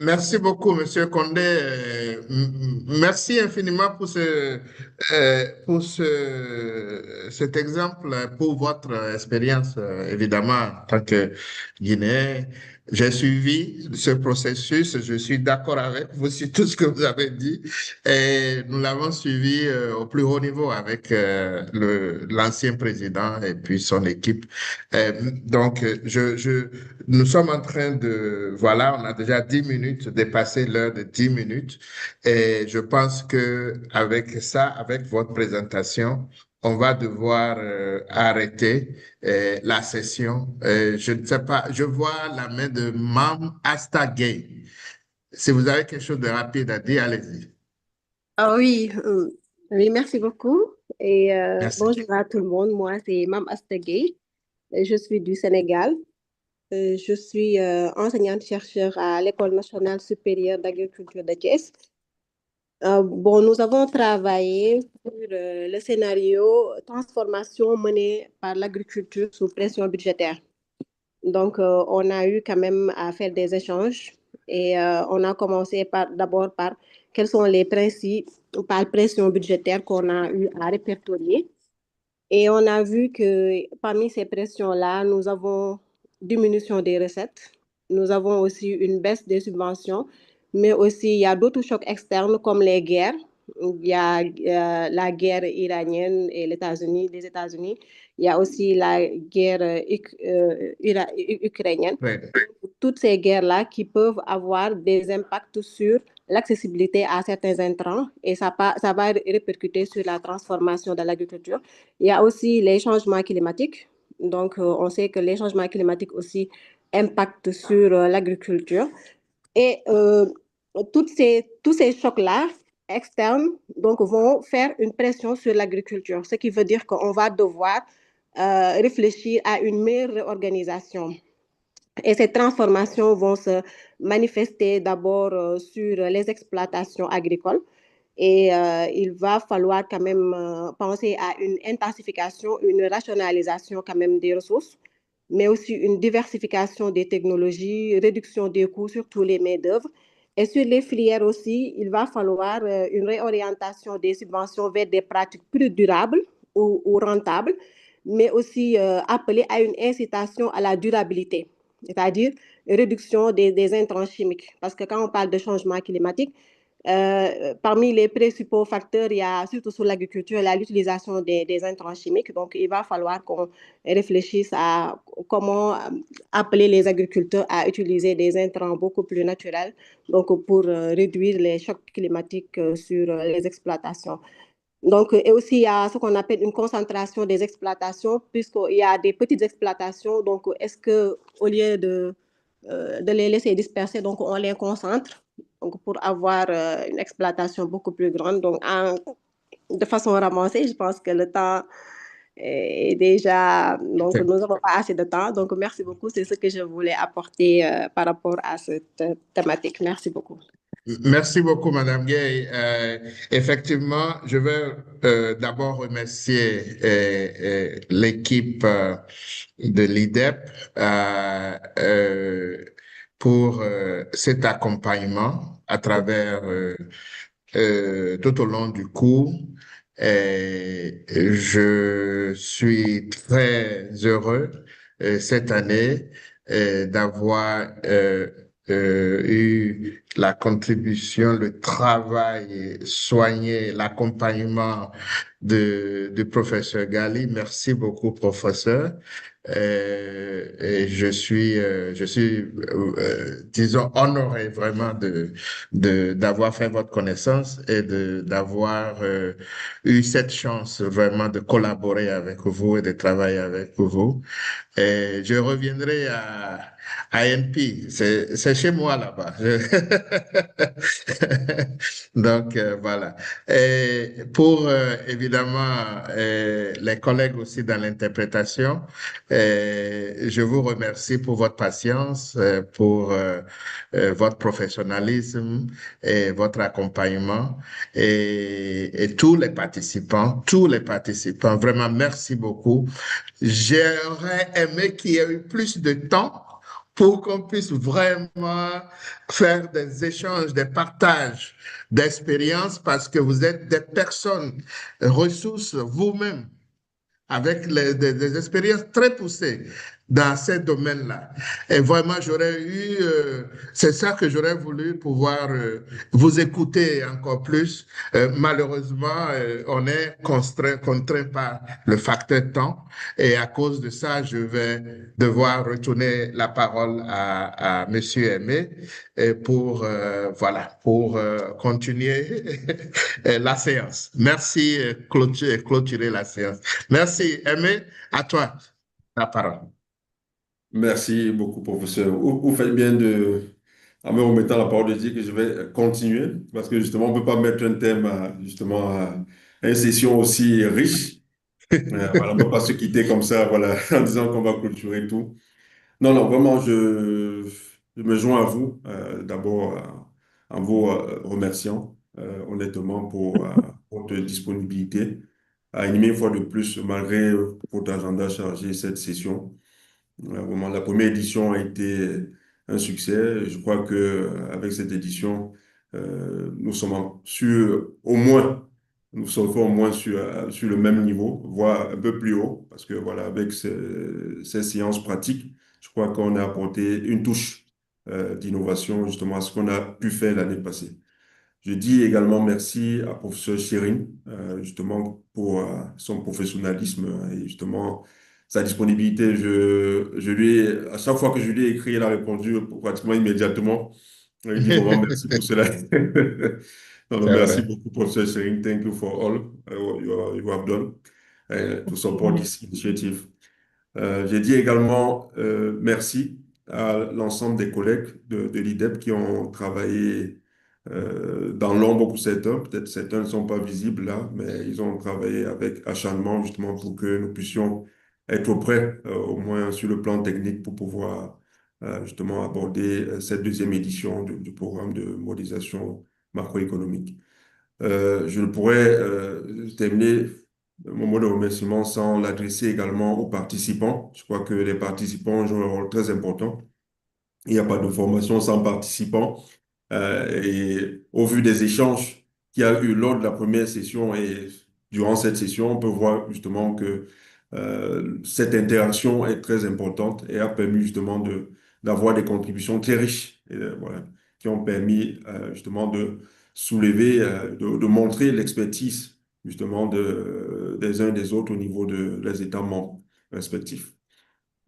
Merci beaucoup, Monsieur Condé. Merci infiniment pour cet exemple, pour votre expérience, évidemment, en tant que Guinéen. J'ai suivi ce processus, je suis d'accord avec vous sur tout ce que vous avez dit et nous l'avons suivi au plus haut niveau avec l'ancien président et puis son équipe. Donc, nous sommes en train voilà, on a déjà 10 minutes, dépassé l'heure de 10 minutes et je pense que avec ça, avec votre présentation, on va devoir arrêter la session. Je ne sais pas, je vois la main de Mam Astagay. Si vous avez quelque chose de rapide à dire, allez-y. Ah oui, oui, merci beaucoup. Merci. Bonjour à tout le monde. Moi, c'est Mam Astagay. Je suis du Sénégal. Je suis enseignante-chercheur à l'École nationale supérieure d'agriculture de Thiès. Bon, nous avons travaillé sur le scénario transformation menée par l'agriculture sous pression budgétaire. Donc, on a eu quand même à faire des échanges et on a commencé d'abord par quels sont les principes par pression budgétaire qu'on a eu à répertorier. Et on a vu que parmi ces pressions-là, nous avons diminution des recettes, nous avons aussi une baisse des subventions, mais aussi il y a d'autres chocs externes comme les guerres. Il y a la guerre iranienne et les États-Unis. Il y a aussi la guerre ukrainienne. Ouais. Toutes ces guerres-là qui peuvent avoir des impacts sur l'accessibilité à certains intrants et ça va répercuter sur la transformation de l'agriculture. Il y a aussi les changements climatiques. Donc, on sait que les changements climatiques aussi impactent sur l'agriculture. Et tous ces chocs-là externes donc, vont faire une pression sur l'agriculture, ce qui veut dire qu'on va devoir réfléchir à une meilleure organisation. Et ces transformations vont se manifester d'abord sur les exploitations agricoles. Et il va falloir quand même penser à une intensification, une rationalisation quand même des ressources, mais aussi une diversification des technologies, réduction des coûts, surtout les main-d'œuvre. Et sur les filières aussi, il va falloir une réorientation des subventions vers des pratiques plus durables ou rentables, mais aussi appeler à une incitation à la durabilité, c'est-à-dire réduction des intrants chimiques. Parce que quand on parle de changement climatique, parmi les principaux facteurs, il y a surtout sur l'agriculture, l'utilisation des intrants chimiques. Donc, il va falloir qu'on réfléchisse à comment appeler les agriculteurs à utiliser des intrants beaucoup plus naturels, donc pour réduire les chocs climatiques sur les exploitations. Donc, et aussi, il y a ce qu'on appelle une concentration des exploitations, puisqu'il y a des petites exploitations. Donc, est-ce que au lieu de les laisser disperser, donc on les concentre donc pour avoir une exploitation beaucoup plus grande. Donc, de façon ramassée, je pense que le temps est déjà... Donc, nous n'avons pas assez de temps. Donc, merci beaucoup. C'est ce que je voulais apporter par rapport à cette thématique. Merci beaucoup. Merci beaucoup, Madame Gay. Effectivement, je veux d'abord remercier l'équipe de l'IDEP pour cet accompagnement à travers tout au long du cours. Et je suis très heureux cette année d'avoir eu la contribution, le travail soigné, l'accompagnement du professeur Gali. Merci beaucoup, professeur. Et je suis, disons, honoré vraiment d'avoir fait votre connaissance et d'avoir eu cette chance vraiment de collaborer avec vous et de travailler avec vous. Et je reviendrai à NP. C'est chez moi là-bas. Donc, voilà. Et pour, évidemment, les collègues aussi dans l'interprétation, je vous remercie pour votre patience, pour votre professionnalisme et votre accompagnement et tous les participants, vraiment merci beaucoup. J'aurais aimé qu'il y ait eu plus de temps pour qu'on puisse vraiment faire des échanges, des partages d'expériences parce que vous êtes des personnes ressources vous-même avec des expériences très poussées dans ces domaines-là. Et vraiment, c'est ça que j'aurais voulu pouvoir vous écouter encore plus. Malheureusement, on est contraint par le facteur temps et à cause de ça, je vais devoir retourner la parole à Monsieur Aimé pour, voilà, pour continuer la séance. Merci, clôturer la séance. Merci, Aimé, à toi la parole. Merci beaucoup, professeur. Vous faites bien en me remettant la parole, de dire que je vais continuer, parce que justement, on ne peut pas mettre un thème justement une session aussi riche. Voilà, on ne peut pas se quitter comme ça, voilà, en disant qu'on va clôturer tout. Non, non, vraiment, je me joins à vous, d'abord en vous remerciant honnêtement pour votre disponibilité à animer une fois de plus, malgré votre agenda chargé, cette session. Vraiment, la première édition a été un succès. Je crois que avec cette édition, nous sommes sur au moins, nous sommes au moins sur le même niveau, voire un peu plus haut, parce que voilà, avec ces séances pratiques, je crois qu'on a apporté une touche d'innovation justement à ce qu'on a pu faire l'année passée. Je dis également merci à professeur Chérine, justement, pour son professionnalisme et justement sa disponibilité. À chaque fois que je lui ai écrit, elle a répondu pratiquement immédiatement. Je lui dis vraiment merci pour cela. Non, non, C'est merci vrai. beaucoup, professeur Chérine. Thank you for all you have done to support this initiative. J'ai dit également merci à l'ensemble des collègues de l'IDEP qui ont travaillé dans l'ombre pour certains. Peut-être certains ne sont pas visibles là, mais ils ont travaillé avec acharnement justement pour que nous puissions être prêts, au moins sur le plan technique, pour pouvoir justement aborder cette deuxième édition du programme de modélisation macroéconomique. Je ne pourrais terminer mon mot de remerciement sans l'adresser également aux participants. Je crois que les participants jouent un rôle très important. Il n'y a pas de formation sans participants. Et au vu des échanges qu'il y a eu lors de la première session et durant cette session, on peut voir justement que cette interaction est très importante et a permis justement d'avoir des contributions très riches et, voilà, qui ont permis justement de soulever, de montrer l'expertise justement des uns et des autres au niveau des États membres respectifs.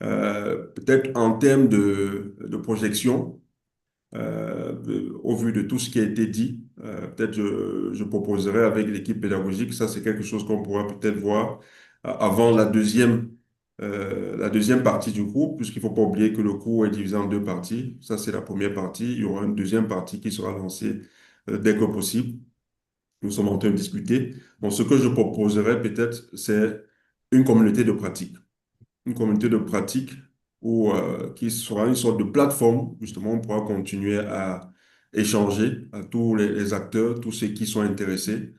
Peut-être en termes de projection, au vu de tout ce qui a été dit, peut-être je proposerai avec l'équipe pédagogique, ça c'est quelque chose qu'on pourra peut-être voir avant la deuxième partie du cours, puisqu'il ne faut pas oublier que le cours est divisé en deux parties. Ça c'est la première partie. Il y aura une deuxième partie qui sera lancée dès que possible. Nous sommes en train de discuter. Donc ce que je proposerai peut-être, c'est une communauté de pratique, une communauté de pratique qui sera une sorte de plateforme, justement, on pourra continuer à échanger à tous les acteurs, tous ceux qui sont intéressés,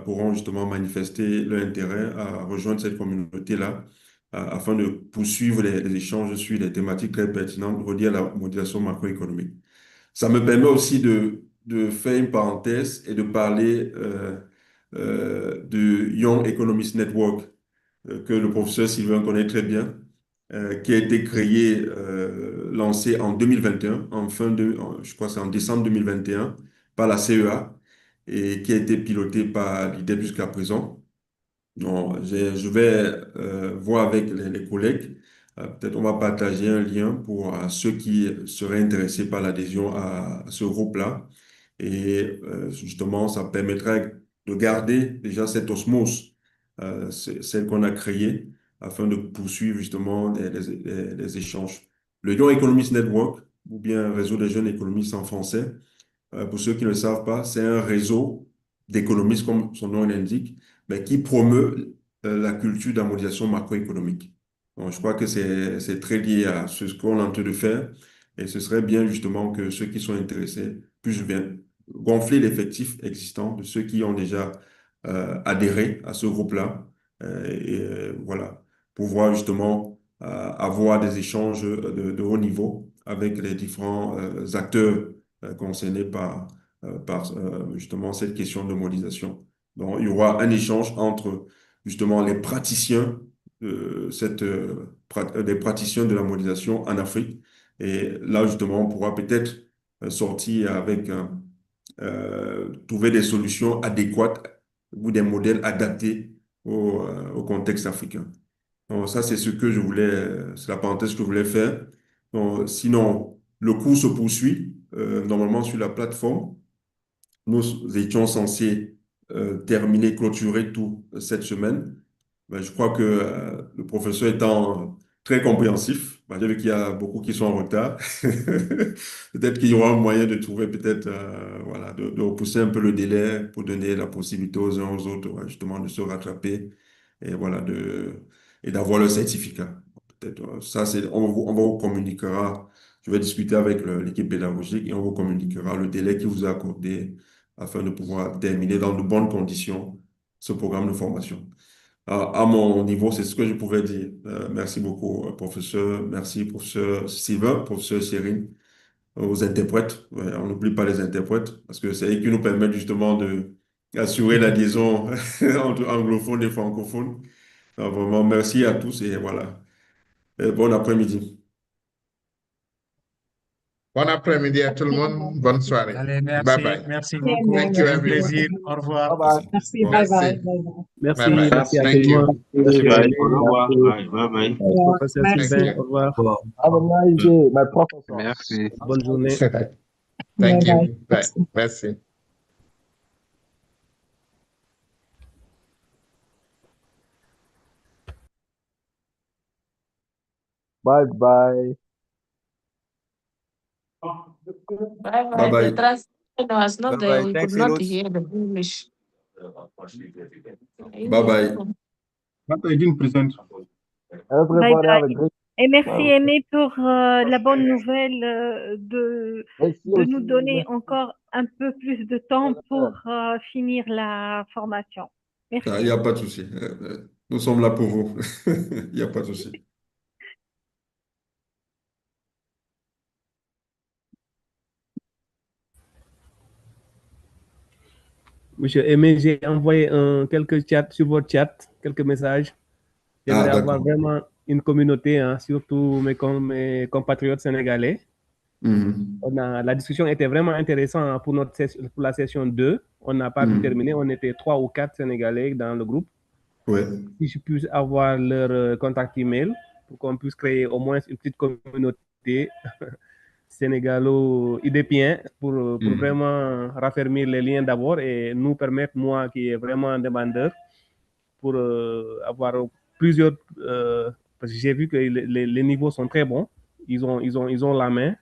pourront justement manifester leur intérêt à rejoindre cette communauté-là, afin de poursuivre les échanges sur les thématiques très pertinentes reliées à la modélisation macroéconomique. Ça me permet aussi de faire une parenthèse et de parler du Young Economist Network, que le professeur Sylvain connaît très bien, qui a été créé, lancé en 2021, je crois que c'est en décembre 2021, par la CEA, et qui a été piloté par l'IDEP jusqu'à présent. Donc, je vais voir avec les collègues. Peut-être on va partager un lien pour ceux qui seraient intéressés par l'adhésion à ce groupe-là. Et justement, ça permettrait de garder déjà cette osmose, celle qu'on a créée, afin de poursuivre justement les échanges. Le Young Economist Network, ou bien Réseau des jeunes économistes en français, pour ceux qui ne le savent pas, c'est un réseau d'économistes, comme son nom l'indique, mais qui promeut la culture d'harmonisation macroéconomique. Donc, je crois que c'est très lié à ce qu'on est en train de faire, et ce serait bien justement que ceux qui sont intéressés puissent bien gonfler l'effectif existant de ceux qui ont déjà adhéré à ce groupe-là, voilà, pouvoir justement avoir des échanges de haut niveau avec les différents acteurs concernés par justement cette question de modélisation. Donc, il y aura un échange entre justement les praticiens, des praticiens de la modélisation en Afrique. Et là, justement, on pourra peut-être sortir avec, trouver des solutions adéquates ou des modèles adaptés au contexte africain. Donc, ça, c'est ce que je voulais, c'est la parenthèse que je voulais faire. Donc, sinon, le cours se poursuit, normalement sur la plateforme. Nous étions censés terminer, clôturer tout cette semaine. Mais je crois que le professeur étant très compréhensif. J'ai vu qu'il y a beaucoup qui sont en retard. Peut-être qu'il y aura un moyen de trouver, peut-être, voilà, de repousser un peu le délai pour donner la possibilité aux uns aux autres, ouais, justement, de se rattraper et voilà, et d'avoir le certificat. Peut-être, ça, on vous communiquera. Je vais discuter avec l'équipe pédagogique et on vous communiquera le délai qui vous est accordé afin de pouvoir terminer dans de bonnes conditions ce programme de formation. À mon niveau, c'est ce que je pouvais dire. Merci beaucoup, professeur. Merci, professeur Sylvain, professeur Cyrine, aux interprètes. Ouais, on n'oublie pas les interprètes parce que c'est eux qui nous permettent justement de assurer la liaison entre anglophones et francophones. Alors, vraiment, merci à tous et voilà. Et bon après-midi. Bon après-midi à tout le monde. Bonne soirée. Allez, Bye merci, bye. merci beaucoup. Thank you, C'était un everyone. plaisir. Au revoir. Merci. Merci, Bon. bye bye. Merci. Merci, Bye bye. merci à tout Thank le you. monde. Merci Bye. Aimé, Au revoir. merci Bye. Bye. professeur Thank Sylvain, you. au revoir. Have a nice day, my professor. Merci. Bonne journée. Thank Bye bye. you. Bye. Merci. Bye bye. Bye Bye bye. The bye. translation was not Bye there. bye. We could Thanks a not lot. hear the English. Bye bye. What I didn't present. Bye Everybody have a bye. great Et merci bye. Aimé pour la bonne nouvelle Merci de nous aussi. donner Merci. encore un peu plus de temps pour finir la formation. Il Merci. n'y a pas de souci. Nous sommes là pour vous. Il n'y a pas de souci. Monsieur Aimé, j'ai envoyé quelques chats sur votre chat, quelques messages. Ah, J'aimerais avoir d'accord. vraiment une communauté, hein, surtout mes compatriotes sénégalais. Mhm. La discussion était vraiment intéressante pour pour la session 2. On n'a pas pu Mhm. terminer. On était 3 ou 4 Sénégalais dans le groupe. Ouais. Si je puisse avoir leur contact email pour qu'on puisse créer au moins une petite communauté sénégalo-idépien pour vraiment raffermir les liens d'abord et nous permettre, moi qui est vraiment un demandeur, pour avoir plusieurs... parce que j'ai vu que les niveaux sont très bons. Ils ont la main.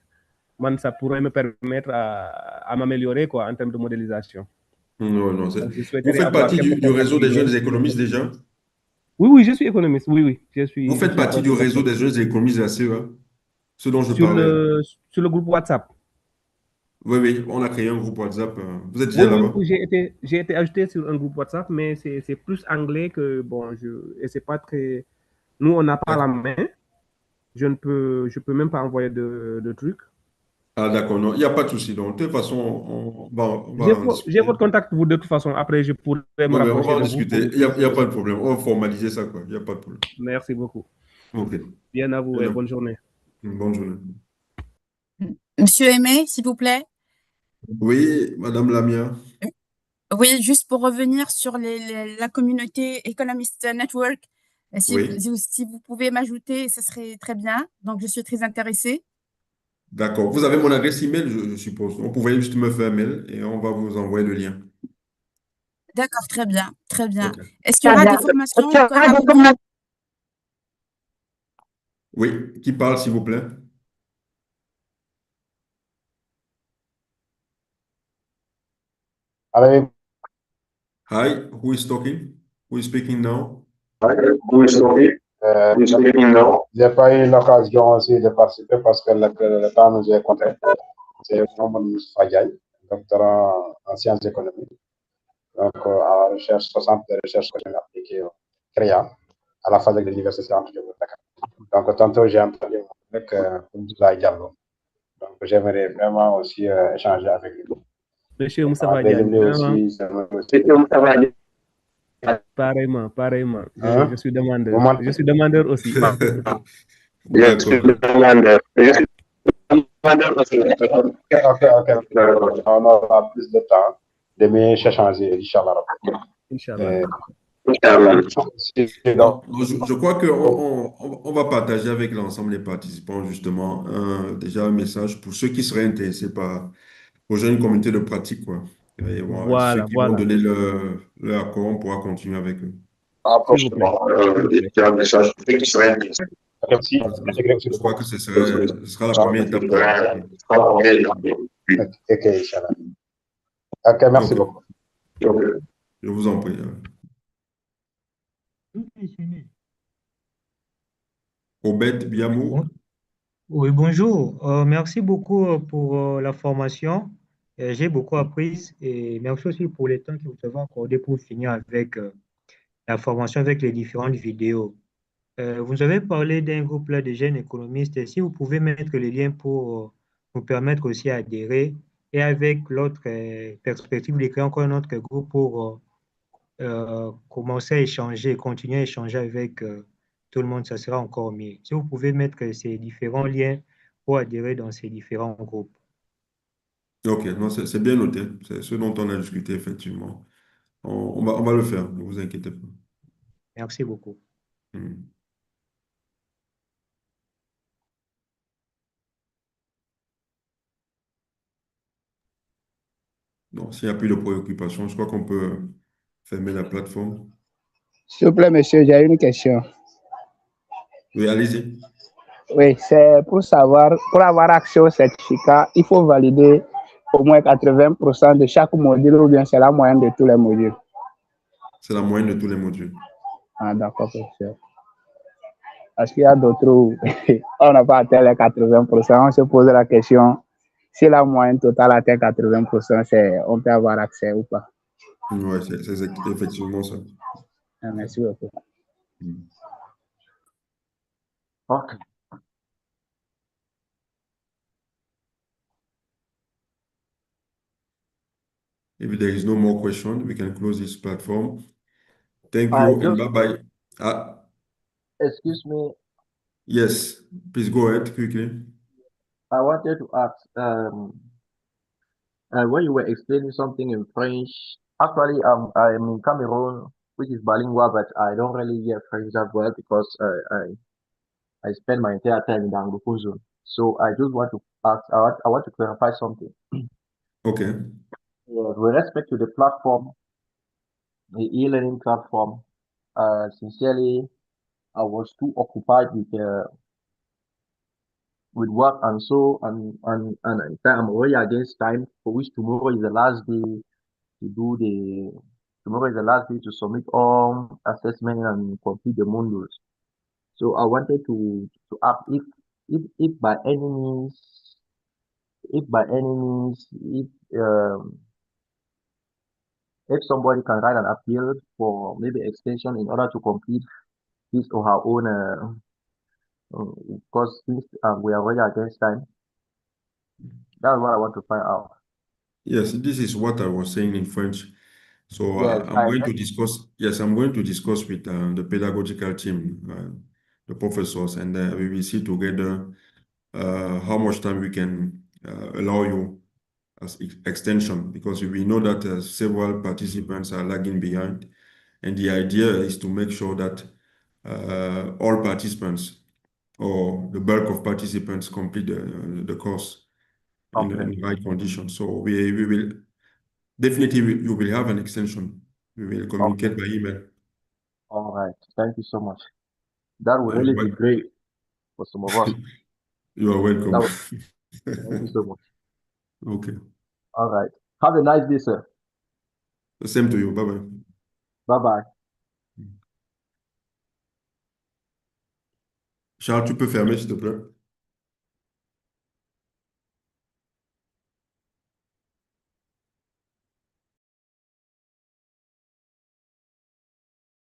Man, ça pourrait me permettre à m'améliorer quoi, en termes de modélisation. Non, non, Donc, je vous souhaiterais faites avoir partie quelques du contacts réseau des jeunes email. économistes déjà? Oui, oui, je suis économiste. Oui, oui. Je Vous faites suis partie du économiste. réseau des jeunes économistes de la CEA, ce dont je Sur parlais. le groupe WhatsApp. Oui, oui, on a créé un groupe WhatsApp. Vous êtes déjà Oui, oui, là-bas? oui, j'ai été ajouté sur un groupe WhatsApp, mais c'est plus anglais que, bon, et c'est pas très... Nous, on n'a pas la main. Je peux même pas envoyer de trucs. Ah, d'accord, non, il n'y a pas de souci. Donc, de toute façon, on va en J'ai discuter. votre contact, vous, de toute façon. Après, je pourrais me Oui, oui, on va rapprocher en de vous discuter. pour Il y a plus. pas de problème. On va formaliser ça, quoi. Il n'y a pas de problème. Merci beaucoup. OK. Bien à vous Bien et à vous. bonne journée. Bonne journée. Monsieur Aimé, s'il vous plaît. Oui, Madame Lamia. Oui, juste pour revenir sur la communauté Economist Network, Oui, si vous pouvez m'ajouter, ce serait très bien. Donc, je suis très intéressée. d'accord. Vous avez mon adresse email, je suppose. On pouvait juste me faire un mail et on va vous envoyer le lien. D'accord, très bien, très bien. OK. Est-ce qu'il y aura des formations encore à venir? Oui, qui parle, s'il vous plaît? Allez, Hi, who is talking? Who is speaking now? J'ai pas eu l'occasion aussi de participer parce que le temps nous est compté. C'est Mohamed Fadjaï, doctorant en sciences économiques, donc à la recherche, 60 de recherche économique appliquée au CREA, à la phase de l'Université de Dakar. Donc, tantôt, j'ai entendu avec Abdoulaye Diallo. Donc, j'aimerais vraiment aussi échanger avec lui. Monsieur Moustapha Diagne, Désolé vraiment, aussi. pareillement, pareillement. Hein? Je suis demandeur. Vous Je suis demandeur aussi. D'accord. Ok. On aura plus de temps de mieux échanger, Inch'Allah. Inch'Allah. Non, je crois qu'on va partager avec l'ensemble des participants justement déjà un message pour ceux qui seraient intéressés par rejoindre une communauté de pratique, quoi. Et bon, ceux Voilà, qui vont voilà. donner leur accord, on pourra continuer avec eux. S'il vous plaît. S'il vous plaît. Ok, aussi, intégrer aussi Je le crois groupe. que ce sera la première étape. Ok, Inch'Allah. Ok, merci Ok, beaucoup. je vous en prie. Obed Biamou. Oui, bonjour. Merci beaucoup pour la formation. J'ai beaucoup appris et merci aussi pour le temps que vous avez accordé pour finir avec la formation avec les différentes vidéos. Vous nous avez parlé d'un groupe là de jeunes économistes. Et si vous pouvez mettre les liens pour nous permettre aussi d'adhérer et avec l'autre perspective de créer encore un autre groupe pour commencer à échanger, continuer à échanger avec tout le monde, ça sera encore mieux. Si vous pouvez mettre ces différents liens pour adhérer dans ces différents groupes. Ok, non, c'est bien noté. C'est ce dont on a discuté, effectivement. On va le faire, ne vous inquiétez pas. Merci beaucoup. Hmm. Donc, s'il n'y a plus de préoccupations, je crois qu'on peut fermer la plateforme. S'il vous plaît, monsieur, j'ai une question. Oui, allez-y. Oui, c'est pour savoir, pour avoir accès au certificat, il faut valider au moins 80% de chaque module ou bien c'est la moyenne de tous les modules? C'est la moyenne de tous les modules. Ah, d'accord, professeur. Parce qu'il y a d'autres où on n'a pas atteint les 80%, on se pose la question, si la moyenne totale atteint 80%, on peut avoir accès ou pas? Oui, c'est effectivement ça. Ah, merci beaucoup. Hmm. Ok. If there is no more question, we can close this platform. Thank I you and just, bye-bye. Ah, excuse me, yes, please go ahead quickly. I wanted to ask, when you were explaining something in French, actually, I'm in Cameroon, which is bilingual, but I don't really hear French that well because I spend my entire time in the Anglophone zone. So I just want to ask, I want to clarify something. Okay. With respect to the platform, the e-learning platform, sincerely, I was too occupied with work and so and I'm already against time for which tomorrow is the last day to do the tomorrow is the last day to submit all assessment and complete the modules. So I wanted to ask if by any means if by any means if somebody can write an appeal for maybe extension in order to complete his or her own because since we are already against time, that's what I want to find out. Yes, this is what I was saying in French. So Yes, I'm going to discuss, yes, I'm going to discuss with the pedagogical team, the professors, and we will see together how much time we can allow you as extension, because we know that several participants are lagging behind. And the idea is to make sure that all participants or the bulk of participants complete the course in okay, the right conditions. So we will definitely, you will have an extension. We will okay, communicate by email. all right. Thank you so much. That would You're really be great for some of us. You are That welcome. would, thank you so much. Okay. All right. Have a nice day, sir. The same to you. Bye-bye. Bye-bye. Charles, tu peux fermer, s'il te plaît?